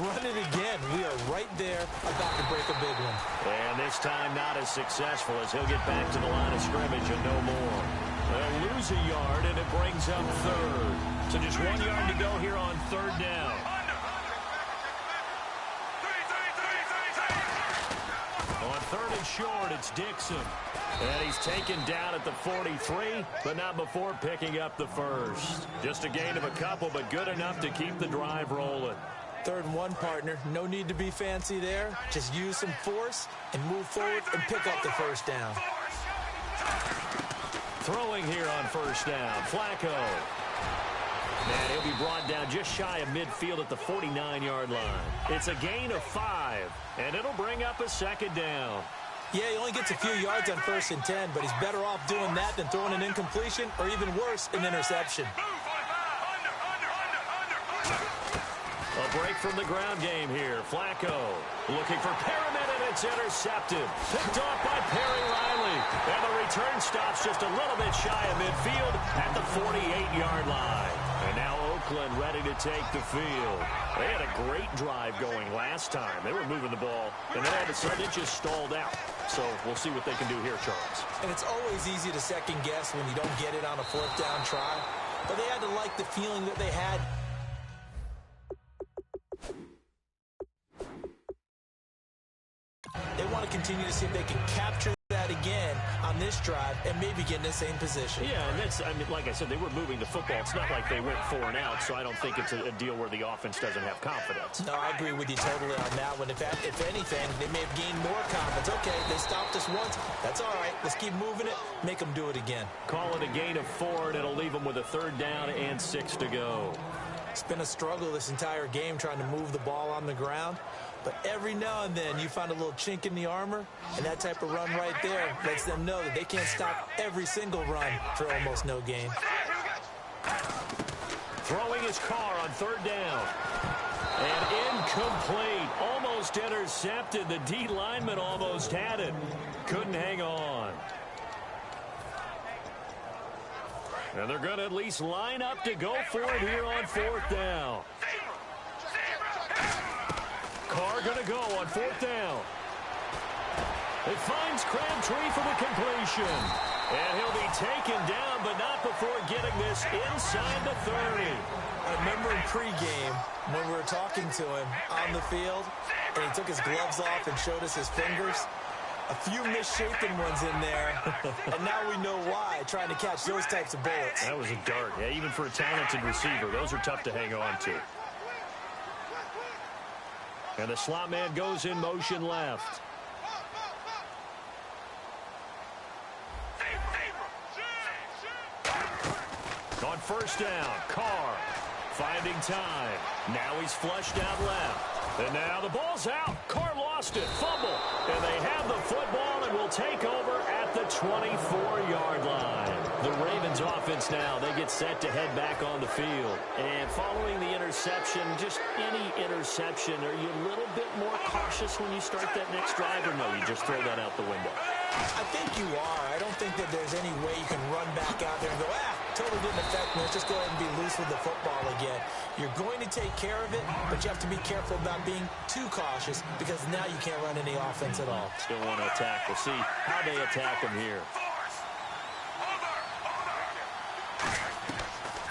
run it again. We are right there about to break a big one. And this time not as successful as he'll get back to the line of scrimmage and no more. They'll lose a yard, and it brings up 3rd. So just 1 yard to go here on 3rd down. On 3rd and short, it's Dixon. And he's taken down at the 43, but not before picking up the first. Just a gain of a couple, but good enough to keep the drive rolling. 3rd and 1, partner. No need to be fancy there. Just use some force and move forward and pick up the first down. Throwing here on 1st down, Flacco. And he'll be brought down just shy of midfield at the 49-yard line. It's a gain of 5, and it'll bring up a 2nd down. Yeah, he only gets a few yards on 1st and 10, but he's better off doing that than throwing an incompletion or even worse, an interception. A break from the ground game here. Flacco looking for Perriman, and it's intercepted. Picked off by Perry Riley. And the return stops just a little bit shy of midfield at the 48-yard line. And now Oakland ready to take the field. They had a great drive going last time. They were moving the ball, and then all of a sudden it just stalled out. So we'll see what they can do here, Charles. And it's always easy to second guess when you don't get it on a 4th down try. But they had to like the feeling that they had. They want to continue to see if they can capture that again on this drive and maybe get in the same position. Yeah, and that's, I mean, like I said, they were moving the football. It's not like they went 4 and out, so I don't think it's a deal where the offense doesn't have confidence. No, I agree with you totally on that one. If anything, they may have gained more confidence. Okay, they stopped us once. That's all right. Let's keep moving it. Make them do it again. Call it a gain of 4, and it'll leave them with a 3rd down and 6 to go. It's been a struggle this entire game trying to move the ball on the ground. But every now and then you find a little chink in the armor, and that type of run right there lets them know that they can't stop every single run for almost no gain. Throwing his car on 3rd down. And incomplete. Almost intercepted. The D lineman almost had it. Couldn't hang on. And they're going to at least line up to go for it here on 4th down. Carr going to go on 4th down. It finds Crabtree for the completion. And he'll be taken down, but not before getting this inside the 30. I remember in pregame when we were talking to him on the field, and he took his gloves off and showed us his fingers. A few misshapen ones in there, and now we know why, trying to catch those types of bullets. That was a dart. Yeah, even for a talented receiver, those are tough to hang on to. And the slot man goes in motion left. On 1st down, Carr finding time. Now he's flushed out left. And now the ball's out. Carr lost it. Fumble. And they have the football and will take over at the 24-yard line. The Ravens offense now, they get set to head back on the field. And following the interception, just any interception, are you a little bit more cautious when you start that next drive, or no, you just throw that out the window? I think you are. I don't think that there's any way you can run back out there and go, totally didn't affect me. Let's just go ahead and be loose with the football again. You're going to take care of it, but you have to be careful about being too cautious because now you can't run any offense at all. Still want to attack. We'll see how they attack him here.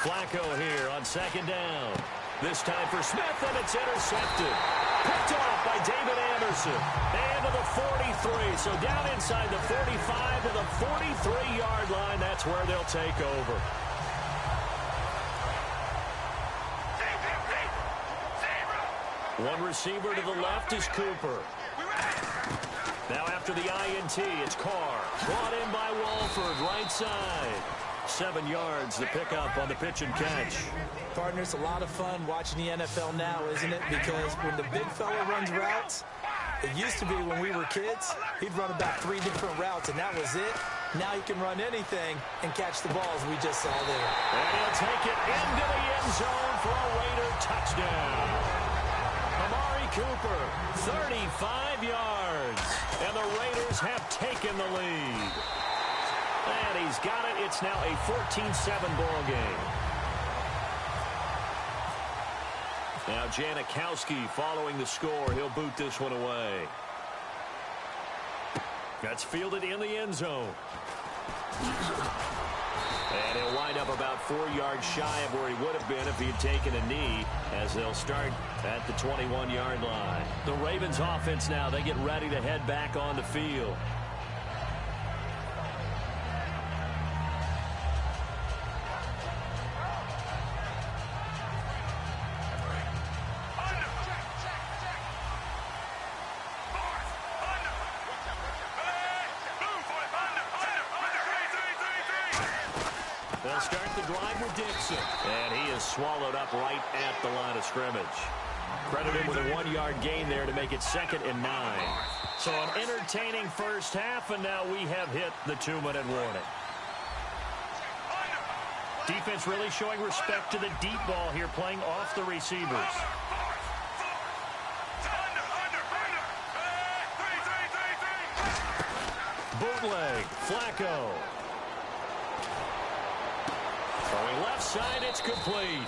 Flacco here on second down. This time for Smith, and it's intercepted. Picked off by David Anderson. And to the 43. So down inside the 45 to the 43-yard line. That's where they'll take over. One receiver to the left is Cooper. Now after the INT, it's Carr. Brought in by Walford, right side. 7 yards, the pickup on the pitch and catch. Partner, it's a lot of fun watching the NFL now, isn't it? Because when the big fella runs routes, it used to be when we were kids, he'd run about 3 different routes, and that was it. Now he can run anything and catch the balls we just saw there. And he'll take it into the end zone for a Raider touchdown. Amari Cooper, 35 yards. And the Raiders have taken the lead. And he's got it. It's now a 14-7 ball game. Now Janikowski following the score. He'll boot this one away. That's fielded in the end zone. And he'll wind up about 4 yards shy of where he would have been if he had taken a knee, as they'll start at the 21-yard line. The Ravens offense now, they get ready to head back on the field. They'll start the drive with Dixon. And he is swallowed up right at the line of scrimmage. Credit him with a 1-yard gain there to make it 2nd and 9. So an entertaining first half, and now we have hit the 2-minute warning. Defense really showing respect to the deep ball here, playing off the receivers. Bootleg, Flacco. Going left side, it's complete.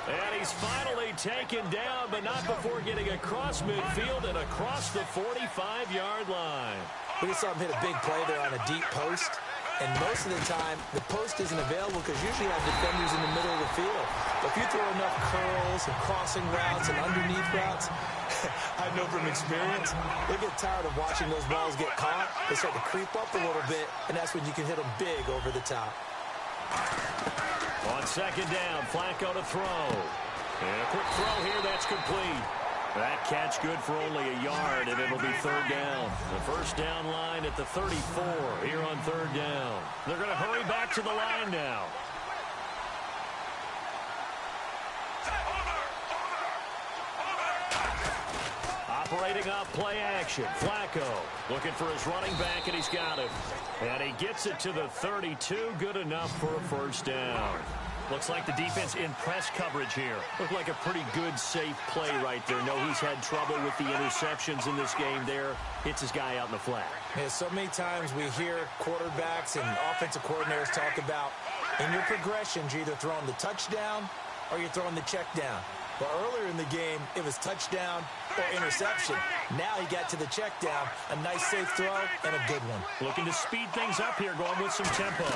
And he's finally taken down, but not before getting across midfield and across the 45-yard line. We just saw him hit a big play there on a deep post. And most of the time, the post isn't available because usually you have defenders in the middle of the field. But if you throw enough curls and crossing routes and underneath routes, I know from experience, they get tired of watching those balls get caught. They start to creep up a little bit, and that's when you can hit them big over the top. On second down, Flacco to throw. And a quick throw here, that's complete. That catch good for only a yard, and it'll be 3rd down. The first down line at the 34 here on 3rd down. They're going to hurry back to the line now. Operating off play action. Flacco looking for his running back, and he's got him. And he gets it to the 32. Good enough for a first down. Looks like the defense in press coverage here. Looked like a pretty good, safe play right there. No, he's had trouble with the interceptions in this game there. Hits his guy out in the flat. Yeah, so many times we hear quarterbacks and offensive coordinators talk about in your progressions, you're either throwing the touchdown or you're throwing the check down. But earlier in the game, it was touchdown or interception. Now he got to the check down. A nice, safe throw and a good one. Looking to speed things up here, going with some tempo.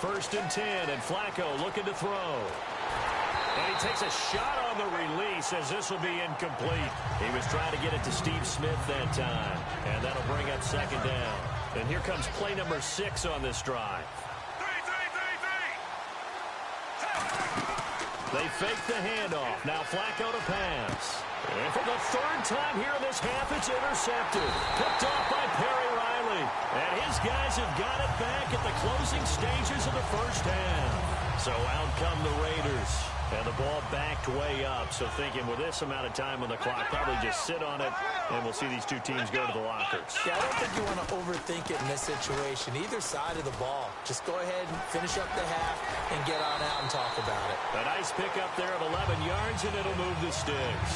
1st and 10, and Flacco looking to throw. And he takes a shot on the release as this will be incomplete. He was trying to get it to Steve Smith that time. And that'll bring up 2nd down. And here comes play number 6 on this drive. They fake the handoff. Now Flacco to pass. And for the 3rd time here in this half, it's intercepted. Picked off by Perry Riley. And his guys have got it back at the closing stages of the first half. So out come the Raiders. And the ball backed way up. So thinking with this amount of time on the clock, probably just sit on it, and we'll see these two teams go to the lockers. Yeah, I don't think you want to overthink it in this situation. Either side of the ball. Just go ahead and finish up the half and get on out and talk about it. A nice pickup there of 11 yards, and it'll move the sticks.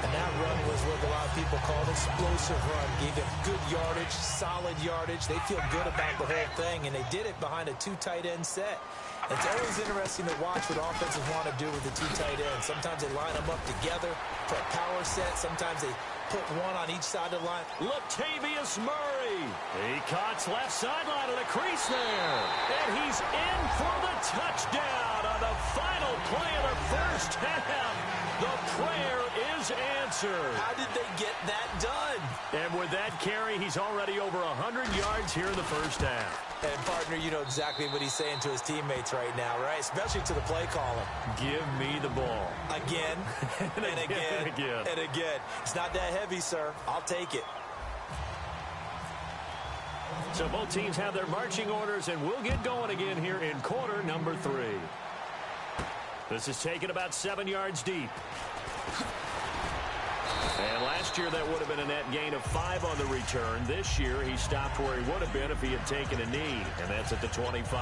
And that run was what a lot of people call an explosive run. Gave them good yardage, solid yardage. They feel good about the whole thing, and they did it behind a 2 tight end set. It's always interesting to watch what offenses want to do with the 2 tight ends. Sometimes they line them up together for a power set. Sometimes they put one on each side of the line. Latavius Murray. He cuts left sideline of the crease there. And he's in for the touchdown on the final play of the first half. The prayer is answered. How did they get that done? And with that carry, he's already over 100 yards here in the first half. And, partner, you know exactly what he's saying to his teammates right now, right? Especially to the play caller. Give me the ball. Again, and again, and again. and again. It's not that heavy, sir. I'll take it. So both teams have their marching orders, and we'll get going again here in quarter number 3. This is taken about 7 yards deep. And last year, that would have been a net gain of 5 on the return. This year, he stopped where he would have been if he had taken a knee, and that's at the 25.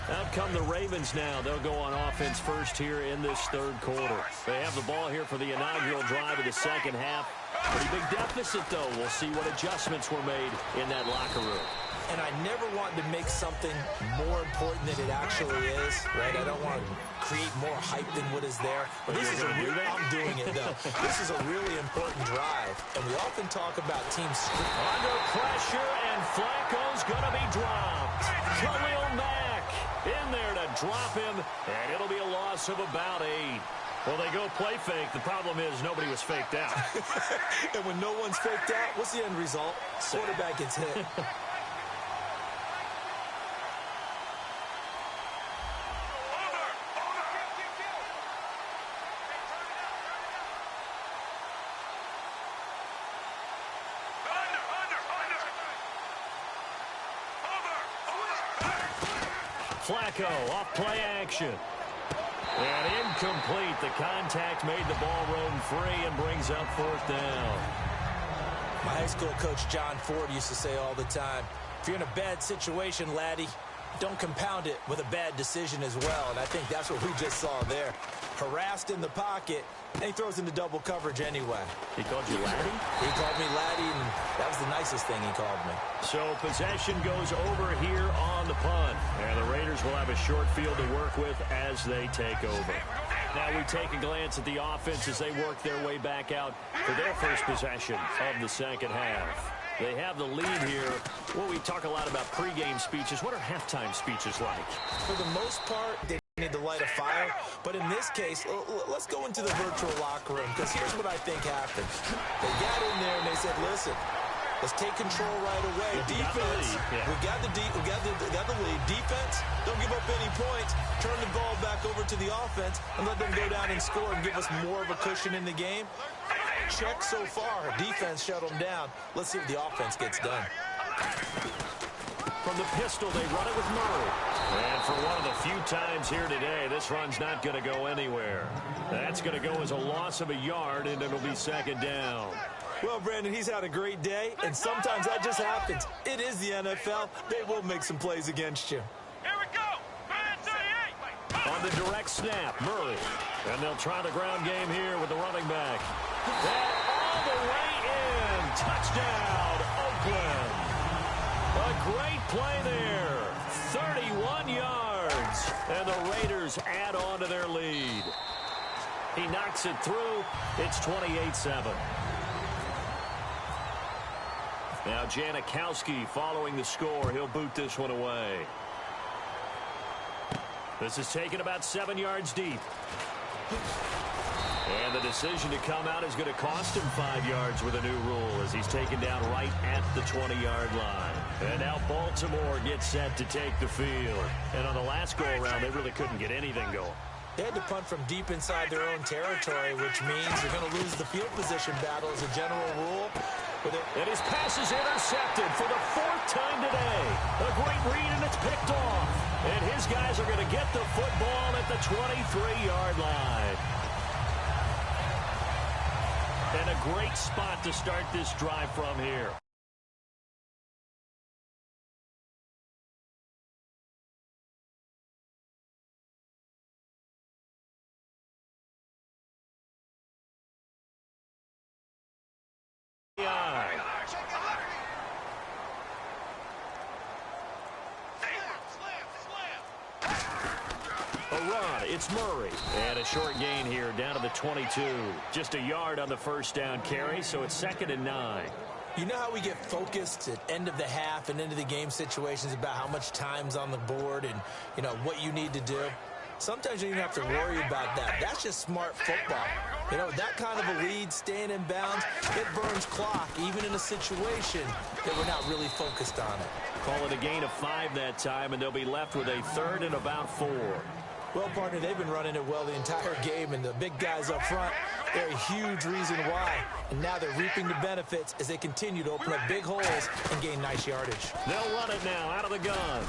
Out come the Ravens now. They'll go on offense first here in this third quarter. They have the ball here for the inaugural drive of the second half. Pretty big deficit, though. We'll see what adjustments were made in that locker room. And I never want to make something more important than it actually is, right? I don't want to create more hype than what is there. But this is a real, I'm doing it, though. This is a really important drive. And we often talk about teams under pressure, and Flacco's going to be dropped. Khalil Mack in there to drop him, and it'll be a loss of about 8. Well, they go play fake. The problem is nobody was faked out. And when no one's faked out, what's the end result? Quarterback gets hit. Flacco off play action. And incomplete. The contact made the ball roam free and brings up 4th down. My high school coach, John Ford, used to say all the time, if you're in a bad situation, laddie, don't compound it with a bad decision as well. And I think that's what we just saw there. Harassed in the pocket, and he throws into double coverage anyway. He called you laddie? He called me laddie, and that was the nicest thing he called me. So possession goes over here on the punt. And the Raiders will have a short field to work with as they take over. Now we take a glance at the offense as they work their way back out for their first possession of the second half. They have the lead here. Well, we talk a lot about pregame speeches. What are halftime speeches like? For the most part, they need to light a fire. But in this case, let's go into the virtual locker room, because here's what I think happened. They got in there and they said, listen, let's take control right away. Defense, we got the lead. Defense, don't give up any points. Turn the ball back over to the offense and let them go down and score and give us more of a cushion in the game. Check so far. Defense shut them down. Let's see what the offense gets done. From the pistol, they run it with Murray. And for one of the few times here today, this run's not going to go anywhere. That's going to go as a loss of a yard, and it'll be 2nd down. Well, Brandon, he's had a great day, and sometimes that just happens. It is the NFL. They will make some plays against you. Here we go. Man 38. On the direct snap, Murray. And they'll try the ground game here with the running back. And all the way in. Touchdown, Oakland. A great play there. 31 yards. And the Raiders add on to their lead. He knocks it through. It's 28-7. Now Janikowski following the score. He'll boot this one away. This is taken about 7 yards deep. And the decision to come out is going to cost him 5 yards with a new rule as he's taken down right at the 20-yard line. And now Baltimore gets set to take the field. And on the last go-around, they really couldn't get anything going. They had to punt from deep inside their own territory, which means they're going to lose the field position battle as a general rule. And his pass is intercepted for the 4th time today. A great read, and it's picked off. And his guys are going to get the football at the 23-yard line. And a great spot to start this drive from here. It's Murray. And a short gain here down to the 22. Just a yard on the first down carry, so it's 2nd and 9. You know how we get focused at end of the half and into the game situations about how much time's on the board and, you know, what you need to do? Sometimes you don't even have to worry about that. That's just smart football. You know, that kind of a lead, staying in bounds, it burns clock, even in a situation that we're not really focused on it. Call it a gain of 5 that time, and they'll be left with a 3rd and about 4. Well, partner, they've been running it well the entire game, and the big guys up front, they're a huge reason why. And now they're reaping the benefits as they continue to open up big holes and gain nice yardage. They'll run it now out of the gun.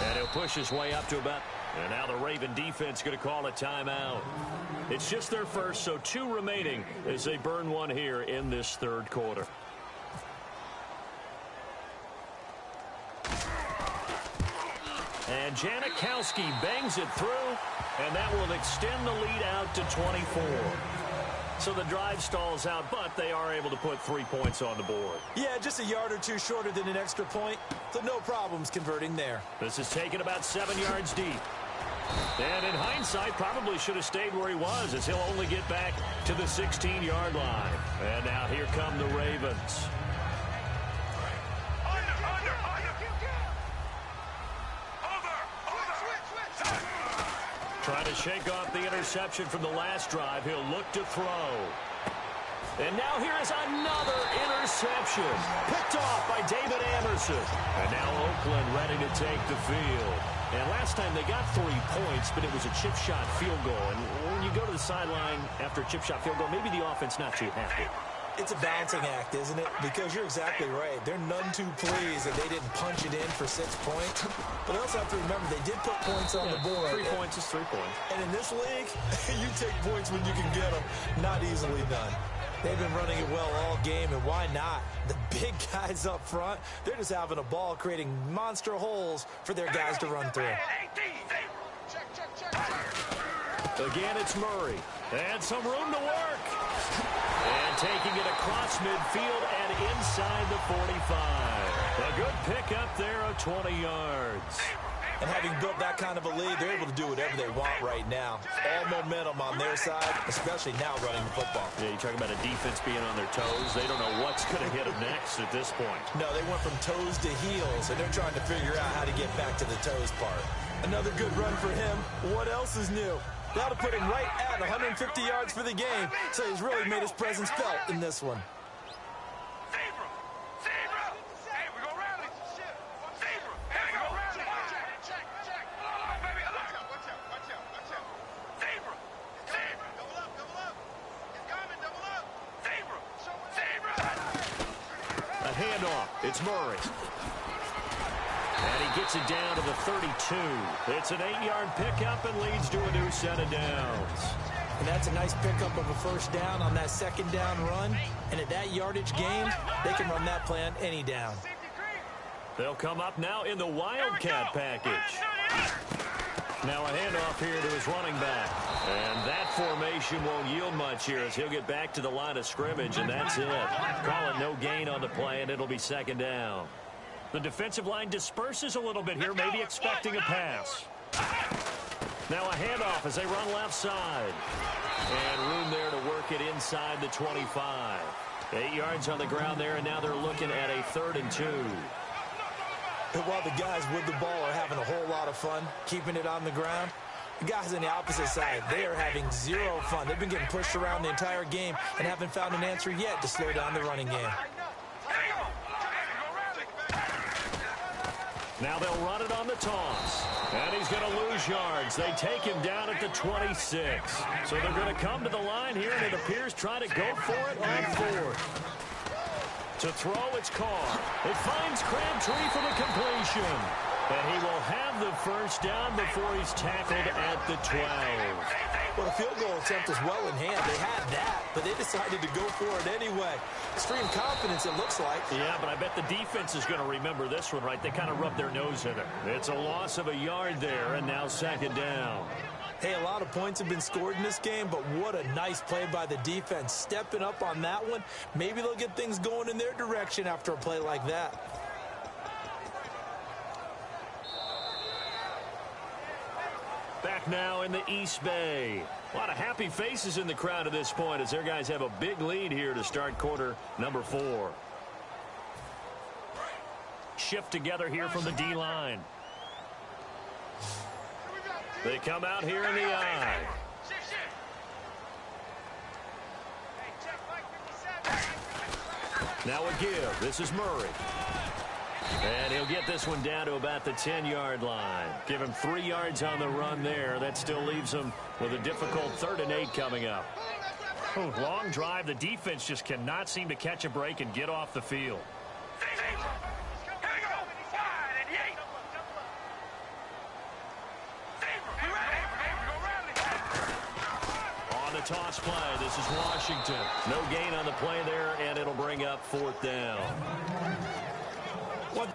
And he'll push his way up to about... And now the Raven defense going to call a timeout. It's just their first, so 2 remaining as they burn one here in this 3rd quarter. And Janikowski bangs it through, and that will extend the lead out to 24. So the drive stalls out, but they are able to put 3 points on the board. Yeah, just a yard or 2 shorter than an extra point, so no problems converting there. This is taken about 7 yards deep. And in hindsight, probably should have stayed where he was, as he'll only get back to the 16-yard line. And now here come the Ravens. Trying to shake off the interception from the last drive. He'll look to throw. And now here is another interception. Picked off by David Anderson. And now Oakland ready to take the field. And last time they got 3 points, but it was a chip shot field goal. And when you go to the sideline after a chip shot field goal, maybe the offense not too happy. It's a balancing act, isn't it? Because you're exactly right. They're none too pleased that they didn't punch it in for 6 points. But they also have to remember they did put points on the board. 3 points is 3 points. And in this league, you take points when you can get them. Not easily done. They've been running it well all game, and why not? The big guys up front, they're just having a ball, creating monster holes for their guys to run through. Again, it's Murray. And some room to work. And taking it across midfield and inside the 45. A good pickup there of 20 yards. And having built that kind of a lead, they're able to do whatever they want right now. All momentum on their side, especially now running the football. Yeah, you're talking about a defense being on their toes. They don't know what's going to hit them next at this point. No, they went from toes to heels, and they're trying to figure out how to get back to the toes part. Another good run for him. What else is new? That'll put him right at 150 yards for the game, so he's really made his presence felt in this one. A handoff. It's Murray. And he gets it down to the 32. It's an 8-yard pickup and leads to a new set of downs. And that's a nice pickup of a first down on that second down run. And at that yardage gain, they can run that play on any down. They'll come up now in the Wildcat package. Now a handoff here to his running back. And that formation won't yield much here as he'll get back to the line of scrimmage, and that's it. Call it no gain on the play, and it'll be second down. The defensive line disperses a little bit here, maybe expecting a pass. Now a handoff as they run left side. And room there to work it inside the 25. 8 yards on the ground there, and now they're looking at a 3rd and 2. And while the guys with the ball are having a whole lot of fun keeping it on the ground, the guys on the opposite side, they are having zero fun. They've been getting pushed around the entire game and haven't found an answer yet to slow down the running game. Now they'll run it on the toss. And he's going to lose yards. They take him down at the 26. So they're going to come to the line here, and it appears try to go for it on 4th. To throw, it's Carr. It finds Crabtree for the completion. And he will have the first down before he's tackled at the 12. Well, the field goal attempt is well in hand. They had that, but they decided to go for it anyway. Extreme confidence, it looks like. Yeah, but I bet the defense is going to remember this one, right? They kind of rubbed their nose in it. It's a loss of a yard there, and now second down. Hey, a lot of points have been scored in this game, but what a nice play by the defense. Stepping up on that one, maybe they'll get things going in their direction after a play like that. Back now in the East Bay. A lot of happy faces in the crowd at this point as their guys have a big lead here to start quarter number 4. Shift together here from the D-line. They come out here in the I. Now a give. This is Murray. And he'll get this one down to about the 10-yard line. Give him 3 yards on the run there. That still leaves him with a difficult 3rd and 8 coming up. Oh, long drive. The defense just cannot seem to catch a break and get off the field. On the toss play, this is Washington. No gain on the play there, and it'll bring up 4th down. What?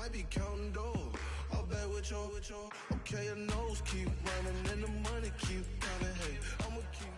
might be counting dough. I'll bet with your, okay, your nose keep running and the money keep coming. Hey, I'ma keep.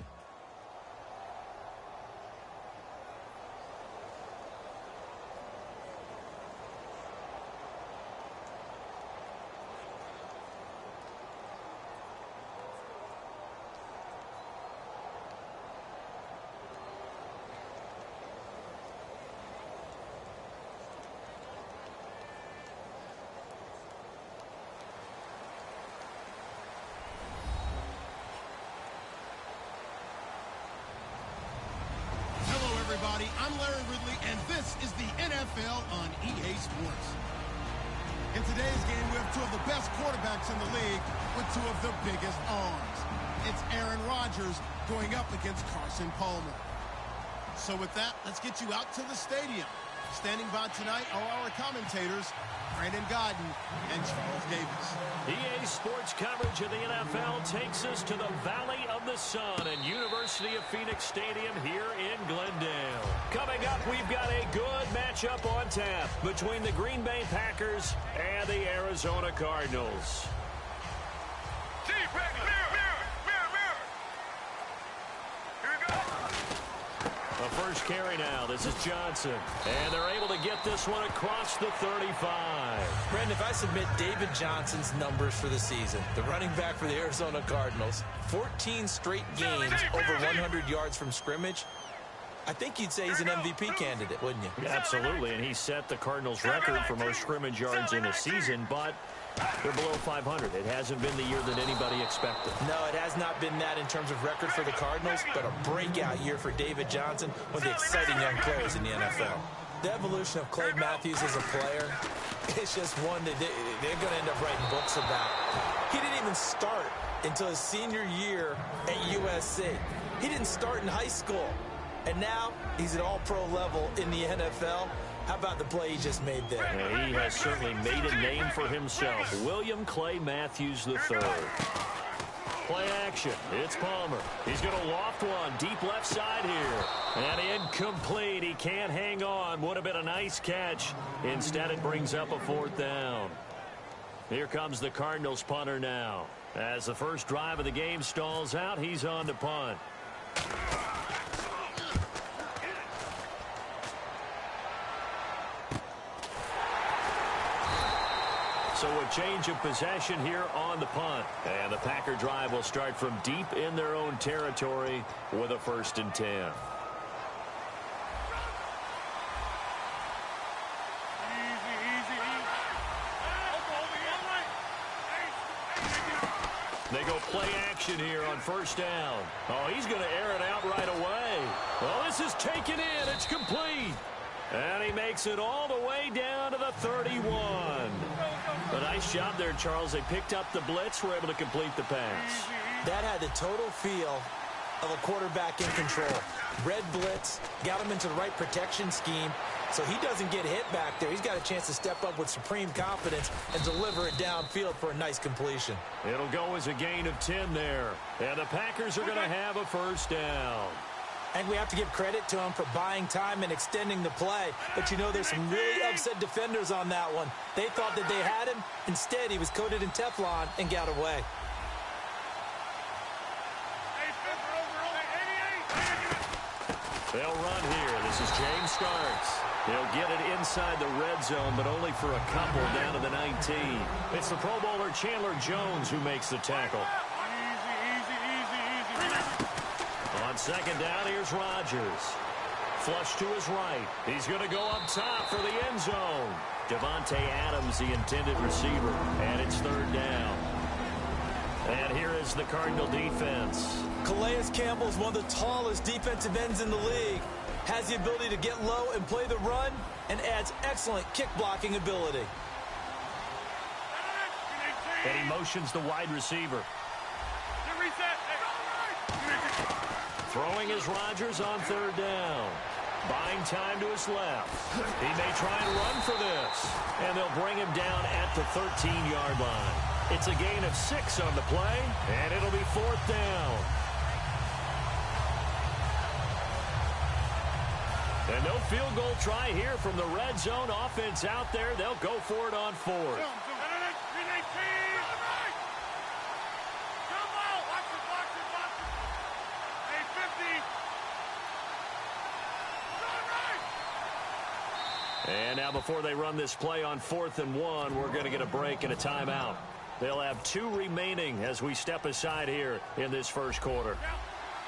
Everybody, I'm Larry Ridley, and this is the NFL on EA Sports. In today's game, we have two of the best quarterbacks in the league with two of the biggest arms. It's Aaron Rodgers going up against Carson Palmer. So with that, let's get you out to the stadium. Standing by tonight are our commentators, Brandon Godden and Charles Davis. EA Sports coverage of the NFL takes us to the Valley of the Sun and University of Phoenix Stadium here in Glendale. Coming up, we've got a good matchup on tap between the Green Bay Packers and the Arizona Cardinals. The first carry now. This is Johnson. And they're able to get this one across the 35. Brandon, if I submit David Johnson's numbers for the season, the running back for the Arizona Cardinals, 14 straight games over 100 yards from scrimmage, I think you'd say he's an MVP candidate, wouldn't you? Absolutely, and he set the Cardinals record for most scrimmage yards in a season, but they're below 500. It hasn't been the year that anybody expected. No, it has not been that in terms of record for the Cardinals, but a breakout year for David Johnson, one of the exciting young players in the NFL. The evolution of Clay Matthews as a player, it's just one that they're going to end up writing books about. He didn't even start until his senior year at USC. He didn't start in high school, and now he's at all-pro level in the NFL. How about the play he just made there? Yeah, he has certainly made a name for himself. William Clay Matthews III. Play action. It's Palmer. He's going to loft one deep left side here. And incomplete. He can't hang on. Would have been a nice catch. Instead, it brings up a fourth down. Here comes the Cardinals punter now. As the first drive of the game stalls out, he's on to punt. So a change of possession here on the punt. And the Packer drive will start from deep in their own territory with a 1st and 10. They go play action here on 1st down. Oh, he's going to air it out right away. Well, this is taken in. It's complete. And he makes it all the way down to the 31. A nice job there, Charles. They picked up the blitz, were able to complete the pass. That had the total feel of a quarterback in control. Red blitz, got him into the right protection scheme, so he doesn't get hit back there. He's got a chance to step up with supreme confidence and deliver it downfield for a nice completion. It'll go as a gain of 10 there. And the Packers are going to have a 1st down. And we have to give credit to him for buying time and extending the play. But, you know, there's some really upset defenders on that one. They thought that they had him. Instead, he was coated in Teflon and got away. They'll run here. This is James Starks. He'll get it inside the red zone, but only for a couple down to the 19. It's the Pro Bowler Chandler Jones who makes the tackle. On 2nd down, here's Rodgers. Flush to his right. He's going to go up top for the end zone. Devontae Adams, the intended receiver, and it's 3rd down. And here is the Cardinal defense. Calais Campbell is one of the tallest defensive ends in the league. Has the ability to get low and play the run, and adds excellent kick blocking ability. And he motions the wide receiver. Throwing is Rodgers on 3rd down. Buying time to his left. He may try and run for this. And they'll bring him down at the 13-yard line. It's a gain of 6 on the play, and it'll be 4th down. And no field goal try here from the red zone. Offense out there. They'll go for it on 4th. And now before they run this play on 4th and 1, we're going to get a break and a timeout. They'll have 2 remaining as we step aside here in this first quarter.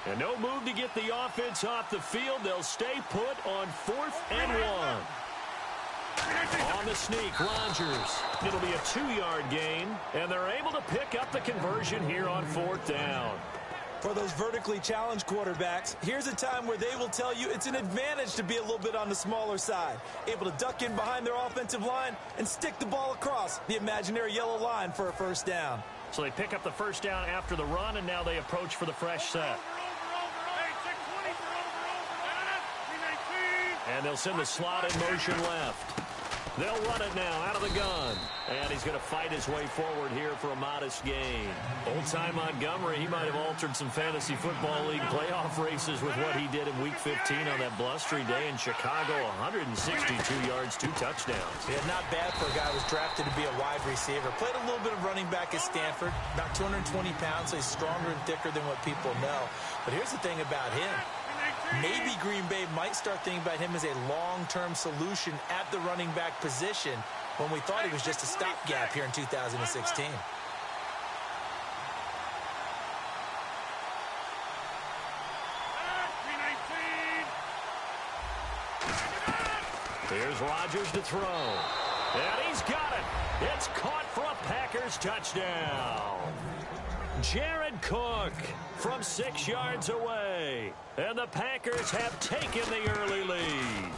And no move to get the offense off the field. They'll stay put on 4th and 1. On the sneak, Rodgers. It'll be a 2-yard gain, and they're able to pick up the conversion here on 4th down. For those vertically challenged quarterbacks, here's a time where they will tell you it's an advantage to be a little bit on the smaller side. Able to duck in behind their offensive line and stick the ball across the imaginary yellow line for a first down. So they pick up the first down after the run, and now they approach for the fresh set. And they'll send the slot in motion left. They'll run it now out of the gun. And he's going to fight his way forward here for a modest gain. Old-time Montgomery, he might have altered some fantasy football league playoff races with what he did in Week 15 on that blustery day in Chicago. 162 yards, 2 touchdowns. Yeah, not bad for a guy who was drafted to be a wide receiver. Played a little bit of running back at Stanford. About 220 pounds, so he's stronger and thicker than what people know. But here's the thing about him. Maybe Green Bay might start thinking about him as a long-term solution at the running back position when we thought he was just a stopgap here in 2016. Here's Rodgers to throw. And he's got it. It's caught for a Packers touchdown. Jared Cook from 6 yards away. And the Packers have taken the early lead.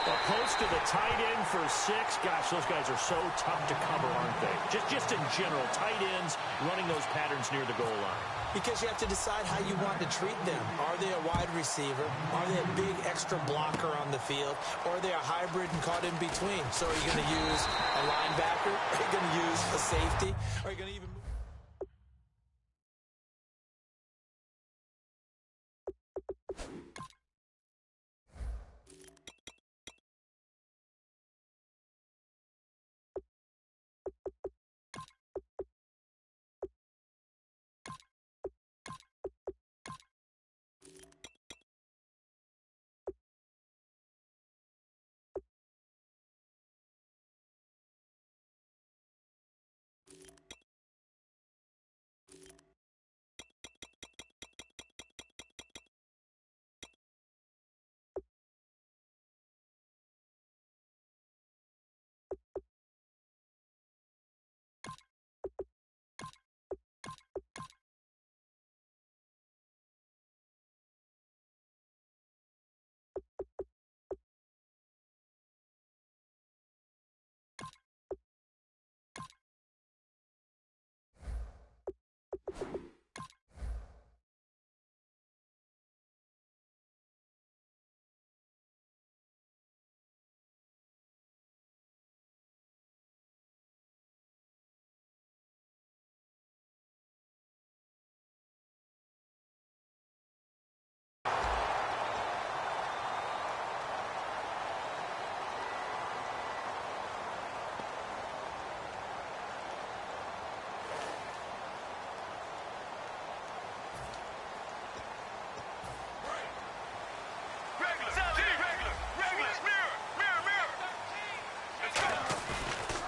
A post to the tight end for 6. Gosh, those guys are so tough to cover, aren't they? Just in general, tight ends running those patterns near the goal line. Because you have to decide how you want to treat them. Are they a wide receiver? Are they a big extra blocker on the field? Or are they a hybrid and caught in between? So are you going to use a linebacker? Are you going to use a safety? Are you going to even...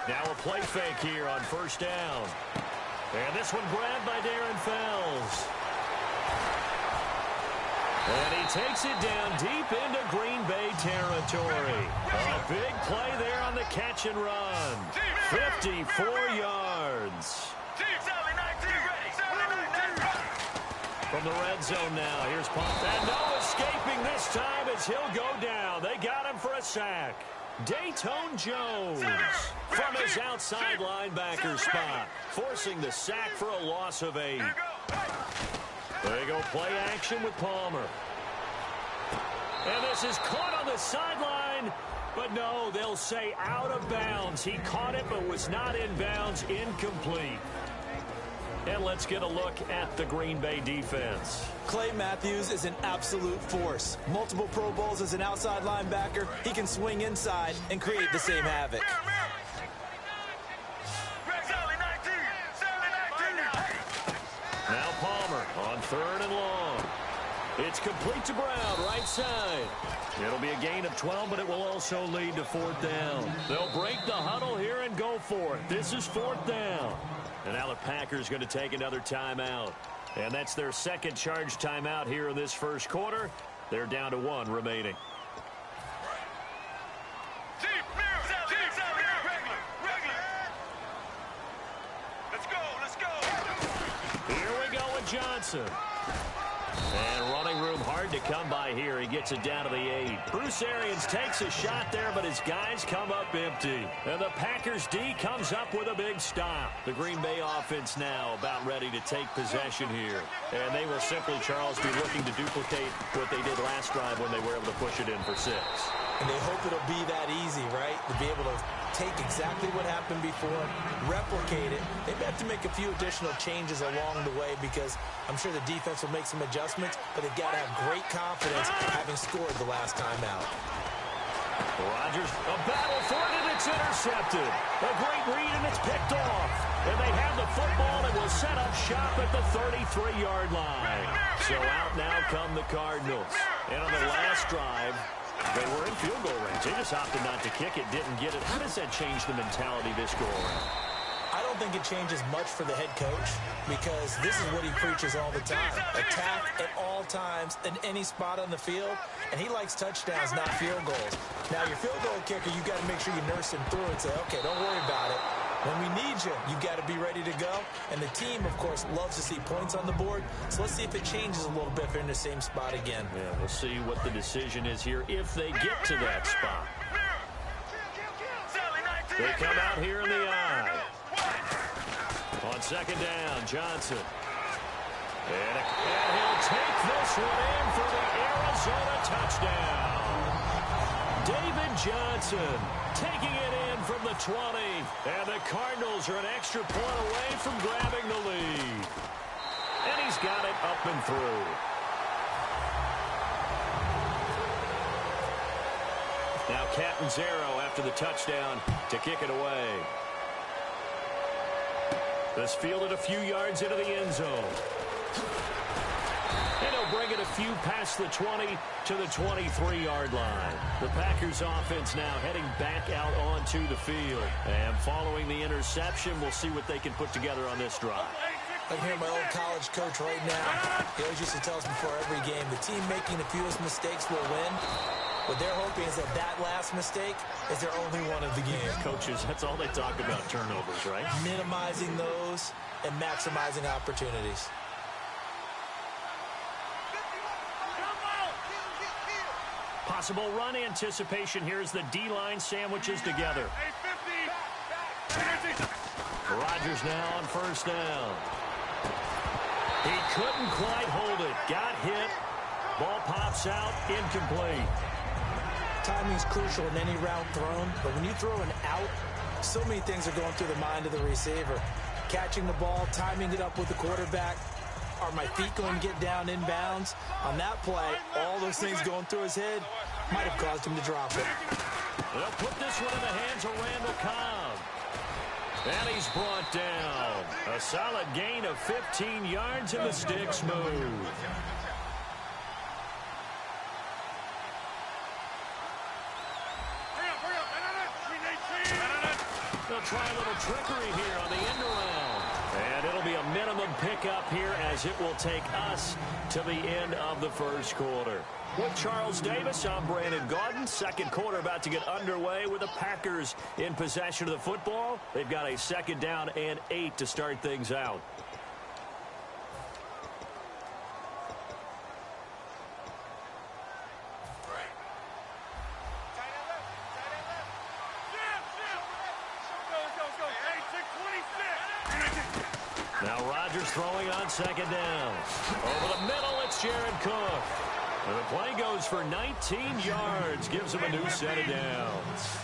Now a play fake here on first down. And this one grabbed by Darren Fells. And he takes it down deep into Green Bay territory. A big play there on the catch and run. 54 yards. From the red zone now, here's Pump. And no escaping this time as he'll go down. They got him for a sack. Dayton Jones from his outside linebacker spot, forcing the sack for a loss of 8. There you go, play action with Palmer. And this is caught on the sideline, but no, they'll say out of bounds. He caught it, but was not in bounds, incomplete. And let's get a look at the Green Bay defense. Clay Matthews is an absolute force. Multiple Pro Bowls as an outside linebacker. He can swing inside and create the same havoc. Now Palmer on 3rd and long. It's complete to Brown, right side. It'll be a gain of 12, but it will also lead to 4th down. They'll break the huddle here and go for it. This is 4th down. And now the Packers going to take another timeout. And that's their second charge timeout here in this first quarter. They're down to 1 remaining. Here we go with Johnson. And running room hard to come by here. He gets it down to the 8. Bruce Arians takes a shot there, but his guys come up empty. And the Packers D comes up with a big stop. The Green Bay offense now about ready to take possession here. And they will simply, Charles, be looking to duplicate what they did last drive when they were able to push it in for 6. And they hope it'll be that easy, right? To be able to take exactly what happened before, replicate it. They have to make a few additional changes along the way because I'm sure the defense will make some adjustments, but they've got to have great confidence having scored the last time out. Rodgers, a battle for it, and it's intercepted. A great read, and it's picked off. And they have the football, and will set up shop at the 33-yard line. So out now come the Cardinals. And on the last drive, they were in field goal range. They just opted not to kick it, didn't get it. How does that change the mentality this go-around? I don't think it changes much for the head coach because this is what he preaches all the time. Attack at all times in any spot on the field, and he likes touchdowns, not field goals. Now, your field goal kicker, you got to make sure you nurse him through and say, okay, don't worry about it. When we need you, you got to be ready to go. And the team, of course, loves to see points on the board. So let's see if it changes a little bit if they're in the same spot again. Yeah, we'll see what the decision is here if they get to that spot. They come out here in the eye. On 2nd down, Johnson. And he'll take this one in for the Arizona touchdown. David Johnson taking it in from the 20. And the Cardinals are an extra point away from grabbing the lead. And he's got it up and through. Now Catanzaro after the touchdown to kick it away. This fielded a few yards into the end zone. And he'll bring it a few past the 20 to the 23-yard line. The Packers offense now heading back out onto the field. And following the interception, we'll see what they can put together on this drive. I can hear my old college coach right now. He always used to tell us before every game, the team making the fewest mistakes will win. What they're hoping is that that last mistake is their only one of the game. Coaches, that's all they talk about, turnovers, right? Minimizing those and maximizing opportunities. Possible run anticipation here as the D-line sandwiches together. Rodgers now on 1st down. He couldn't quite hold it. Got hit. Ball pops out. Incomplete. Timing's crucial in any route thrown, but when you throw an out, so many things are going through the mind of the receiver. Catching the ball, timing it up with the quarterback. Are my feet going to get down inbounds? On that play, all those things going through his head might have caused him to drop it. They'll put this one in the hands of Randall Cobb. And he's brought down. A solid gain of 15 yards and the sticks move. They'll try a little trickery here on the end around. And it'll be a minimum pickup here as it will take us to the end of the first quarter. With Charles Davis, I'm Brandon Gaudin. Second quarter about to get underway with the Packers in possession of the football. They've got a 2nd down and 8 to start things out. Now Rodgers throwing on 2nd down. Over the middle, it's Jared Cook. And the play goes for 19 yards. Gives him a new set of downs.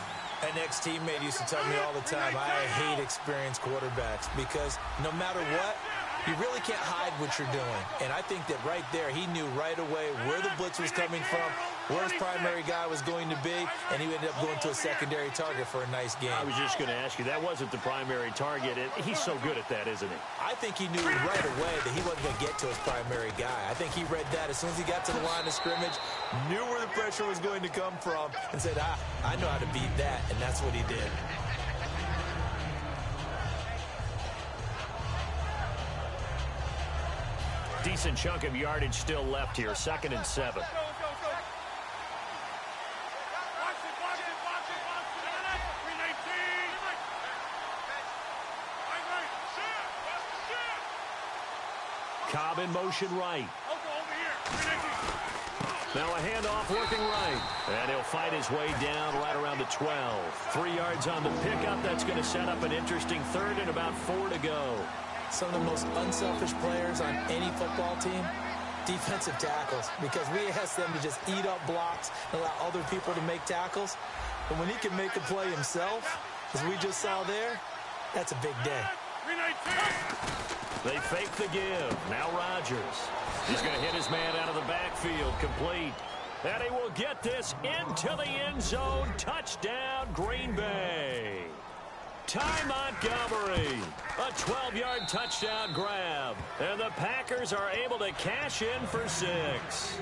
An ex-teammate used to tell me all the time, I hate experienced quarterbacks because no matter what, You really can't hide what you're doing. And I think that right there, he knew right away where the blitz was coming from, where his primary guy was going to be, and he ended up going to a secondary target for a nice game. I was just going to ask you, that wasn't the primary target. He's so good at that, isn't he? I think he knew right away that he wasn't going to get to his primary guy. I think he read that as soon as he got to the line of scrimmage, knew where the pressure was going to come from, and said, I know how to beat that, and that's what he did. Decent chunk of yardage still left here, 2nd and 7. Cobb in motion right. Now a handoff working right. And he'll fight his way down right around the 12. 3 yards on the pickup. That's going to set up an interesting 3rd and about 4 to go. Some of the most unselfish players on any football team, defensive tackles, because we ask them to just eat up blocks and allow other people to make tackles. But when he can make a play himself, as we just saw there, that's a big day. They fake the give. Now Rodgers. He's going to hit his man out of the backfield, complete. And he will get this into the end zone. Touchdown, Green Bay. Ty Montgomery, a 12-yard touchdown grab. And the Packers are able to cash in for 6.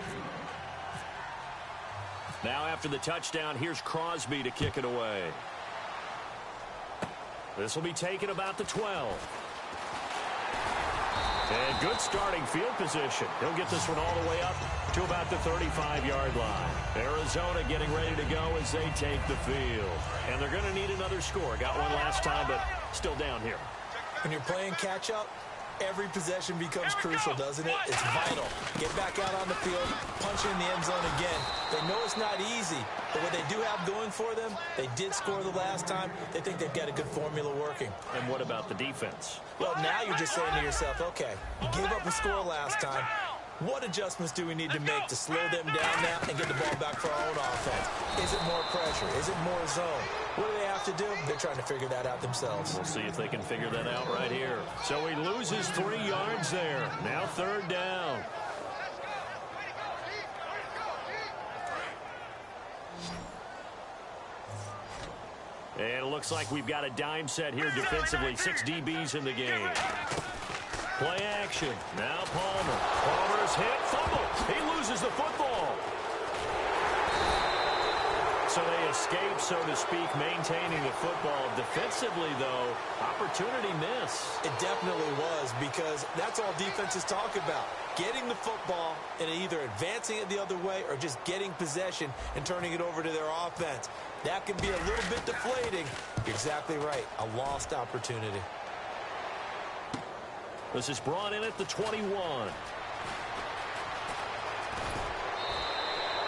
Now after the touchdown, here's Crosby to kick it away. This will be taken about the 12. And good starting field position. He'll get this one all the way up to about the 35-yard line. Arizona getting ready to go as they take the field. And they're going to need another score. Got one last time, but still down here. When you're playing catch-up, every possession becomes crucial, doesn't it? It's vital. Get back out on the field, punch in the end zone again. They know it's not easy, but what they do have going for them, they did score the last time. They think they've got a good formula working. And what about the defense? Well, now you're just saying to yourself, okay, you gave up a score last time. What adjustments do we need to make to slow them down now and get the ball back for our own offense? Is it more pressure? Is it more zone? What do they have to do? They're trying to figure that out themselves. We'll see if they can figure that out right here. So he loses 3 yards there. Now 3rd down. And it looks like we've got a dime set here defensively. 6 DBs in the game. Play action. Now Palmer. Palmer's hit. Fumble. He loses the football. So they escape, so to speak, maintaining the football. Defensively, though, opportunity miss. It definitely was, because that's all defenses talk about. Getting the football and either advancing it the other way or just getting possession and turning it over to their offense. That can be a little bit deflating. You're exactly right. A lost opportunity. This is brought in at the 21.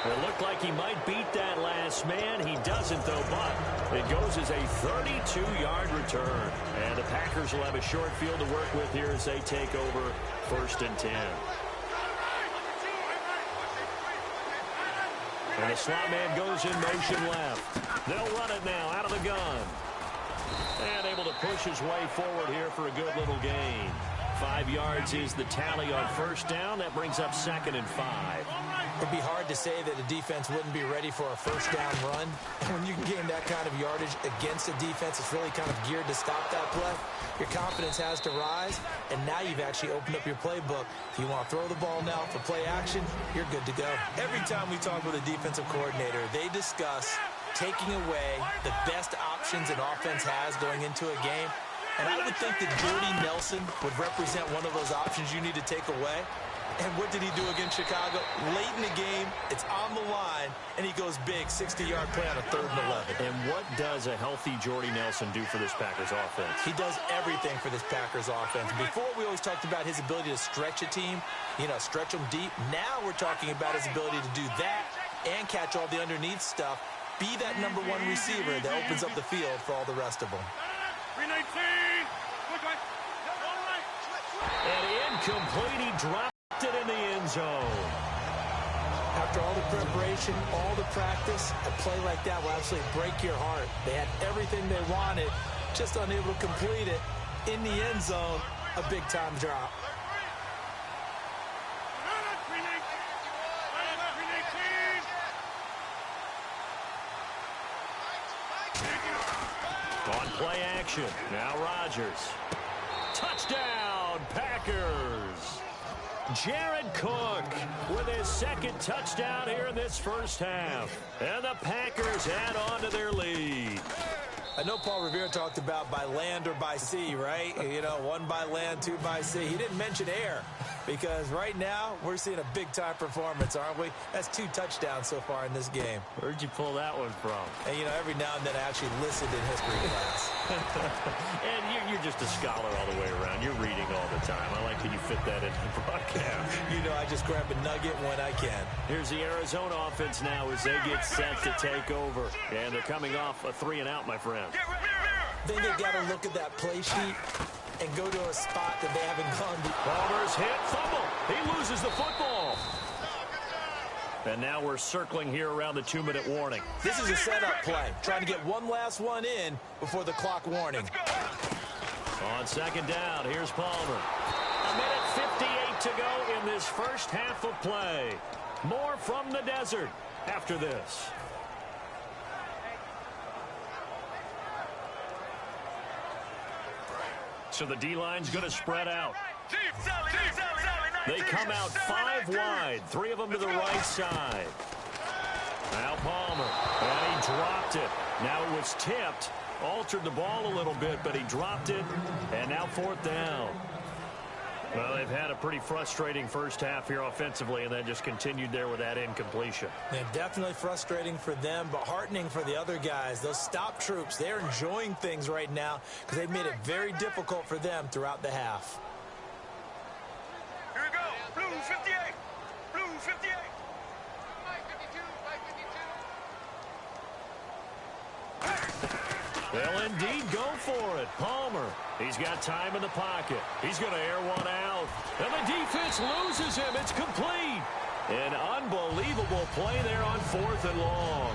It looked like he might beat that last man. He doesn't, though, but it goes as a 32-yard return. And the Packers will have a short field to work with here as they take over 1st and 10. And the slot man goes in motion left. They'll run it now out of the gun. And able to push his way forward here for a good little gain. 5 yards is the tally on 1st down. That brings up 2nd and 5. It'd be hard to say that a defense wouldn't be ready for a 1st down run. When you can gain that kind of yardage against a defense that's really kind of geared to stop that play, your confidence has to rise, and now you've actually opened up your playbook. If you want to throw the ball now for play action, you're good to go. Every time we talk with a defensive coordinator, they discuss taking away the best options an offense has going into a game. And I would think that Jordy Nelson would represent one of those options you need to take away. And what did he do against Chicago? Late in the game, it's on the line, and he goes big, 60-yard play on a 3rd and 11. And what does a healthy Jordy Nelson do for this Packers offense? He does everything for this Packers offense. Before, we always talked about his ability to stretch a team, stretch them deep. Now we're talking about his ability to do that and catch all the underneath stuff. Be that #1 receiver that opens up the field for all the rest of them. 319. And incomplete. He dropped it in the end zone. After all the preparation, all the practice, a play like that will absolutely break your heart. They had everything they wanted, just unable to complete it in the end zone. a big-time drop. On play action, now Rodgers. Touchdown, Packers! Jared Cook with his second touchdown here in this first half. And the Packers add on to their lead. I know Paul Revere talked about by land or by sea, right? You know, one by land, two by sea. He didn't mention air because right now we're seeing a big-time performance, aren't we? That's 2 touchdowns so far in this game. Where'd you pull that one from? And, you know, every now and then I actually listened in history class. And you're just a scholar all the way around. You're reading all the time. I like how you fit that into the broadcast. You know, I just grab a nugget when I can. Here's the Arizona offense now as they get set to take over. And they're coming off a 3-and-out, my friend. Then they got to look at that play sheet and go to a spot that they haven't gone to. Palmer's hit, fumble. He loses the football. And now we're circling here around the 2-minute warning. This is a setup play, trying to get one last one in before the clock warning. On second down, here's Palmer. 1:58 to go in this first half of play. More from the desert after this. So the D-line's going to spread out. They come out 5 wide, 3 of them to the right side. Now Palmer, and he dropped it. Now it was tipped, altered the ball a little bit, but he dropped it, and now 4th down. Well, they've had a pretty frustrating first half here offensively, and then just continued there with that incompletion. Yeah, definitely frustrating for them, but heartening for the other guys. Those stop troops, they're enjoying things right now because they've made it very difficult for them throughout the half. Here we go. Blue 58. Blue 58. They'll indeed go for it. Palmer, he's got time in the pocket. He's going to air one out. And the defense loses him. It's complete. An unbelievable play there on 4th and long.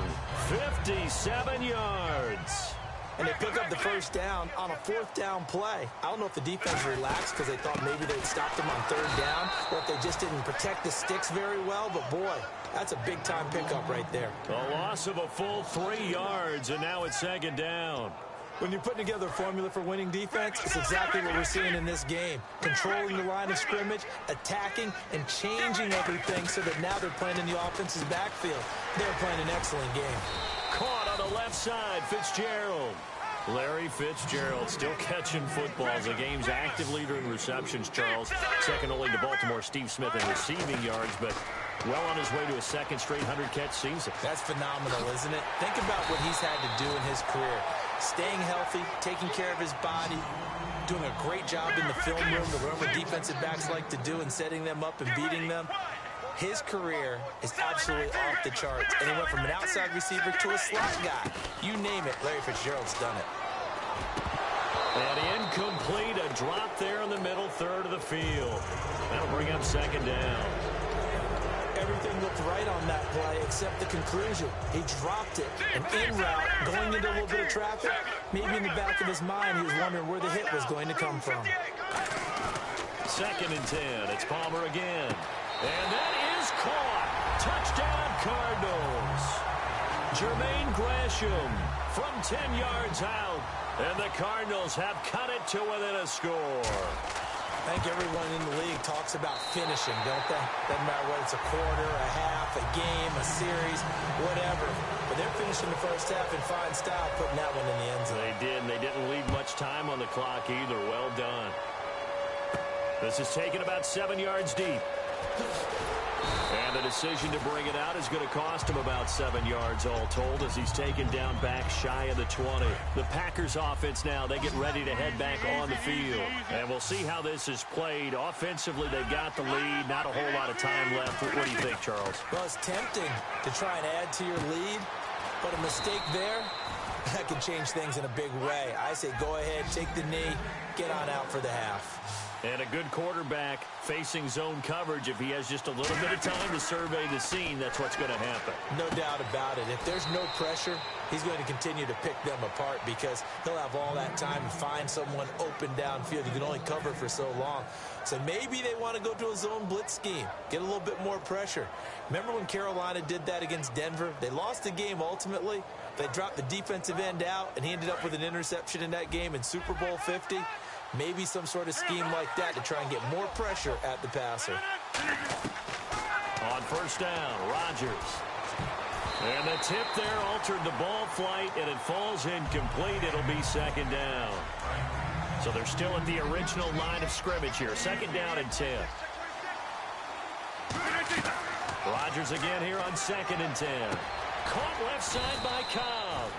57 yards. And they pick up the first down on a 4th down play. I don't know if the defense relaxed because they thought maybe they'd stop them on 3rd down or if they just didn't protect the sticks very well. But, boy, that's a big-time pickup right there. A loss of a full 3 yards, and now it's 2nd down. When you're putting together a formula for winning defense, it's exactly what we're seeing in this game. Controlling the line of scrimmage, attacking, and changing everything so that now they're playing in the offense's backfield. They're playing an excellent game. Caught on the left side, Fitzgerald. Larry Fitzgerald still catching footballs. The game's active leader in receptions, Charles. Second only to Baltimore Steve Smith in receiving yards, but well on his way to a second straight 100-catch season. That's phenomenal, isn't it? Think about what he's had to do in his career. Staying healthy, taking care of his body, doing a great job in the film room to learn what defensive backs like to do and setting them up and beating them. His career is absolutely off the charts, and he went from an outside receiver to a slot guy. You name it, Larry Fitzgerald's done it. And incomplete, a drop there in the middle third of the field. That'll bring up 2nd down. Everything looked right on that play except the conclusion. He dropped it, an in route, going into a little bit of traffic. Maybe in the back of his mind, he was wondering where the hit was going to come from. 2nd and 10. It's Palmer again. And that is caught. Touchdown, Cardinals. Jermaine Gresham from 10 yards out. And the Cardinals have cut it to within a score. I think everyone in the league talks about finishing, don't they? Doesn't matter whether it's a quarter, a half, a game, a series, whatever. But they're finishing the first half in fine style, putting that one in the end zone. They did, and they didn't leave much time on the clock either. Well done. This is taken about 7 yards deep. And the decision to bring it out is going to cost him about 7 yards all told as he's taken down back shy of the 20. The Packers offense now, they get ready to head back on the field. And we'll see how this is played. Offensively, they got the lead. Not a whole lot of time left. What do you think, Charles? Well, it's tempting to try and add to your lead, but a mistake there, that can change things in a big way. I say go ahead, take the knee, get on out for the half. And a good quarterback facing zone coverage, if he has just a little bit of time to survey the scene, that's what's going to happen. No doubt about it. If there's no pressure, he's going to continue to pick them apart because he'll have all that time to find someone open downfield. You can only cover for so long. So maybe they want to go to a zone blitz scheme, get a little bit more pressure. Remember when Carolina did that against Denver? They lost the game ultimately. They dropped the defensive end out, and he ended up with an interception in that game in Super Bowl 50. Maybe some sort of scheme like that to try and get more pressure at the passer. On first down, Rodgers. And the tip there altered the ball flight, and it falls incomplete. It'll be second down. So they're still at the original line of scrimmage here. Second down and 10. Rodgers again here on second and 10. Caught left side by Cobb.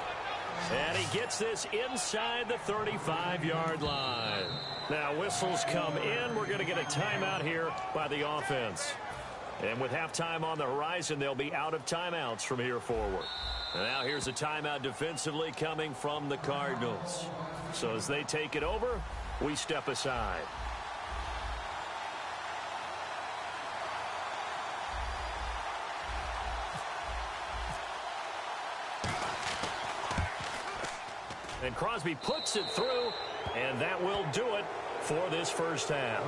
And he gets this inside the 35-yard line. Now whistles come in. We're going to get a timeout here by the offense. And with halftime on the horizon, they'll be out of timeouts from here forward. And now here's a timeout defensively coming from the Cardinals. So as they take it over, we step aside. And Crosby puts it through, and that will do it for this first half.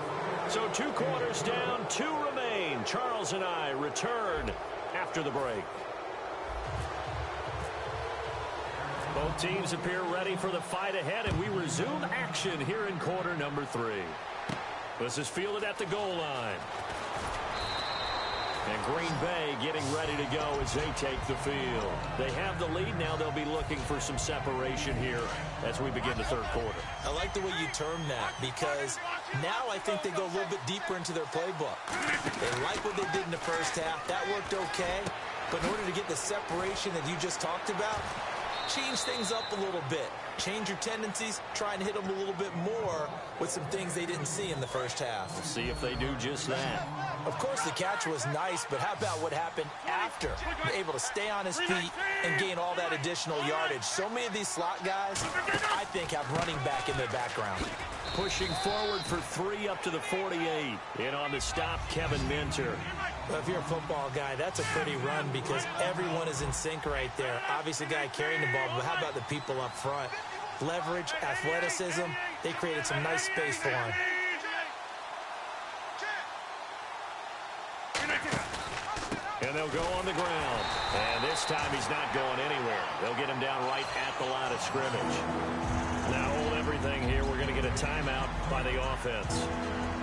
So 2 quarters down, 2 remain. Charles and I return after the break. Both teams appear ready for the fight ahead, and we resume action here in quarter number 3. This is fielded at the goal line. And Green Bay getting ready to go as they take the field. They have the lead. Now they'll be looking for some separation here as we begin the third quarter. I like the way you term that because now I think they go a little bit deeper into their playbook. They like what they did in the first half. That worked okay. But in order to get the separation that you just talked about, change things up a little bit. Change your tendencies. Try and hit them a little bit more with some things they didn't see in the first half. We'll see if they do just that. Of course, the catch was nice, but how about what happened after? Able to stay on his feet and gain all that additional yardage. So many of these slot guys, I think, have running back in their background. Pushing forward for 3 up to the 48. In on the stop, Kevin Minter. Well, if you're a football guy, that's a pretty run because everyone is in sync right there. Obviously, the guy carrying the ball, but how about the people up front? Leverage, athleticism, they created some nice space for him. And they'll go on the ground. And this time he's not going anywhere. They'll get him down right at the line of scrimmage. Now hold everything here. We're going to get a timeout by the offense.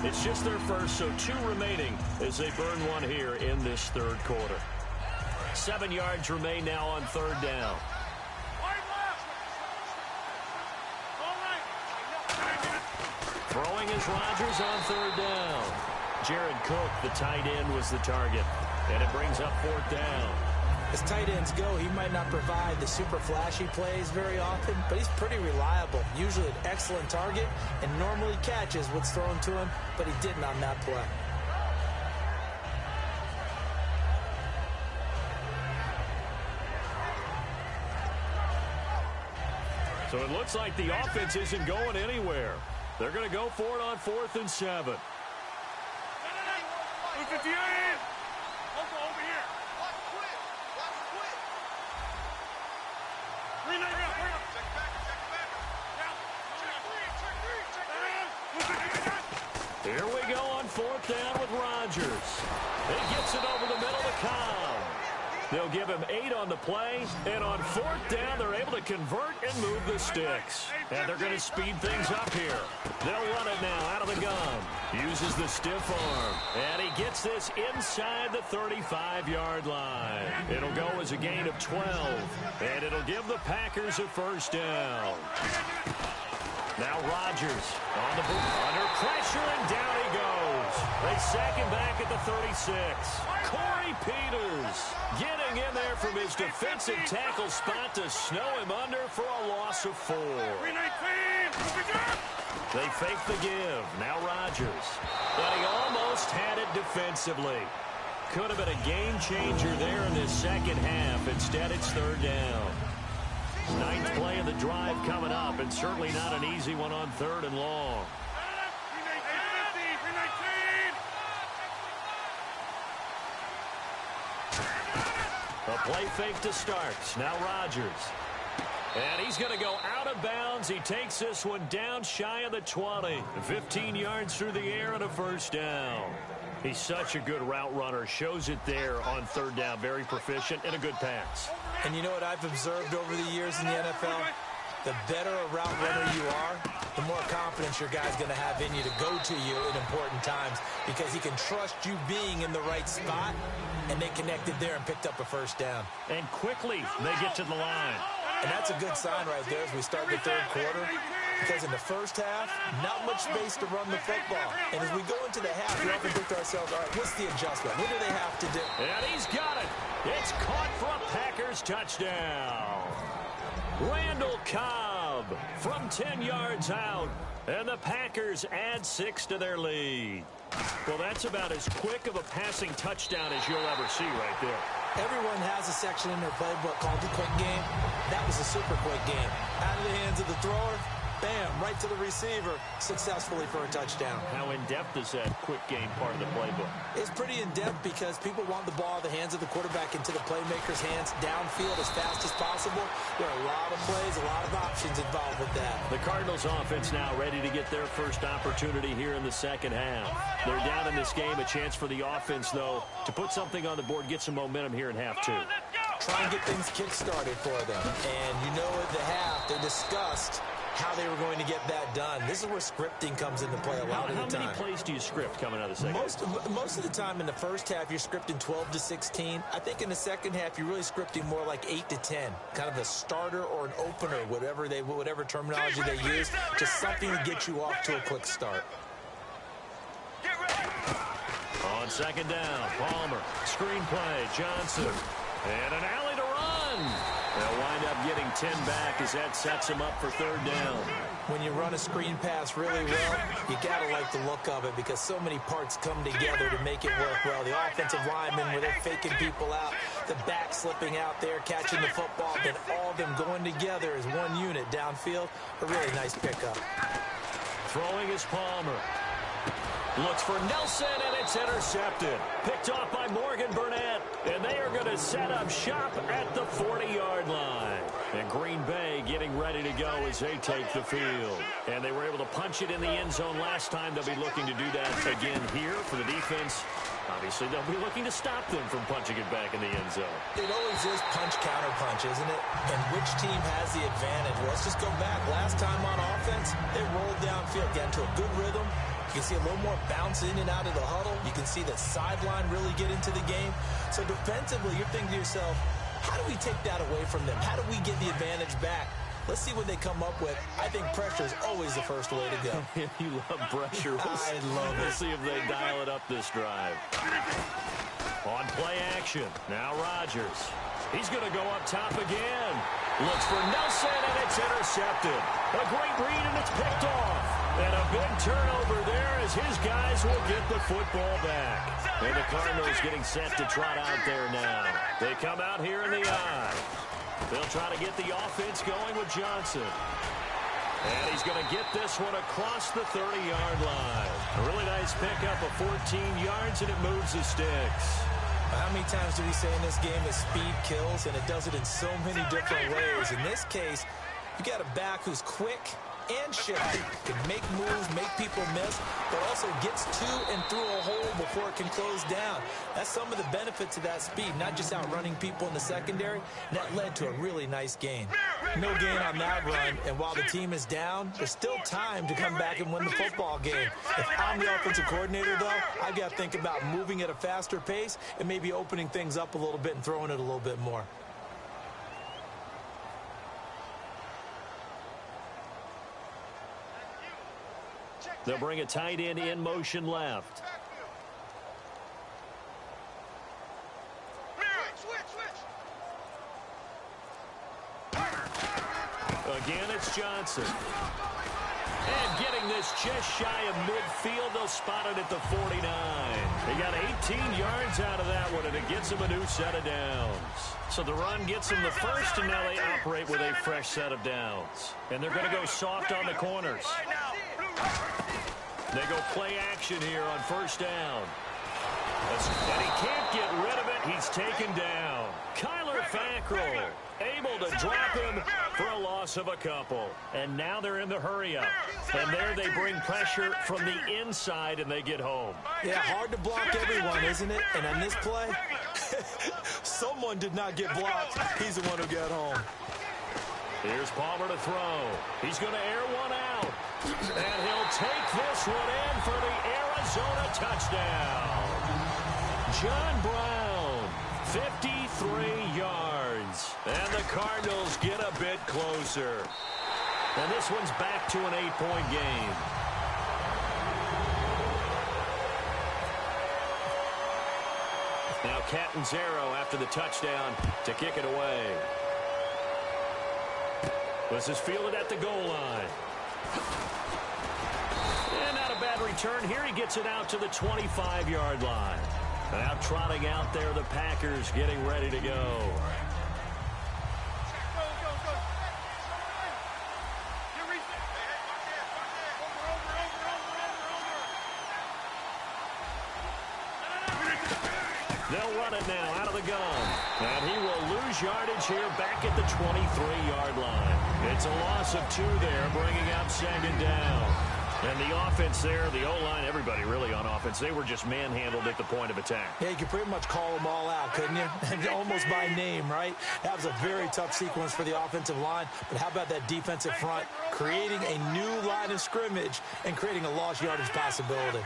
It's just their first, so 2 remaining as they burn 1 here in this third quarter. 7 yards remain now on third down. Throwing is Rodgers on third down. Jared Cook, the tight end, was the target. And it brings up fourth down. As tight ends go, he might not provide the super flashy plays very often, but he's pretty reliable. Usually an excellent target and normally catches what's thrown to him, but he didn't on that play. So it looks like the offense isn't going anywhere. They're going to go for it on 4th and 7. Here we go on 4th down with Rodgers. He gets it over the middle to Cobb. They'll give him 8 on the play, and on 4th down, they're able to convert and move the sticks. And they're going to speed things up here. They'll run it now out of the gun. Uses the stiff arm, and he gets this inside the 35-yard line. It'll go as a gain of 12, and it'll give the Packers a first down. Now Rodgers on the boot, under pressure, and down he goes. They sack him back at the 36. Corey Peters getting in there from his defensive tackle spot to snow him under for a loss of 4. They fake the give. Now Rodgers. But he almost had it defensively. Could have been a game changer there in this second half. Instead, it's third down. Ninth play of the drive coming up, and certainly not an easy one on 3rd and long. A play fake to start. Now Rodgers. And he's going to go out of bounds. He takes this one down shy of the 20. 15 yards through the air and a first down. He's such a good route runner. Shows it there on 3rd down. Very proficient and a good pass. And you know what I've observed over the years in the NFL? The better a route runner you are, the more confidence your guy's going to have in you to go to you in important times because he can trust you being in the right spot, and they connected there and picked up a first down. And quickly they get to the line. And that's a good sign right there as we start the 3rd quarter, because in the first half, not much space to run the football. And as we go into the half, we often think to ourselves, all right, what's the adjustment? What do they have to do? And he's got it. It's caught for a Packers touchdown. Randall Cobb from 10 yards out. And the Packers add 6 to their lead. Well, that's about as quick of a passing touchdown as you'll ever see right there. Everyone has a section in their playbook called the quick game. That was a super quick game. Out of the hands of the thrower, bam, right to the receiver, successfully for a touchdown. How in-depth is that quick game part of the playbook? It's pretty in-depth because people want the ball in the hands of the quarterback into the playmaker's hands downfield as fast as possible. There are a lot of plays, a lot of options involved with that. The Cardinals offense now ready to get their first opportunity here in the second half. They're down in this game. A chance for the offense, though, to put something on the board, get some momentum here in half 2. Try and get things kick-started for them. And you know at the half, they discussed how they were going to get that done. This is where scripting comes into play a lot of the time. How many plays do you script coming out of the second half? Most of the time in the first half, you're scripting 12 to 16. I think in the second half, you're really scripting more like 8 to 10. Kind of a starter or an opener, whatever terminology they use. Just something to get you off to a quick start. On second down, Palmer, screen play, Johnson, and an alley to run. They'll wind up getting 10 back as that sets him up for 3rd down. When you run a screen pass really well, you got to like the look of it because so many parts come together to make it work well. The offensive linemen, where they're faking people out, the back slipping out there, catching the football, then all of them going together as one unit downfield. A really nice pickup. Throwing is Palmer. Looks for Nelson, and it's intercepted. Picked off by Morgan Burnett, and they are going to set up shop at the 40-yard line. And Green Bay getting ready to go as they take the field. And they were able to punch it in the end zone last time. They'll be looking to do that again here for the defense. Obviously, they'll be looking to stop them from punching it back in the end zone. It always is punch-counter-punch, isn't it? And which team has the advantage? Well, let's just go back. Last time on offense, they rolled downfield, got into a good rhythm. You can see a little more bounce in and out of the huddle. You can see the sideline really get into the game. So defensively, you're thinking to yourself, how do we take that away from them? How do we get the advantage back? Let's see what they come up with. I think pressure is always the first way to go. You love pressure. I love it. We'll see if they dial it up this drive. On play action, now Rodgers. He's going to go up top again. Looks for Nelson, and it's intercepted. A great read, and it's picked off. And a big turnover there as his guys will get the football back. And the Cardinals getting set to trot out there now. They come out here in the I. They'll try to get the offense going with Johnson. And he's going to get this one across the 30-yard line. A really nice pickup of 14 yards, and it moves the sticks. How many times do we say in this game that speed kills, and it does it in so many different ways? In this case, you got a back who's quick and shifty, can make moves, make people miss, but also gets to and through a hole before it can close down. That's some of the benefits of that speed, not just outrunning people in the secondary. That led to a really nice gain. No gain on that run, and while the team is down, there's still time to come back and win the football game. If I'm the offensive coordinator, though, I've got to think about moving at a faster pace and maybe opening things up a little bit and throwing it a little bit more. They'll bring a tight end in motion left. Again, it's Johnson. And getting Davis just shy of midfield. They'll spot it at the 49. They got 18 yards out of that one, and it gets them a new set of downs. So the run gets them the first, and now they operate with a fresh set of downs. And they're going to go soft on the corners. They go play action here on first down. And he can't get rid of it. He's taken down. Kyler Fackrell able to drop him for a loss of a couple. And now they're in the hurry-up. And there they bring pressure from the inside, and they get home. Yeah, hard to block everyone, isn't it? And on this play, someone did not get blocked. He's the one who got home. Here's Palmer to throw. He's going to air one out. And he'll take this one in for the Arizona touchdown. John Brown, 53 yards. And the Cardinals get a bit closer. And this one's back to an 8-point game. Now Catanzaro after the touchdown to kick it away. This is fielded at the goal line. And not a bad return here. He gets it out to the 25-yard line. Now trotting out there, the Packers getting ready to go. They'll run it now out of the gun. And he will lose yardage here back at the 23-yard line. It's a loss of 2 there, bringing up second down. And the offense there, the O-line, everybody really on offense, they were just manhandled at the point of attack. Yeah, you could pretty much call them all out, couldn't you? Almost by name, right? That was a very tough sequence for the offensive line. But how about that defensive front creating a new line of scrimmage and creating a lost yardage possibility?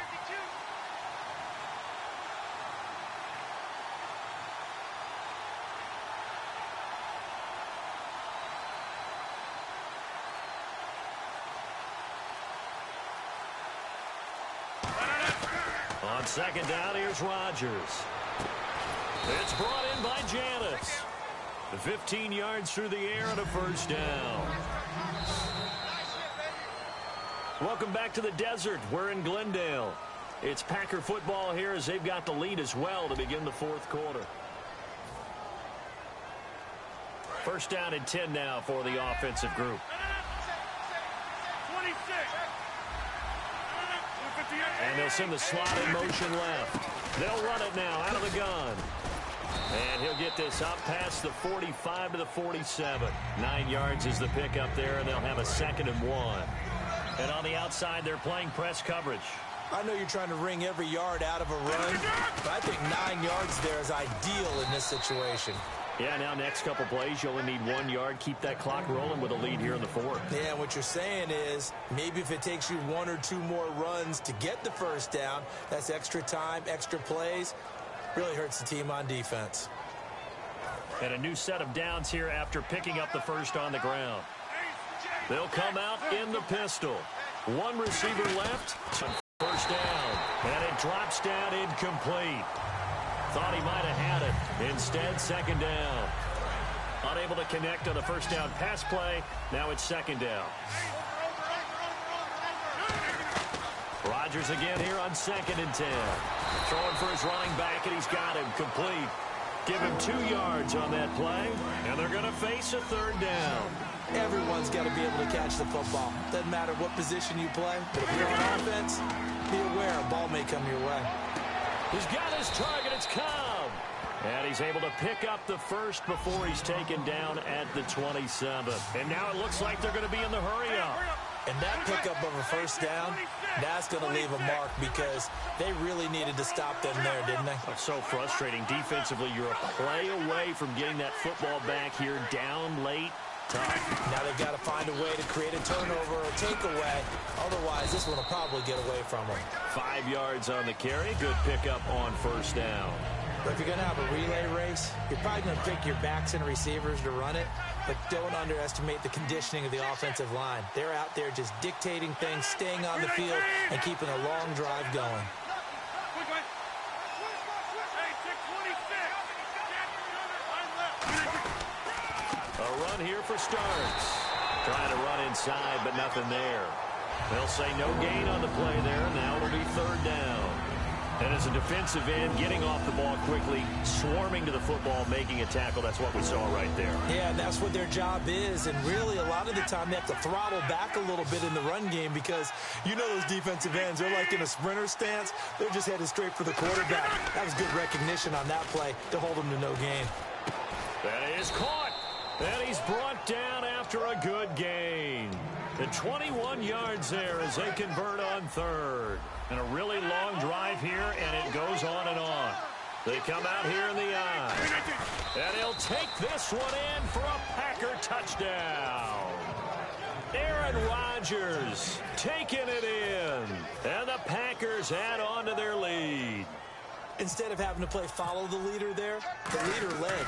On second down, here's Rodgers. It's brought in by Janis. 15 yards through the air and a first down. Welcome back to the desert. We're in Glendale. It's Packer football here as they've got the lead as well to begin the fourth quarter. First down and 10 now for the offensive group. 26. And they'll send the slot in motion left. They'll run it now out of the gun. And he'll get this up past the 45 to the 47. 9 yards is the pickup there, and they'll have a 2nd and 1. And on the outside, they're playing press coverage. I know you're trying to wring every yard out of a run, but I think 9 yards there is ideal in this situation. Yeah, now next couple plays, you only need 1 yard. Keep that clock rolling with a lead here in the fourth. Yeah, what you're saying is maybe if it takes you 1 or 2 more runs to get the first down, that's extra time, extra plays. Really hurts the team on defense. And a new set of downs here after picking up the first on the ground. They'll come out in the pistol. 1 receiver left. First down. And it drops down incomplete. Thought he might have had it. Instead, second down. Unable to connect on the first down pass play. Now it's second down. Rodgers again here on 2nd and 10. Throwing for his running back, and he's got him complete. Give him 2 yards on that play, and they're going to face a 3rd down. Everyone's got to be able to catch the football. Doesn't matter what position you play, but if you're on offense, be aware a ball may come your way. He's got his target. It's Cobb. And he's able to pick up the first before he's taken down at the 27. And now it looks like they're going to be in the hurry-up. And that pickup of a first down, that's going to leave a mark because they really needed to stop them there, didn't they? It's so frustrating. Defensively, you're a play away from getting that football back here down late. Tough. Now they've got to find a way to create a turnover or takeaway. Otherwise, this one will probably get away from them. 5 yards on the carry. Good pickup on first down. But if you're going to have a relay race, you're probably going to pick your backs and receivers to run it. But don't underestimate the conditioning of the offensive line. They're out there just dictating things, staying on the field, and keeping a long drive going. A run here for Starks. Trying to run inside, but nothing there. They'll say no gain on the play there. Now it'll be third down. And as a defensive end, getting off the ball quickly, swarming to the football, making a tackle, that's what we saw right there. Yeah, and that's what their job is. And really, a lot of the time, they have to throttle back a little bit in the run game because you know those defensive ends, they're like in a sprinter stance. They're just headed straight for the quarterback. That was good recognition on that play to hold them to no gain. That is caught. And he's brought down after a good gain. The 21 yards there as they convert on third. And a really long drive here, and it goes on and on. They come out here in the eye. And he'll take this one in for a Packer touchdown. Aaron Rodgers taking it in. And the Packers add on to their lead. Instead of having to play follow the leader there, the leader led.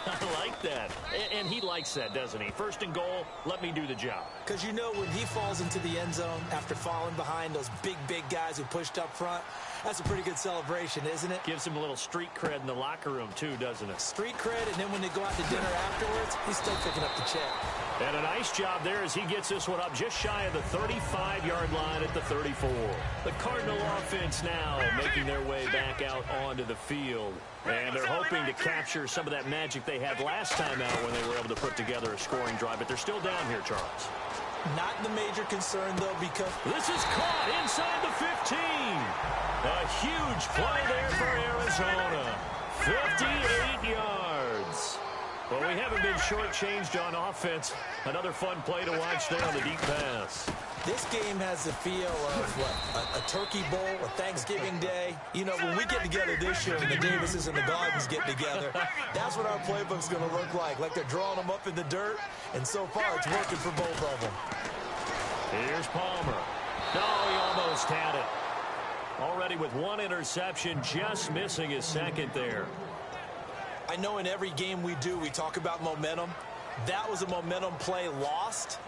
I like that. And he likes that, doesn't he? First and goal, let me do the job. Because you know when he falls into the end zone after falling behind those big guys who pushed up front, that's a pretty good celebration, isn't it? Gives him a little street cred in the locker room, too, doesn't it? Street cred, and then when they go out to dinner afterwards, he's still picking up the check. And a nice job there as he gets this one up just shy of the 35-yard line at the 34. The Cardinal offense now making their way back out onto the field. And they're hoping to capture some of that magic they had last time out when they were able to put together a scoring drive. But they're still down here, Charles. Not the major concern, though, because this is caught inside the 15. A huge play there for Arizona. 58 yards. Well, we haven't been shortchanged on offense. Another fun play to watch there on the deep pass. This game has the feel of, what, a turkey bowl, a Thanksgiving day. You know, when we get together this year and the Davises and the Gardens get together, that's what our playbook's going to look like. Like they're drawing them up in the dirt, and so far it's working for both of them. Here's Palmer. No, he almost had it. Already with one interception, just missing his second there. I know in every game we do, we talk about momentum. That was a momentum play lost.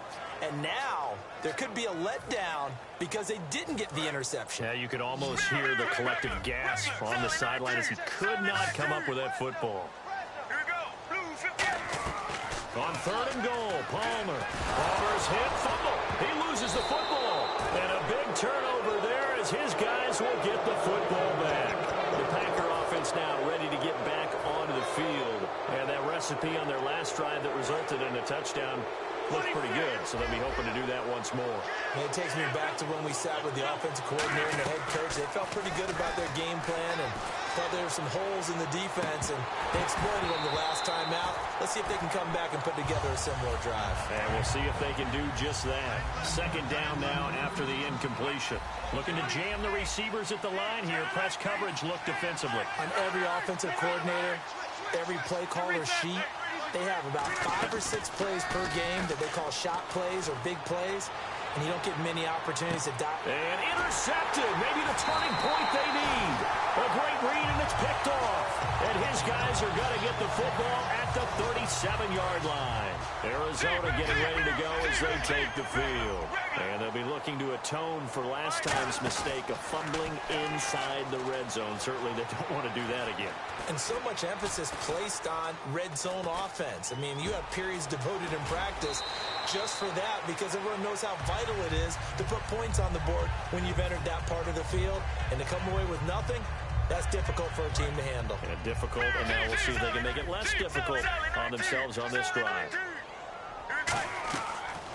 And now there could be a letdown because they didn't get the interception. Yeah, you could almost hear the collective gasp on the sideline as he could not come up with that football. Here we go. Blue 58. On third and goal, Palmer. Palmer's hit, fumble. He loses the football. And a big turnover there as his guys will get the football back. The Packer offense now ready to get back onto the field. And that recipe on their last drive that resulted in a touchdown looked pretty good, so they'll be hoping to do that once more. And it takes me back to when we sat with the offensive coordinator and the head coach. They felt pretty good about their game plan and thought there were some holes in the defense, and they exploited them the last time out. Let's see if they can come back and put together a similar drive. And we'll see if they can do just that. Second down now after the incompletion. Looking to jam the receivers at the line here. Press coverage look defensively. On every offensive coordinator, every play caller sheet, they have about 5 or 6 plays per game that they call shot plays or big plays, and you don't get many opportunities to dive. And intercepted. Maybe the turning point they need. A great read, and it's picked off. And his guys are going to get the football at the 37-yard line. Arizona getting ready to go as they take the field. And they'll be looking to atone for last time's mistake of fumbling inside the red zone. Certainly they don't want to do that again. And so much emphasis placed on red zone offense. I mean, you have periods devoted in practice just for that because everyone knows how vital it is to put points on the board when you've entered that part of the field. And to come away with nothing, that's difficult for a team to handle. And difficult, and now we'll see if they can make it less difficult on themselves on this drive.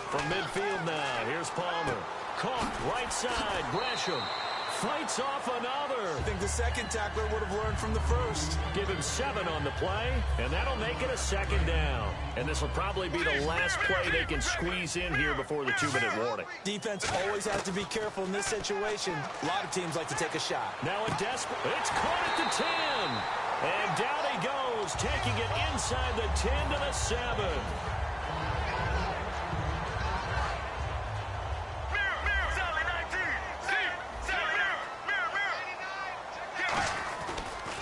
From midfield now, here's Palmer. Caught, right side, Gresham. Fights off another. I think the second tackler would have learned from the first. Give him 7 on the play, and that'll make it a second down. And this will probably be the last play they can squeeze in here before the 2-minute warning. Defense always has to be careful in this situation. A lot of teams like to take a shot. Now a desperate, it's caught at the 10. And down he goes, taking it inside the 10 to the 7.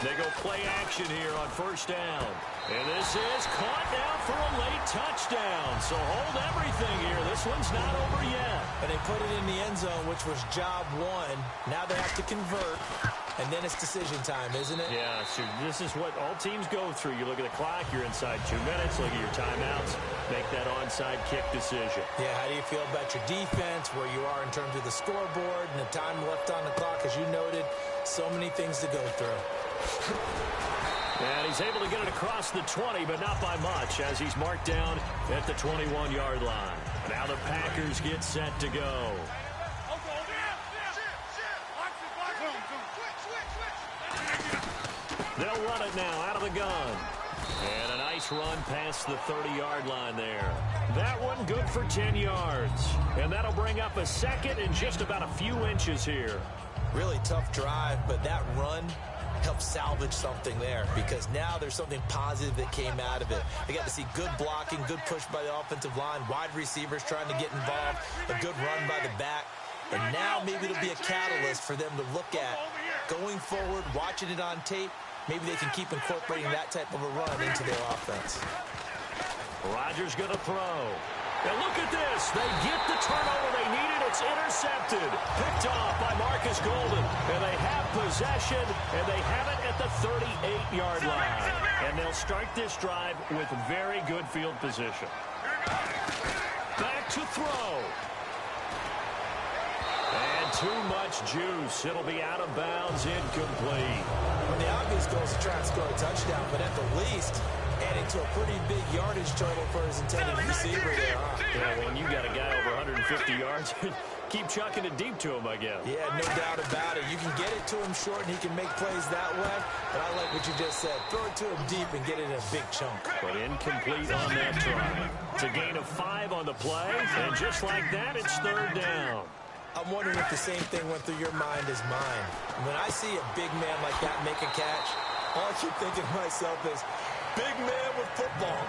They go play action here on first down. And this is caught now for a late touchdown. So hold everything here. This one's not over yet. And they put it in the end zone, which was job 1. Now they have to convert. And then it's decision time, isn't it? Yeah, so this is what all teams go through. You look at the clock, you're inside 2 minutes, look at your timeouts, make that onside kick decision. Yeah, how do you feel about your defense, where you are in terms of the scoreboard, and the time left on the clock, as you noted, so many things to go through. And he's able to get it across the 20, but not by much, as he's marked down at the 21-yard line. Now the Packers get set to go. They'll run it now out of the gun. And a nice run past the 30-yard line there. That one good for 10 yards. And that'll bring up a second and just about a few inches here. Really tough drive, but that run helped salvage something there, because now there's something positive that came out of it. They got to see good blocking, good push by the offensive line, wide receivers trying to get involved, a good run by the back. And now maybe it'll be a catalyst for them to look at going forward, watching it on tape. Maybe they can keep incorporating that type of a run into their offense. Rodgers going to throw. And look at this. They get the turnover they needed. It's intercepted. Picked off by Marcus Golden. And they have possession, and they have it at the 38-yard line. And they'll start this drive with very good field position. Back to throw. And too much juice. It'll be out of bounds, incomplete. Well, the obvious goal is to try and score a touchdown, but at the least, adding to a pretty big yardage total for his intended receiver there, huh? Yeah, well, when you got a guy over 150 yards, keep chucking it deep to him, I guess. Yeah, no doubt about it. You can get it to him short, and he can make plays that way. But I like what you just said. Throw it to him deep and get it in a big chunk. But incomplete on that try. It's a gain of 5 on the play, and just like that, it's third down. I'm wondering if the same thing went through your mind as mine. When I see a big man like that make a catch, all I keep thinking to myself is, big man with football.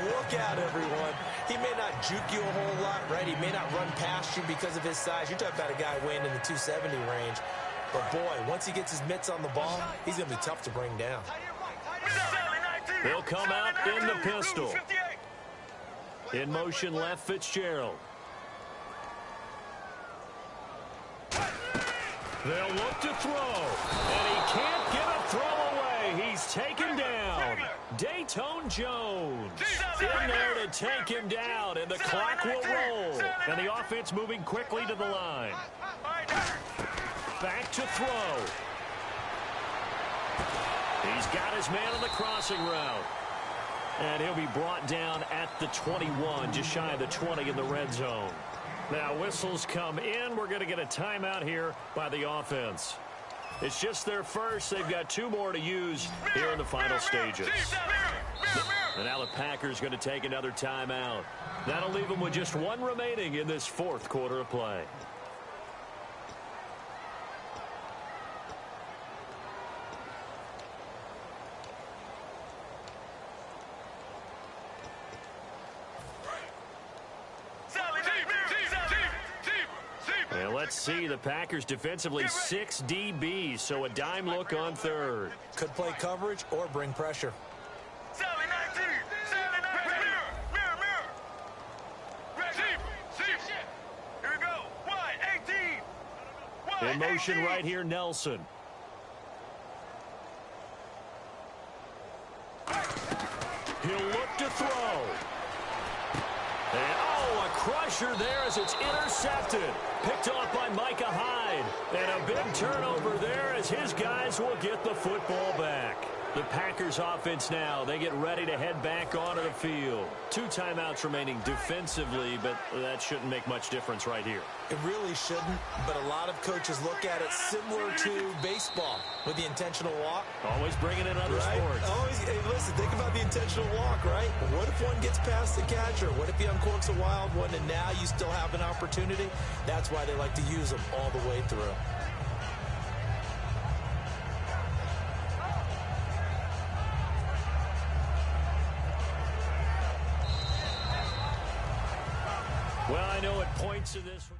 Look out, everyone. He may not juke you a whole lot, right? He may not run past you because of his size. You're talking about a guy weighing in the 270 range. But, boy, once he gets his mitts on the ball, he's going to be tough to bring down. They'll come out in the pistol. In motion left, Fitzgerald. They'll look to throw, and he can't get a throw away. He's taken down. Dayton Jones in there to take him down, and the clock will roll. And the offense moving quickly to the line. Back to throw. He's got his man on the crossing route. And he'll be brought down at the 21, just shy of the 20 in the red zone. Now, whistles come in. We're going to get a timeout here by the offense. It's just their first. They've got 2 more to use here in the final stages. And now the Packers going to take another timeout. That'll leave them with just 1 remaining in this 4th quarter of play. And let's see, the Packers defensively 6 DBs, so a dime look on third. Could play coverage or bring pressure. In motion right here, Nelson. He'll look to throw. And, oh, a crusher there as it's intercepted. Picked off by Micah Hyde. And a big turnover there as his guys will get the football back. The Packers offense now, they get ready to head back onto the field. 2 timeouts remaining defensively, but that shouldn't make much difference right here. It really shouldn't, but a lot of coaches look at it similar to baseball with the intentional walk. Always bringing in other sports. Always, hey, listen, think about the intentional walk, right? What if one gets past the catcher? What if he uncorks a wild one and now you still have an opportunity? That's why they like to use them all the way through. Well, I know at points in this one.